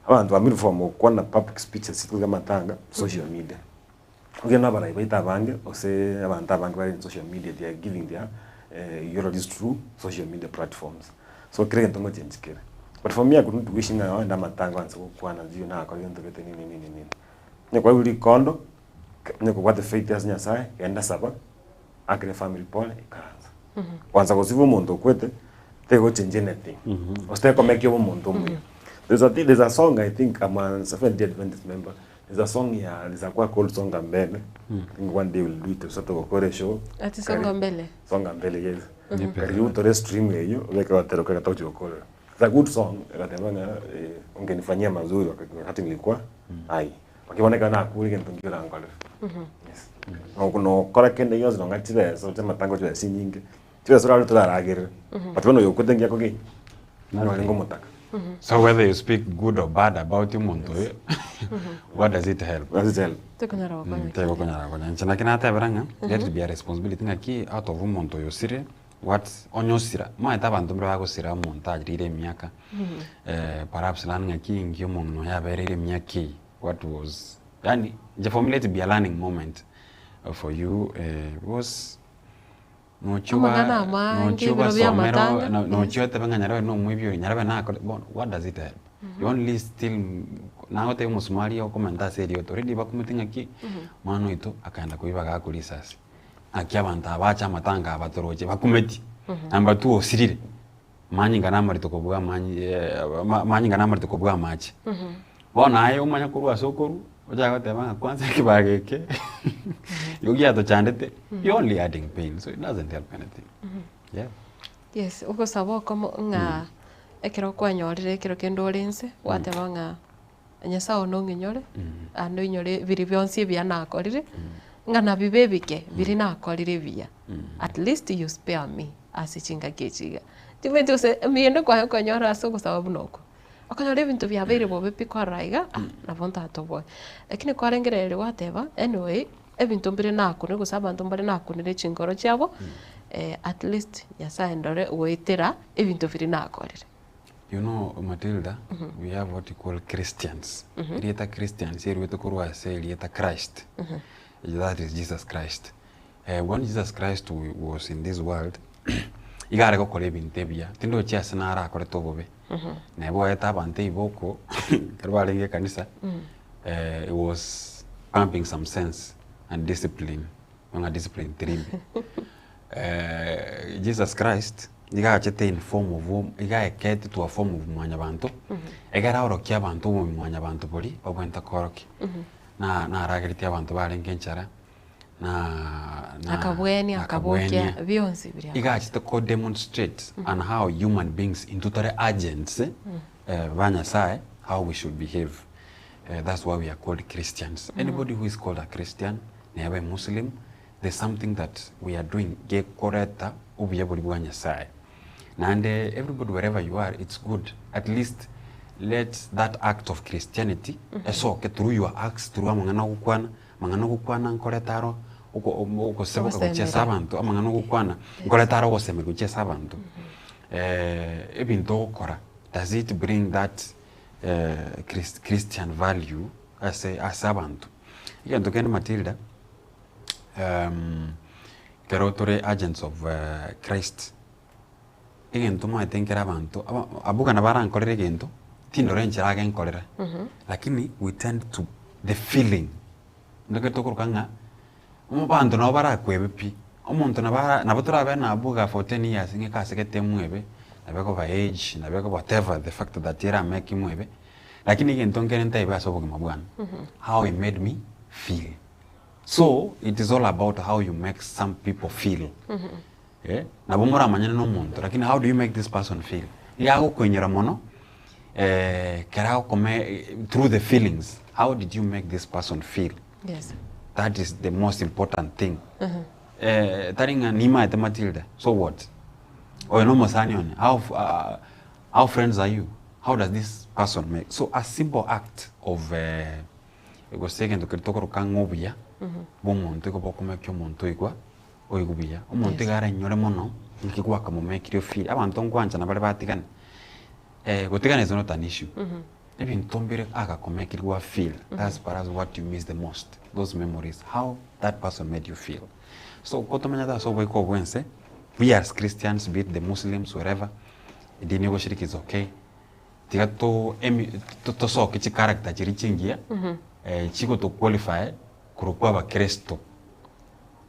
Abantu bamiri from okwana public speeches tuga matanga social media. Ugena bana ibaita bange ose abantu abange bari in social media, they are giving their euros through social media platforms. So create ntongo change kere. But for me I couldn't wish na wanda matanga anse okwana zio na kwa yonto bete nini. Nyakwa uli kondo nyakwa what the faith as Nyasaye enda saba akire family pole ikaanza. Kwanza kusivu muntu kwete tego change anything. Oste ko make yo muntu mwe. There's a song I think I'm a Seventh-day Adventist member. There's a song here, there's a quite called Songa Mbele. I think one day we'll do it to sort of a chorus show. That is Songa Mbele. Songa Mbele, yes. Karibu to the stream here, you like what the kaka tauchi okole. It's a good song. Katemana ungenifanyia mazuri wakati nilikuwa hai. Wakiona na kuli kentungira angale. Yes. No kora kende yoz no ngachile so tema tango chwe sinyinge. Chwe sura luto daragere. Patuno yokutengia kogi. No lengo motaka. So whether you speak good or bad about him, what does it help? What does it help? Let it be a responsibility ngaki out of umuntu yosire what onyosira ma itabantu mbra bagosira montage rire miaka perhaps lan ngaki ngio monno ya berire miaki what was yani je for me let it be a learning moment for you was no chuba tebanga no mwibyo nyarabe na what does it help? You only still now te musumali o komenta serio to ready bakumutinga ki mano ito akaenda kuiba gakulisasi akiabanta abacha matanga abatoroje bakumeti namba 2 osirire manyinga namari to kobuga manyinga namari to kobuga machi bona ayo umanya kurwa sokuru oja goteba kwanza kibageke yogi ato chandete you only adding pain, so it doesn't help anything. Yeah. Yes, uko sabo como nga ekero kwanyorire ekero kendo orense wateba nga nyasa ono nginyore ando inyore biri byonsi bya nakorire nga na bibebike biri nakorire bya at least you spare me asichinga kechiga timete use miende kwa konyora aso kusaba noko akanyore bintu bya bere bobe pikwa raiga na vonta atoboy lakini kwarengerere wateba anyway ebintu mbere nakune gusaba bantu mbere nakunire chingoro cyabo at least nyasa endore wetera ebintu biri nakorire. You know, Matilda, we have what you call Christians. Ilieta Christians, here we say Ilieta Christ. That is Jesus Christ. When Jesus Christ was in this world, he got to go collect in Tebia. Tindo chia sanara kore tobobe. Nebo eta bante iboko. Kerbalenge kanisa. It was pumping some sense and discipline. Mga discipline tribe. Jesus Christ. Iga chete in form of iga ekete to a form of mwanya bantu egara orokia bantu mu mwanya bantu boli babwenta koroki na ragiriti abantu barengenchara na akabwokia byonsi biri iga chete ko demonstrate on how human beings into the agents banya sai how we should behave. That's why we are called Christians. Anybody who is called a Christian, never Muslim, there's something that we are doing ge koreta ubiyabuli bwanya sai. And everybody, wherever you are, it's good. At least let that act of Christianity, so through your acts, through mangana kukwana nkoletaro, uko sebo kuchesa abantu, mangana kukwana nkoletaro ko seme kuchesa abantu. Ebinto kora, does it bring that Christian value as abantu? Again, to Matilda, kerotore agents of Christ. Again, I think abantu abuga na bara nkorere gento tindore nchira ga nkorere lakini we tend to the feeling ndeke tokurukanga umubantu no bara kwebepi umuntu na bara na butura bana abuga for 10 years ngeka sekete mwebe nabeko ba age nabeko whatever the fact that era make mwebe lakini gento ngene ntai baso buga mabwana how it made me feel. So it is all about how you make some people feel. Na bumura manyana no muntu lakini how do you make this person feel? Yago kwenyera mono kerao come through the feelings. How did you make this person feel? Yes. That is the most important thing. Taringa nima ete Matilda. So what? Or no mosanion. How friends are you? How does this person make? So a simple act of go second to kitoko kangobia. Bomuntu ko bokome kyo muntu igwa. Oigubia omuntu gara nyore mono nkigwa kamo make you feel abantu nkwancha na bale batigane gutigane is not an issue even tombere aka ko make you feel. That's perhaps what you miss the most, those memories, how that person made you feel. So kotomanya da so boy ko wense we as Christians, be it the Muslims, wherever the negotiate is okay tigato to so kichi character chiri chingia chiko to qualify kurukwa ba Kristo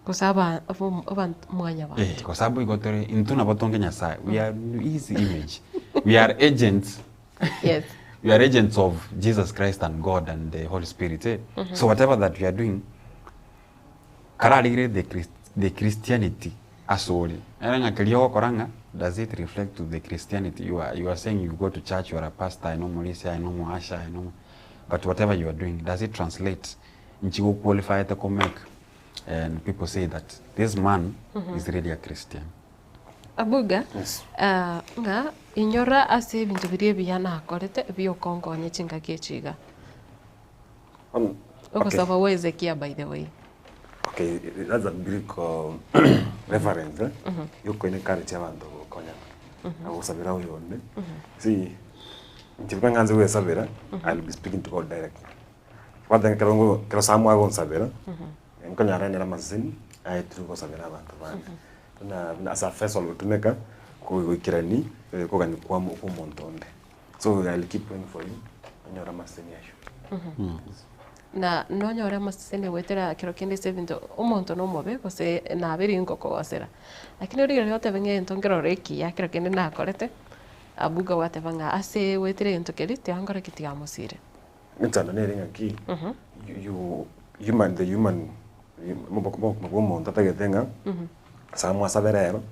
kusaba mwanya ba kusabu igotere intuna batonge nyasa. We are his image. We are agents. Yes. We are agents of Jesus Christ and God and the Holy Spirit. So whatever that we are doing karalire the Christianity asoli eranga kiliyo koranga, does it reflect to the Christianity? You are saying you go to church, you are a pastor, I know Mauricia, I know Moasha, I know, but whatever you are doing, does it translate into qualify to make? And people say that this man is really a Christian. Abuga, nga inyora ase bintu biri biyana akorete biyo kongo nyechinga kechiga. Okay. Saba Ezekiel, by the way. Okay, that's a Greek reference. Yuko ine kariti abantu konya. Abo sabira uyonde. See, ntibuka nganze we sabira, I'll be speaking to God directly. What then kero samu ago sabira. Nkonya aranyera mazini aitu ko sabira abantu bana. Na asa first all tumeka ko ikirani ko gani kwa mu montonde. So I'll keep praying for you. Anyora mazini yasho. Na nonyora masene wetera kero kende sevinto umuntu no mobe kose na beri nkoko wasera lakini uri yote benge ntongero reki ya kero kende na korete abuga wate banga ase wetere ntokelite angora kiti amusire ngitsana nere ngaki you human the human mo tatagetenga samwa saberero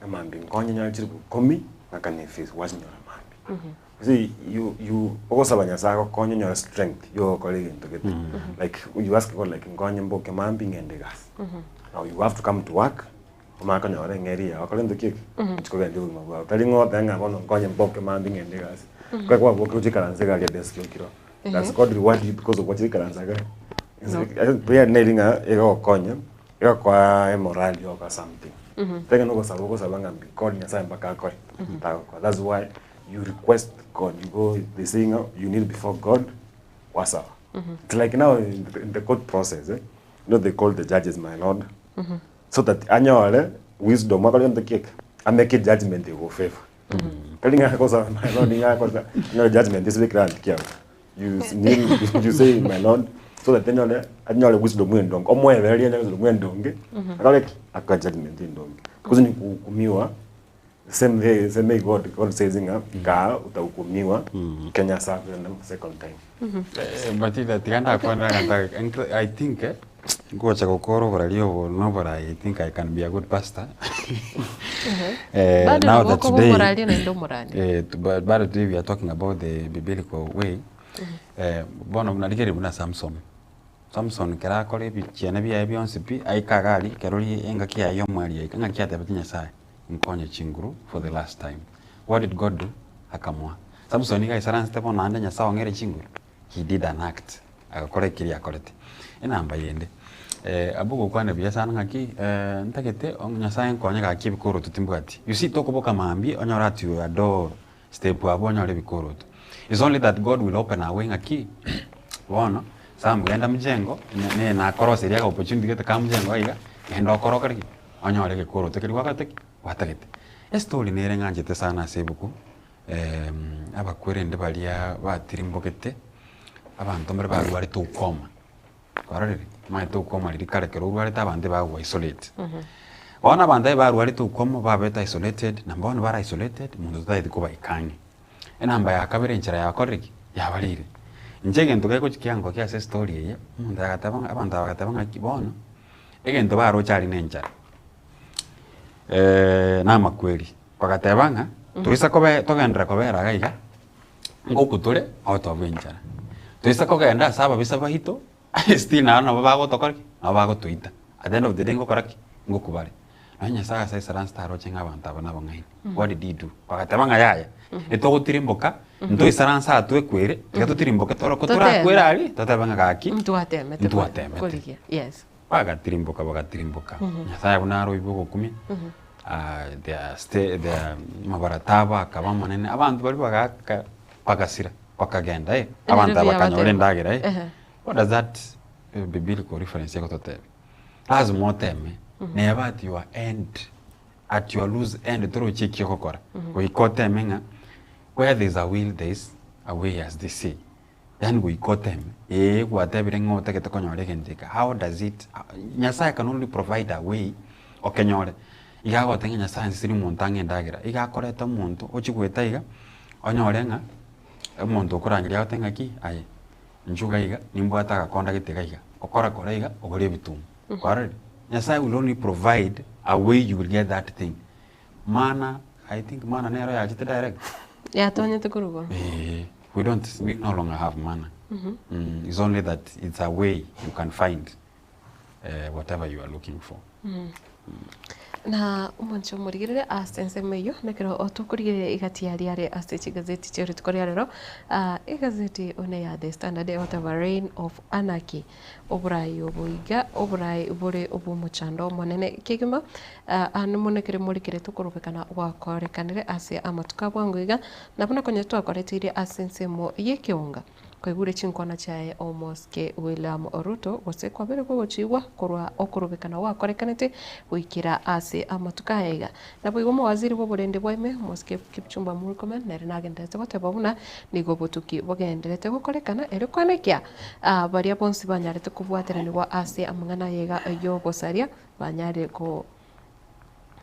amambi nkonye nyachiri komi nakane face wasinyora mambi see you ogosabanya sako konye nyora strength yo colleague into get like you ask God like nkonye mboke mambi ngende gas now you have to come to work umaka nyora ngeri ya kolendo kik chiko gende umagwa talingo tanga bono nkonye mboke mambi ngende gas kwa boke chikaranze ga desk kiro that's God reward you because of what chikaranze ga we are nailing a konye ega kwa moral yo ka something tega no go sabanga God nyasa mpaka akoi that's why you request God, you go, they saying you need before God, what's up? It's like now in the court process, you know, they call the judges my lord, so that annual wisdom, the cake, I make a judgment they go favor. Telling her because my lord, no judgment this week grand you need you say my lord, so that then annual wisdom win dong, or more very win dong, I like a judgment in dong, because you same way God says ka utahukumiwa Kenya serve second time but that tianda kwa I think go cha kokoro baralio no but I think I can be a good pastor now that today but today we are talking about the biblical way bono mnalikeri muna Samson kera kore bi chene bi Beyonce bi ai kagali keroli enga kia yo mwali enga kia tabatinya sai nkonye chinguru for the last time. What did God do? Akamwa. Samson ga isaran stepo na andanya sawa ngere chinguru. He did an act. Akakore kiri akorete. Ina amba yende. Abugo kwane biasa ngaki ntakete onya sayen konye ga kibikoro tutimbwati. You see toko boka maambi onyora tu ado step abo onyore bikoro. It's only that God will open a way ngaki. Wono samu genda mjengo ne na korose ria opportunity kete kam mjengo iga endo koroka ri onyore ke koro tekeri wakateki watagete story nere nganjete sana sebuku abakwere ndi balia batirimbokete abantu mbere baru bari tukoma bararire mai tukoma riri karekero bari tabande bagu isolate ona bande baru bari tukoma babeta isolated na mbona bara isolated mundu taidi kuba ikanye enamba ya kabere nchira ya koriki ya barire njege ntuke ko kiango kya se story ye mundu akatabanga abantu akatabanga kibono egento baro chari nenchara na makweli wakatebanga tuisa kobe togendra kobera gaiga ngokutule auto venture tuisa kogenda saba bisaba hito stina na baba go tokorki na baba go tuita at the end of the day ngokoraki ngokubare nanya saga sai saran staro chenga banta bana bangai what did he do wakatebanga yaya eto tirimboka ndo isaran sa tu ekwere gato tirimboka toro kotura kwera ali totabanga gaki mtu ateme koligia yes bagatirimboka nyasaya bunaro ibugo kumi the mabarataba akaba manene abantu bari bagasira bakagenda abantu abakanyore ndagira what does that biblical reference yako tote as moteme never at your end at your loose end through chiki kokora we kote menga where there is a will there is a way as they say then we got them whatever ngote ketokonyore kendika how does it nyasaya can only provide a way okenyore igago tengenya science siri montange ndagira igakoreta muntu ochigweta iga onyorenga muntu okurangiria otenga ki aye njuga iga nimbwata gakonda gitega iga okora kora iga ogore bitum kwarari nyasaya will only provide a way you will get that thing mana I think mana nero ya jite direct ya tonye tukurugo we no longer have mana it's only that it's a way you can find whatever you are looking for na umuncho murigirire asense meyo nekero otukurigire igatiari are astechi gazeti cheru tukoria rero igazeti one ya The Standard whatever reign of anarchy oburai obuiga oburai bure obumuchando monene kigima anu monekere murikire tukurubekana wakorekanire ase amatuka bwanguiga nabona konye twakoretire asense mo yekeonga kwaigure chinkwana chae omoske William Ruto gose kwabere ko gochigwa korwa okurubekana wakorekanite wikira ase amatuka yaiga nabo igomo waziri bo burende bwaime moske Kipchumba Murkomen nere nagendete gotebabuna nigo botuki bogenderete gukorekana ere kwanekia baria bonsi banyarete kubwaterani wa ase amangana yega yo bosaria banyare ko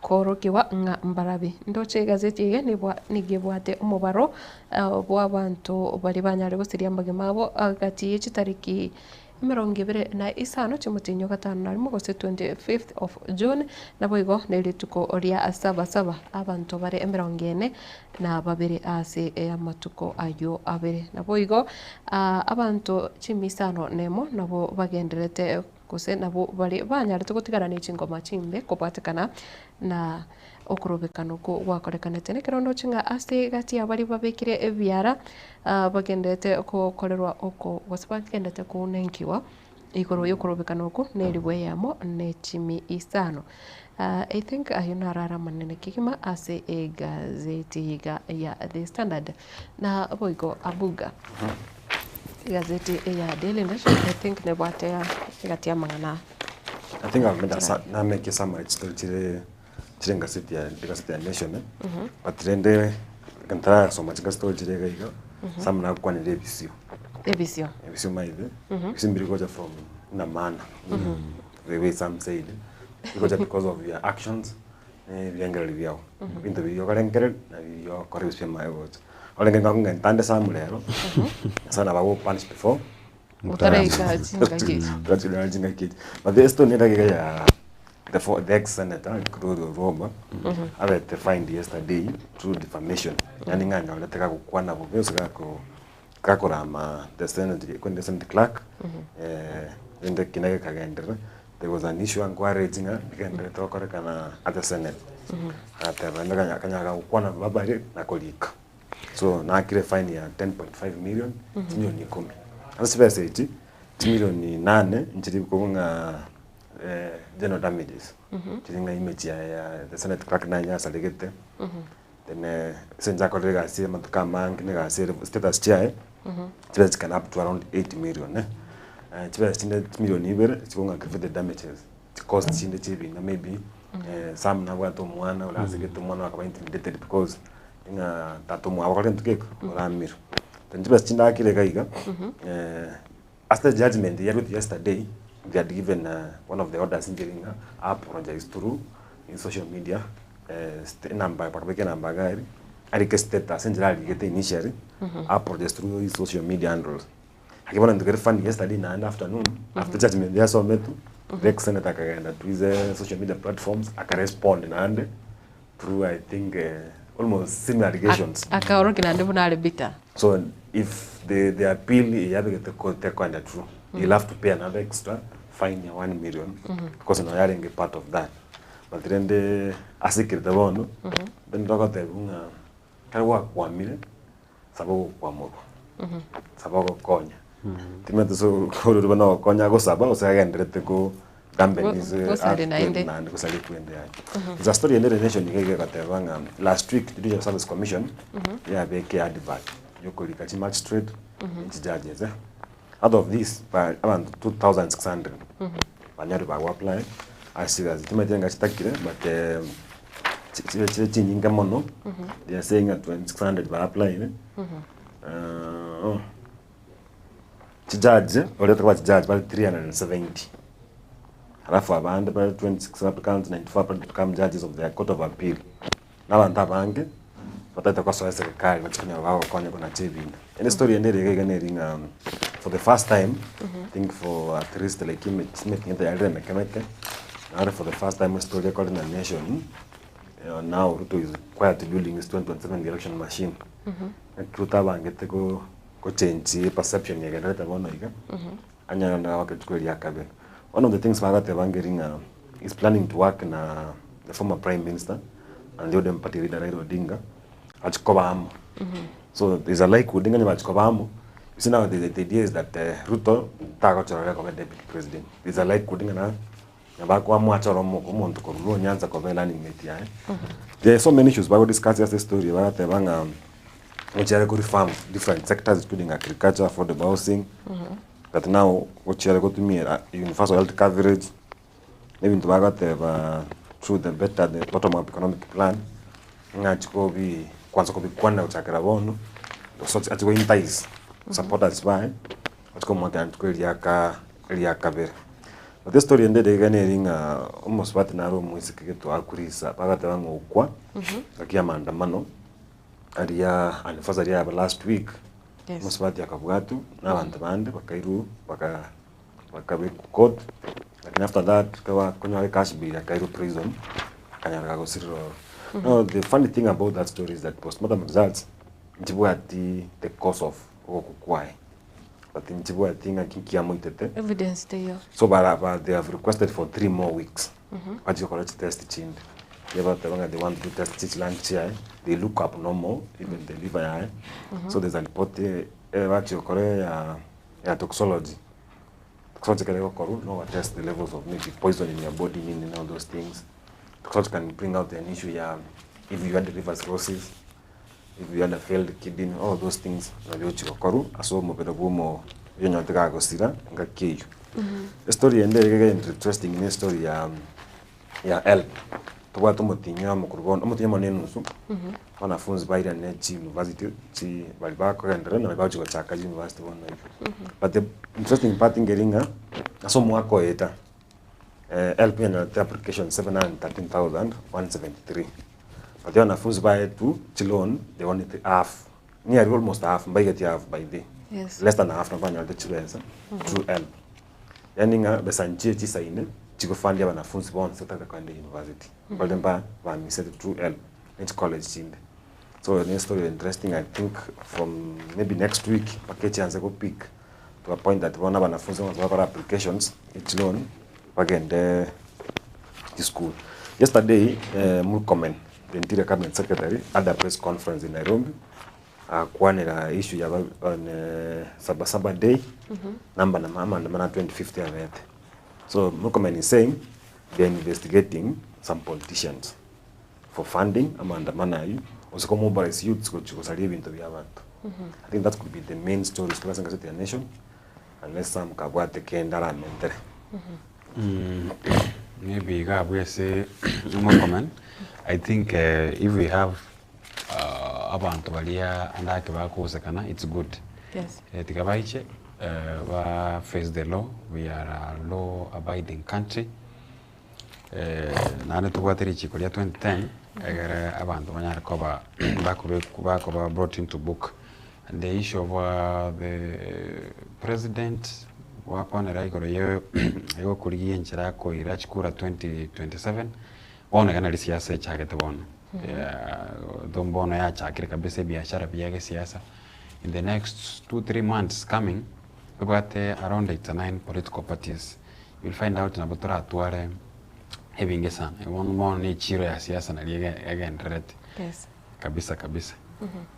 korokiwa nga mbarabi ndoche gazeti ye nigibwate umubaro bwa bantu bari banyare gusiria magimabo agati y'itariki 25 cy'umutinyo gatanu na rimwe gose 25th of June nabo igo nerituko ria asaba abantu bare 40 na babiri ase amatuko ayo abere nabo igo abantu 15 nemo nabo bagenderete kuse nabo bari banyare tugutigara n'ikingoma chimbe kubwatekana na okurobekano ko gwakorekanete nekerondo chinga ase gati abari babekire ebyara bagendete ko korerwa oko wasibakendete ko nenkiwa igoro yokurobekano ko neribwe yamo nechimi isano I think ayuna rara manene kikima ase e gazeti ya The Standard na boigo abuga gazeti ya Daily Nation I think ne bwate ya gati amangana I think I've made na make some story chirenga city ya Nation but rende kantara so much story chirega iga some na kwa ni ebisio maide isimbiri goja from na mana the way some said because of your actions vyangala vyao into video kalengere na video correct my words olenga nganga ntande samulero sana bawo punish before mutaraika jinga kid but the story nenda ya the ex-senator Claudio Roma to find yesterday through defamation yani nganga oleteka kukwana bobeso kakorama the Senate clerk ende kinage kagendera there was an issue inquiry jinga gendera tokorekana at the Senate ata kanya kukwana babare na kolika so na kile fine ya 10.5 million milioni 10 asipesa iti milioni 8 nchiri kuunga general damages kiringa image ya the Senate clerk na nyasa legete then senja kolega si matuka mangi nega si status chair it can up to around 8 million chibes tinde million ibere chikonga give the damages the cost chinde chibi na maybe some na watu mwana ula zigete mwana akaba intimidated because inga tatu mwa wakati mtukeko ula miro then chibes chinda akile kaiga after judgment yesterday they had given one of the orders in Jiringa apologized through in social media number pakabeke number gari requested essentially get initially apologized through his social media handles akibona ndikere fund yesterday na afternoon after judgment they saw metu the senator akagenda to his social media platforms akarespond na ande through I think almost similar allegations akaorogina ndevu na alibita so if the appeal yabigete ko take on the true you'll have to pay another extra fine ya 1 million because no yaring a part of that but then the asikirite bono then dogote bunga kalwa kwa mile sababu kwa moko sababu konya timeto so koro bana konya go sababu usagenderete ko companies and kusali kwende yayo the story in the Nation ngeke katebanga last week the Judicial Service Commission ya beke advert yokolika chi magistrate judges out of this around 2600 banyari ba apply as timetenga chitakire but chile chinyinga mono they are saying at 2600 ba apply judge oleta kwa judge bali 370 alafu abande bali 26 applicants 94 become judges of the Court of Appeal n'abantu abange batata kwa soya serikali bachikanya wao konya kuna chebinda any story endere gega for the first time I think for at least like making the already na kemeke now for the first time story recorded in the Nation now Ruto is quiet building his 2027 election machine kuta bangete ko change perception ya gada bono iga anya na wakati yakabe one of the things bagate bangeringa is planning to work na the former prime minister and the ODM party leader Raila Odinga achikobamo so there's a like Odinga nyachikobamo you see now the idea is that Ruto tago chora ko deputy president there's a like Odinga na yabakwa mwachoro moko muntu ko rulo nyanza ko learning mate yae there are so many issues we discuss this story bagate banga which could farm different sectors including agriculture, affordable housing. But now what you go to me universal health coverage, maybe to have through the better the bottom up economic plan. Ngachiko bi kwanza ko bi kwana uchakara bono. So achiko in ties support us by. Achiko mwaka ko liaka bere. but the story ended ringa almost what na ro muisike getu akurisa bagate bango ukwa akia maandamano aria anniversary ya last week almost what yakabwatu na abantu bande bakairu bakabe court, lakini after that kawa kunywa cash bill akairu prison kanyaraga gosiro. No, the funny thing about that story is that postmortem results ntibuati the cause of okukwai, but ntibuati ngakinkia moitete evidence there. So but they have requested for 3 more weeks. What you collect test chind. They want to test chich lunch here. They look up normal, even the liver. So there's a report what you call toxology. Toxology can test the levels of maybe poison in your body and all those things. Toxology can bring out an issue if you had the liver cirrhosis, if you had a failed kidney, all those things. So mo yenye nataka gosira ngakeyo. The story ende interesting ni story ya help. Tuwa tumutinyo mukurubona umutinyo maneno nusu. Wanafunzi baira ne university chi balibako endere na babacho chaka university one. But the interesting part ngeringa aso mwako eta help in the application 713,173. But the wanafunzi bae tu chilon they wanted half. Near almost half, by get half by the Yes. less than half na banya the chileza through help. Yani nga besanjie chisaine chiko fund ya wanafunzi bon seta kwa university. But then ba misete through help into college chinde. So the story interesting. I think from maybe next week package anze go pick to a point that wana wanafunzi wanapata applications each loan again the school. Yesterday Murkomen, the Interior Cabinet Secretary, had a press conference in Nairobi. Kwanera issue ya on Sabasaba Day, number na mama and 2050 event. So Murkomen is saying they're investigating some politicians for funding amandamana yu usiko mobilize youths kuchikusalia ibintu by'abantu. I think that could be the main story to us in the nation, unless some kabwate kendala mentere. Maybe we say more comment. I think if we have abantu balia andake bakusekana, it's good. Yes. Tikabaiche wa face the law. We are a law abiding country. Nane tukwatiri chikolia 2010 abantu banyara koba bakoba brought into book, and the issue of the president waponera igoro yego kuriye nchira ko irachikura 2027 ona kana lisiasa chake tebona dombono ya chakire kabisa biashara byake siasa. In the next 2-3 months coming, we got around 8 or 9 political parties. You'll find out na botora atware hebinge sana. One more ni chiro ya siasa na liege again red. Yes. Kabisa.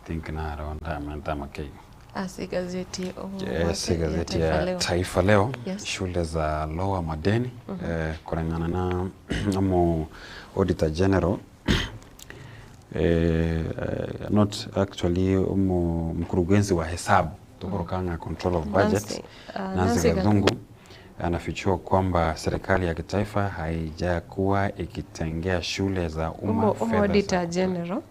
Think na around time okay. Asi gazeti Gazeti ya Taifa Leo. Yes. Shule za lower madeni kulingana na amo Auditor General not actually mkurugenzi wa hesabu tukorokanga control of budget Nancy Gathungu anafichua kwamba serikali ya kitaifa haijakuwa ikitengea shule za umma fedha. Auditor General.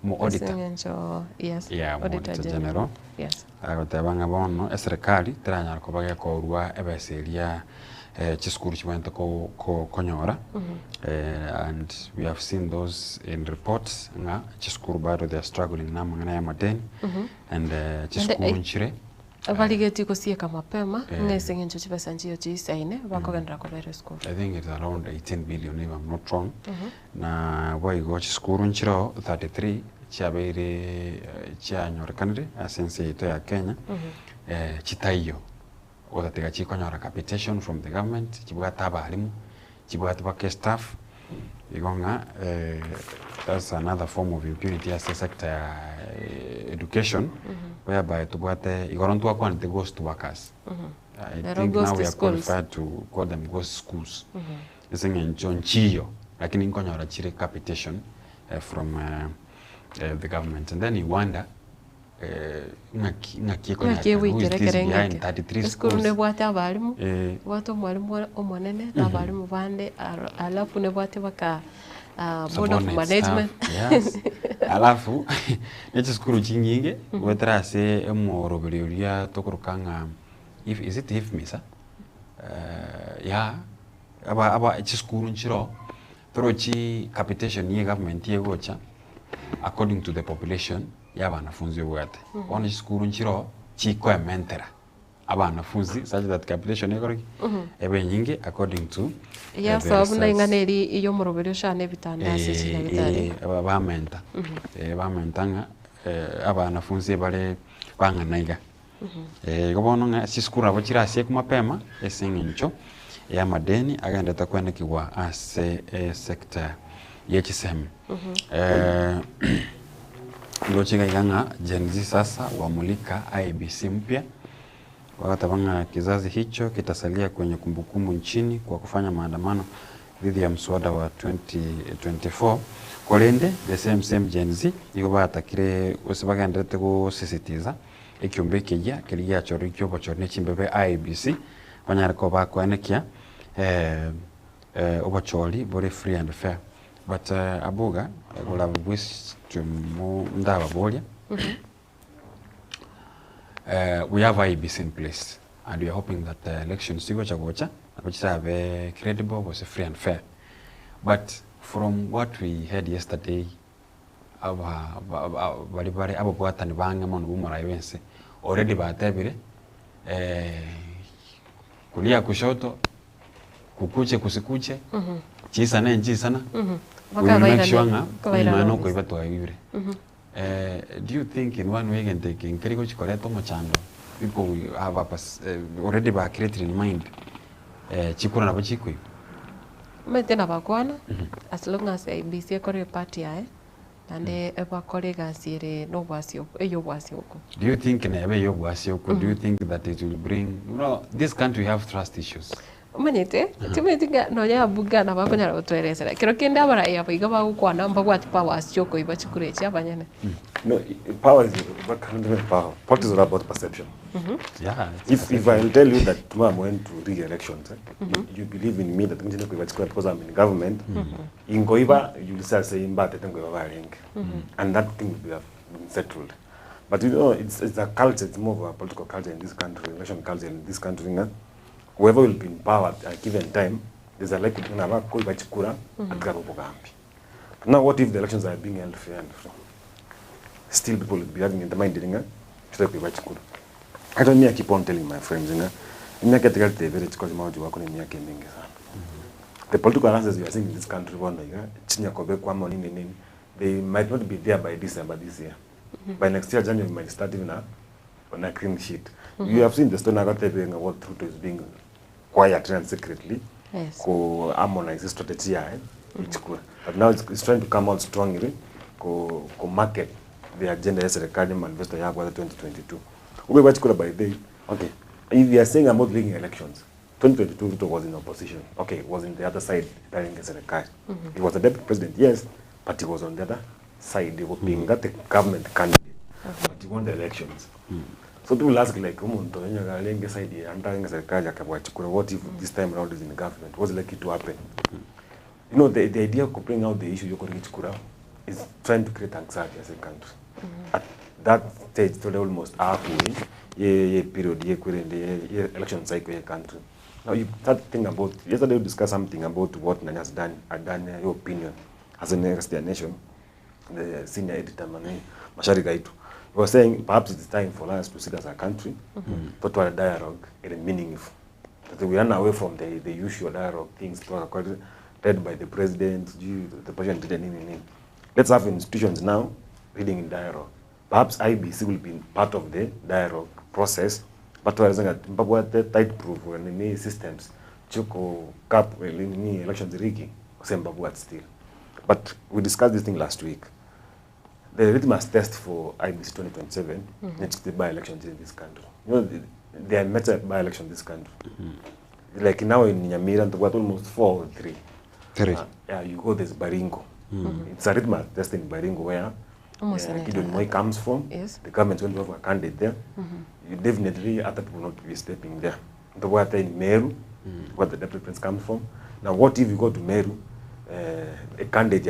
Yes. Auditor General. Yes. Agotabanga bono serikali tiranya ko bage ko ruwa ebeseria chiskuru chwenta ko konyora. And we have seen those in reports nga chiskuru bado they are struggling na mangana ya madeni and chiskuru nchire abaligeti kusieka mapema ngesenye ncho chipesa njiyo chisaine bakogendera ko bere school. I think it's around 18 billion if I'm not wrong. Na waigo chiskuru nchiro 33 chabere chanyorekanire asense ito ya Kenya chitaiyo odatega chikonyora capitation from the government chibwata abalimu chibwata bake staff igonga that's another form of impunity as a sector education whereby tubwate igorontu akwa the ghost workers. I think now we are qualified to call them ghost schools. Isenge nchonchiyo lakini nkonyora chire capitation from the government, and then you wonder ngaki witerekerenge 33 schools ne bwate abalimu bwato mwalimu omonene abalimu bande alafu ne bwate baka board of management. Yes. Alafu nechi skuru chinginge wetra se emorobelia tokurukanga if is it if misa ya aba chiskuru nchiro through chi capitation ye government ye gocha according to the population ya banafunzi bwate ona chiskuru nchiro chiko mentera abanafunzi such that capitation ye koroki ebe nyingi according to ya sababu na inganeri iyo murobero shane bitandase kinabitari ba menta ba mentanga abanafunzi bale banganaiga gobono nga chiskuru abo chirase kumapema esingincho ya madeni agenda kwenda kiwa ase sector yechisemi ndochika iganga Gen Z sasa wamulika IEBC mpya wakatabanga kizazi hicho kitasalia kwenye kumbukumbu nchini kwa kufanya maandamano dhidi ya mswada wa 2024 kolende the same Gen Z iko batakire usibagandete go sisitiza ikiumbeke ya kiliya chorikyo bochone chimbebe IEBC banyariko bakwanekia obacholi very free and fair but abuga I will have wished to ndawa bolia we have IEBC in place and we are hoping that the elections sigo chagocha which have credible was free and fair but from what we heard yesterday bari abo bwatani banga monu bumara bense already batebire kulia kushoto kukuche kusikuche chisa na njisana mano ko iba to ayure do you think in one way and taking kirigo chikoreto mochando people will have already ba created in mind chikura na bachikwe metena bakwana as long as IEBC kore party ae ande eba kore gasire no bwasio eyo bwasio ko do you think na ebe yo bwasio ko do you think that it will bring this country have trust issues Manyete, timetinga no ya buga na bakonyara gutweresera. Kiro kenda bara ya biga ba gukwana mbago ati power choko iba chikurechi abanyene. No, power is power. Politics is all about perception. Yeah. If I tell you that tomorrow I'm going to re-elections, you believe in me that I'm going to because I'm in government. In Goiba, you will start saying but and that thing will be settled. But you know, it's a culture. It's more of a political culture in this country, election culture in this country. Whoever will be in power at a given time, there's a likelihood that Goiba chikura and Garobogambi. Now, what if the elections are being held fair and free? Still, people will be having in the mind, I don't mean I keep on telling my friends, the political answers we are seeing in this country, they might not be there by December this year. By next year, January, we might start even on a clean sheet. You have seen the Stonaga what truth is being quiet and secretly to harmonize the strategy. But now it's trying to come out strongly to market the agenda as a Recording Manifesto 2022. We watch by day. Okay, if you are saying about rigging elections, 2022 Ruto was in opposition. Okay, it was in the other side carrying as a card. He was a deputy president, yes, but he was on the other side. They were being that the government candidate, but he won the elections. So people ask like, what if this time around is in the government? What's likely to happen? You know, the idea of bringing out the issue is trying to create anxiety as a country. At that stage, so they almost halfway, period, the election cycle in the country. Now you start thinking about, yesterday we discussed something about what Nanya has done, your opinion, as an nation, the senior editor, Mashari Gaitu. We were saying perhaps it's time for us to sit as a country, but to a dialogue and meaningful. That we run away from the usual dialogue, things read by the president, the president didn't. Let's have institutions now reading in dialogue. Perhaps IEBC will be part of the dialogue process, but the tight proof or any systems, Choko cap elections rigging, still. But we discussed this thing last week. The litmus test for IEBC 2027 needs the by-elections in this country. You know, there are meta by-elections in this country. Like now in Nyamira, we have almost 4 or 3. Yeah, you go, there's Baringo. It's a litmus test in Baringo where Gideon Moi comes from. Yes. The government's going to have a candidate there. You definitely, other people will not be stepping there. The water in Meru, where the deputy prince comes from. Now, what if you go to Meru, a candidate,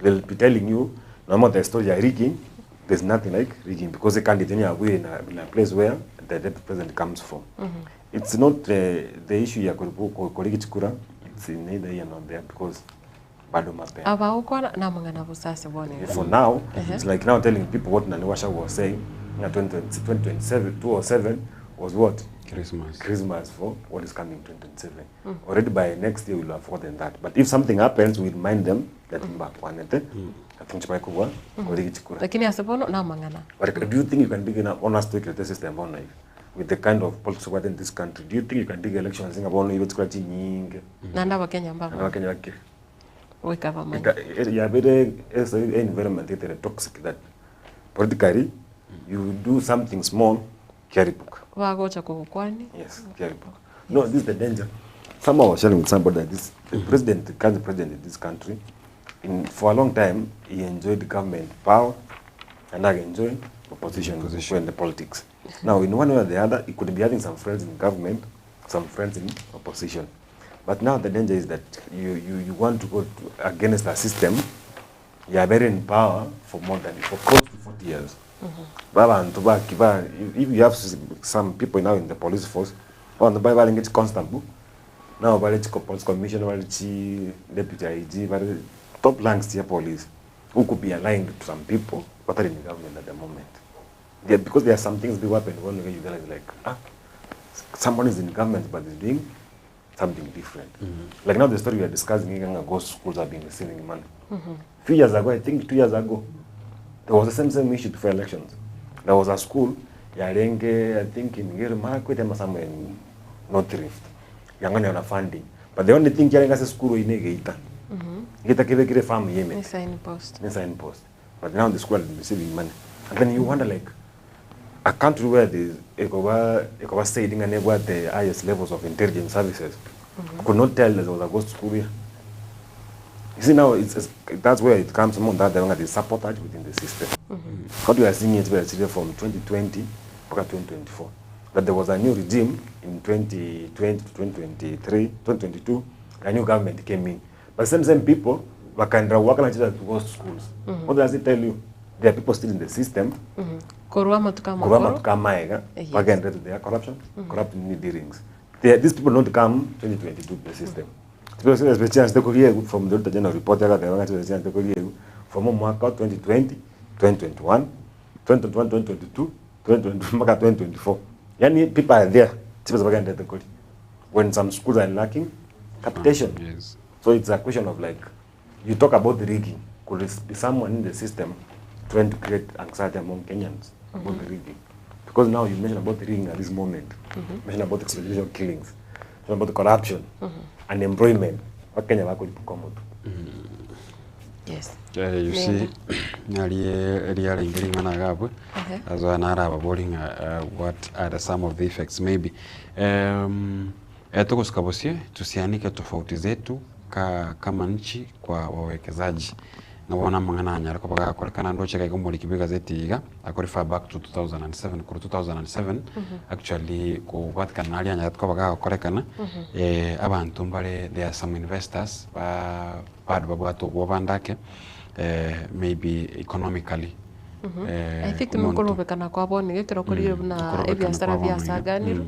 they'll be telling you, no matter the story rigging, there's nothing like rigging because the candidate are in a place where the deputy president comes from. it's not the issue ya kurigi kura. It's neither here nor there because bado mapema. Aba uko na mangana busasa bone. For now, it's like now telling people what Naniwasha was saying. 2027 was what? Christmas for what is coming 2027. Already by next year we'll have more than that. But if something happens, we'll remind them that Mbakwanete. I think Chibaikuwa, Kura. Lakini asabono na mangana. But do you think you can dig an honest security system on life? With the kind of politics we have in this country, do you think you can dig elections in about even scratch nyingi? Nanda wa Kenya mbaba. Nanda wa Kenya wake. We government. Yeah, very environment is toxic that politically you do something small, carry book. Wagocha kukwani? Yes, carry book. No, this is the danger. Someone was sharing with somebody that this the president, the current president in this country, for a long time he enjoyed government power and I enjoyed opposition in the politics. Now, in one way or the other, he could be having some friends in government, some friends in opposition. But now the danger is that you want to go against the system. You are very in power for close to 40 years. If you have some people now in the police force, on the Bible it's constant book. Now, police commissioner, deputy IG, top ranks here police, who could be aligned to some people, but are in the government at the moment. Because there are some things that happen when you realize like, someone is in government but is doing something different. Like now the story we are discussing, ghost schools are being receiving money. Few years ago, I think 2 years ago, there was the same issue for elections. There was a school, I think in Gere somewhere in North Rift. Yangani on a funding. But the only thing Yarenga school in Geita. Geita Kire farm Yemen. Signpost. But now the school is receiving money. And then you wonder like, a country where the ECOWAS saying and what the highest levels of intelligence services could not tell there was a ghost school here. You see now, that's where it comes from, that there is sabotage within the system. What we are seeing is from 2020 to 2024. That there was a new regime in 2020 to 2023, 2022, a new government came in. But same people were kind of working to ghost schools. What does it tell you? There are people still in the system. Kurwama tukamaega, again to their corruption, corrupt dealings. These people don't come 2022 to the system. From the general report, from mwaka 2020, 2021, 2022, 2024. Yani people are there. When some schools are lacking capitation. Yes. So it's a question of like, you talk about the rigging. Could be someone in the system trying to create anxiety among Kenyans about the rigging? Because now you mentioned about the rigging at this moment. Mention about exploitation killings, mention about the corruption, unemployment. What Kenya wako lipukomo tu. Yes. You see, really ingana gabu. As an Arab boarding, what are some of the effects maybe? Tuko skabosie tusianike tofauti zetu kama nchi kwa wawekezaji. Na wana mangana nyara kwa baka kwa kana ndo cheka igombo likibiga zeti iga akorifa back to 2007 kwa 2007 actually ko watka nali anya kwa baka kwa kana abantu mbale there are some investors bad babato wabandake maybe economically I think mukulubekana kwa boni gekero kuri na ebyasara byasaganiro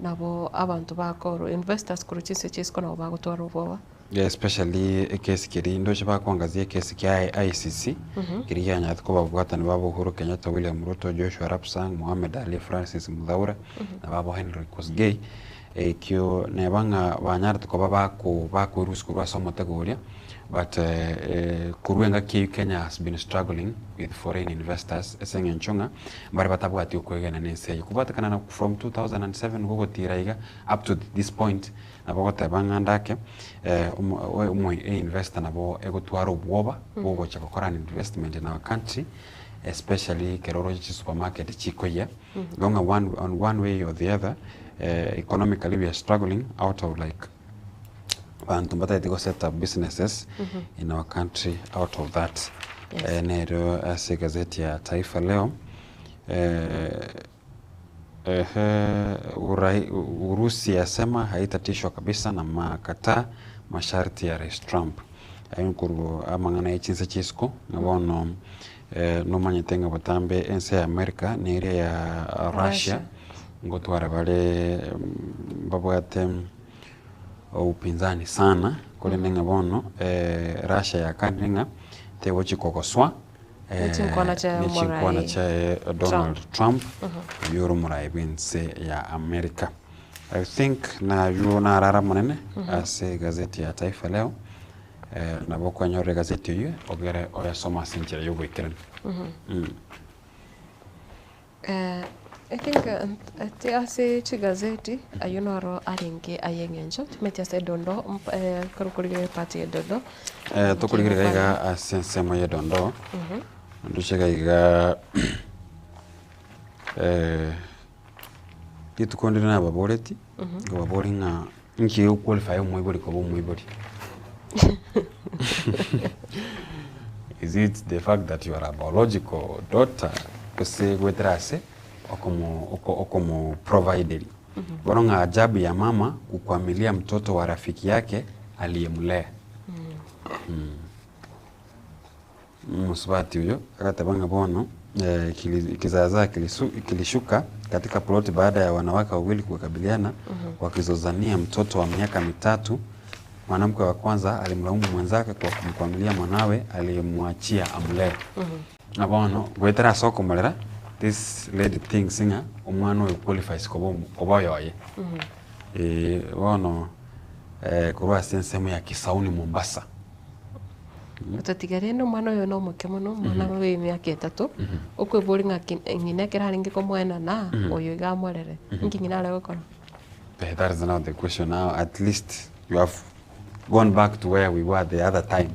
nabo abantu bakoro investors kuruchise chesko na bagotwara ubwoba. Yeah, especially kesi kiri ndo chiba kuangazia kesi kia ICC kiri ya nyatko babuata ni babu Uhuru Kenyatta, William Ruto, Joshua Rapsang, Muhammad Ali, Francis Muthaura na babu Henry Kosgei kyo nebanga banyarto ko baku rusku somo tegoria but kuruenga ki Kenya has been struggling with foreign investors esengen chunga bari batabwati ukwegana nense kubata kana from 2007 gogo tiraiga up to this point nabo tabanga ndake investor nabo egotwara ubwoba bogo chakokora investment in our country, especially keroro supermarket chikoya going one way or the other. Economically we are struggling out of like bantu mbata to set up businesses in our country out of that. Nero as gazeti ya Taifa Leo Urusi yasema haitatishwa kabisa na makataa masharti ya Rais Trump. Ayunkuru amangana ichinse chisko ngabono no manyetenga batambe ense ya America ni ile ya Russia ngotwara bale babwate upinzani sana kule nenga bono Russia yakanenga tewochi kokoswa Nichinkwana cha Donald Trump yoro murai binse ya Amerika. I think na yuna rara manene ase gazeti ya Taifa Leo na boko nyore gazeti hiyo ogere oyasoma sinchira yogo ikeren. I think ati ase chigazeti ayunoro aringe ayengenjo tumetia se dondo kurukurige pati ya dondo tukurige ga asensemo ya dondo ndushega iga yitukondera na baboleti ngo babolinga nki qualify umwibori ko umwibori. Is it the fact that you are a biological daughter kuse gwetrase okomo provider boronga ajabu ya mama kukwamilia mtoto wa rafiki yake aliyemlea. Musubati huyo akatabanga bono kizaazaa kilishuka katika ploti baada ya wanawake wawili kukabiliana wakizozania mtoto wa miaka 3. Mwanamke wa kwanza alimlaumu mwenzake kwa kumkwamilia mwanawe aliyemwachia amlee. Na bono gwetera soko malera this lady thinks singa umwana we qualifies kobo yoye. Bono kurwa sensemo ya Kisauni Mombasa. Tutigarendo mwana yo no mukemono mwana we myaka 3 ukwe bolinga ngine keraringe ko mwana na oyo gamorere ngingina lego kono. That is not the question now. At least you have gone back to where we were the other time.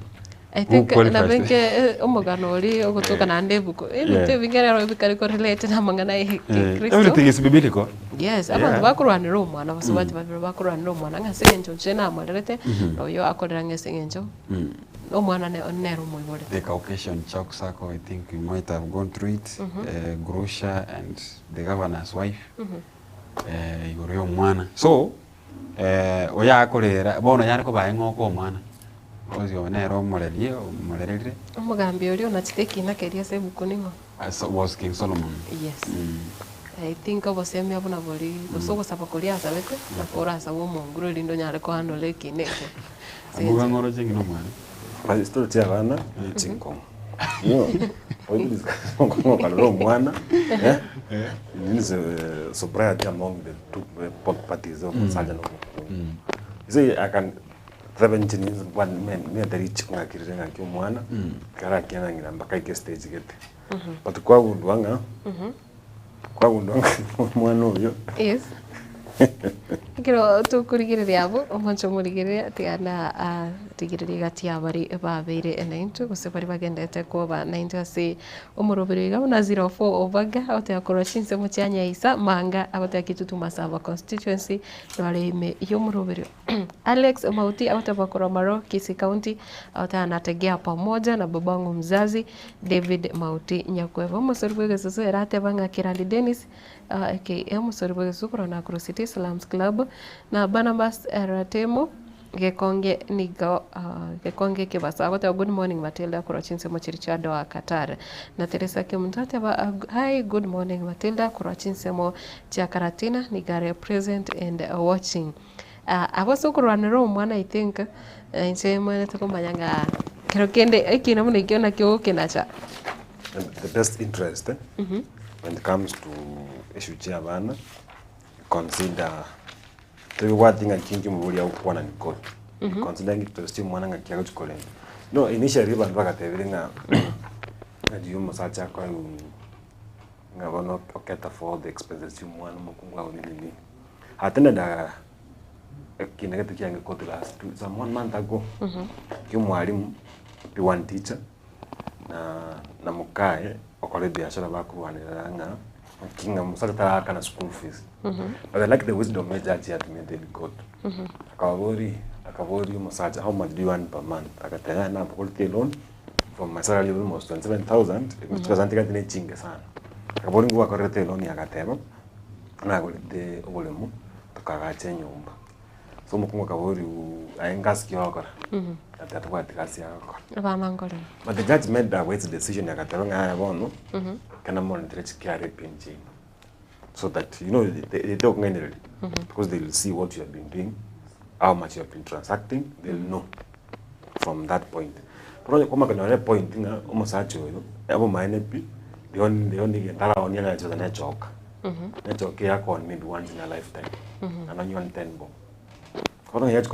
I think na benke omogano ori ogotoka na ndebuko te vingerero bikari ko relate na mangana Kristo. Everything is biblical. Yes, abantu bakurwana Roma na basubati bakurwana Roma nanga sengenjo chena amarete oyo akorera ngesengenjo. No mwana ne onero mwibore. The Caucasian chalk circle, I think you might have gone through it. Grusha and the governor's wife. Igoreo mwana. So oya akorera bono yari ko bayengo ko mwana. Ozi onero morerire. Omugambi ori ona chiteki na keria se bukuningo. Was King Solomon. Yes. I think obosemi abuna boli bosogo sabakolia sabete na kora sawo monguro lindo nyare ko hano leki neko. Amugangoro chengino mwana. Kwa story tia bana chinko. Yo, oyi discuss kwa mwana. This sobriety among the two both parties of Sergeant. See, I can 17 years one man me the rich ngakirira ngakyo mwana kara kiana ngira mpaka ike stage gete. But kwa gundwanga mwana uyo. Yes. Kiro tukurigiriria abo omancho murigiriria tiana tigiriria gatia bari babeire enento gose bari bagendete ko ba 90 ase omurobiriga na 04 obaga ote akoro chinse muchanya isa manga abote kitutu masaba constituency bari me yo murobiri Alex Mauti abote bakoro Maro Kisii County abote anategea pamoja na babangu mzazi David Mauti Nyakweva musoribwe sasa erate banga Kirandi Dennis musoribwe sukura na Cross City Slums Club na Barnabas Ratemo Gekonge nigo Gekonge kibasa wote good morning Matilda kurachinse mochirichado wa Qatar na Teresa Kimutata ba hi good morning Matilda kurachinse mo cha Karatina nigare present and watching abaso kurwanero mwana I think nse mwana tukomanyanga kero kende ikina muno ikiona kyo kinacha the best interest when it comes to issue cha bana consider the one thing I think you will have ni code. Considering it to still mwana ngakiago chukole. No, initially ban baka tebiringa ndiyo musacha kwa ngabona oketa for the expenses you mwana mukungwa nini. Hatenda da kinegete kyange code last some 1 month ago. Kyo mwalimu be one teacher na mukae okole biashara bakuwanira nga kinga musaka kana school fees. But I like the wisdom my judge had made in God. Akabori musacha how much do you want per month? Akataya na quality loan from my salary almost 27,000 which was antika tine chinge sana. Akabori ngwa quality loan yakatema na quality olemu tukagache nyumba. So mukunga kabori ayengaski yakora. Atatu atikasi yakora. Banangore. But the judge made that weight decision yakatema ngaya bono. Kana monitor chikiare pinchi. so that you know they talk generally because they'll see what you have been doing, how much you have been transacting, they'll know from that point. Pero kama kana point nga umasacho yo abo mainepi the only ndala onyanga cho na choka. Na choka yako maybe once in a lifetime. And on 10 bob. Kono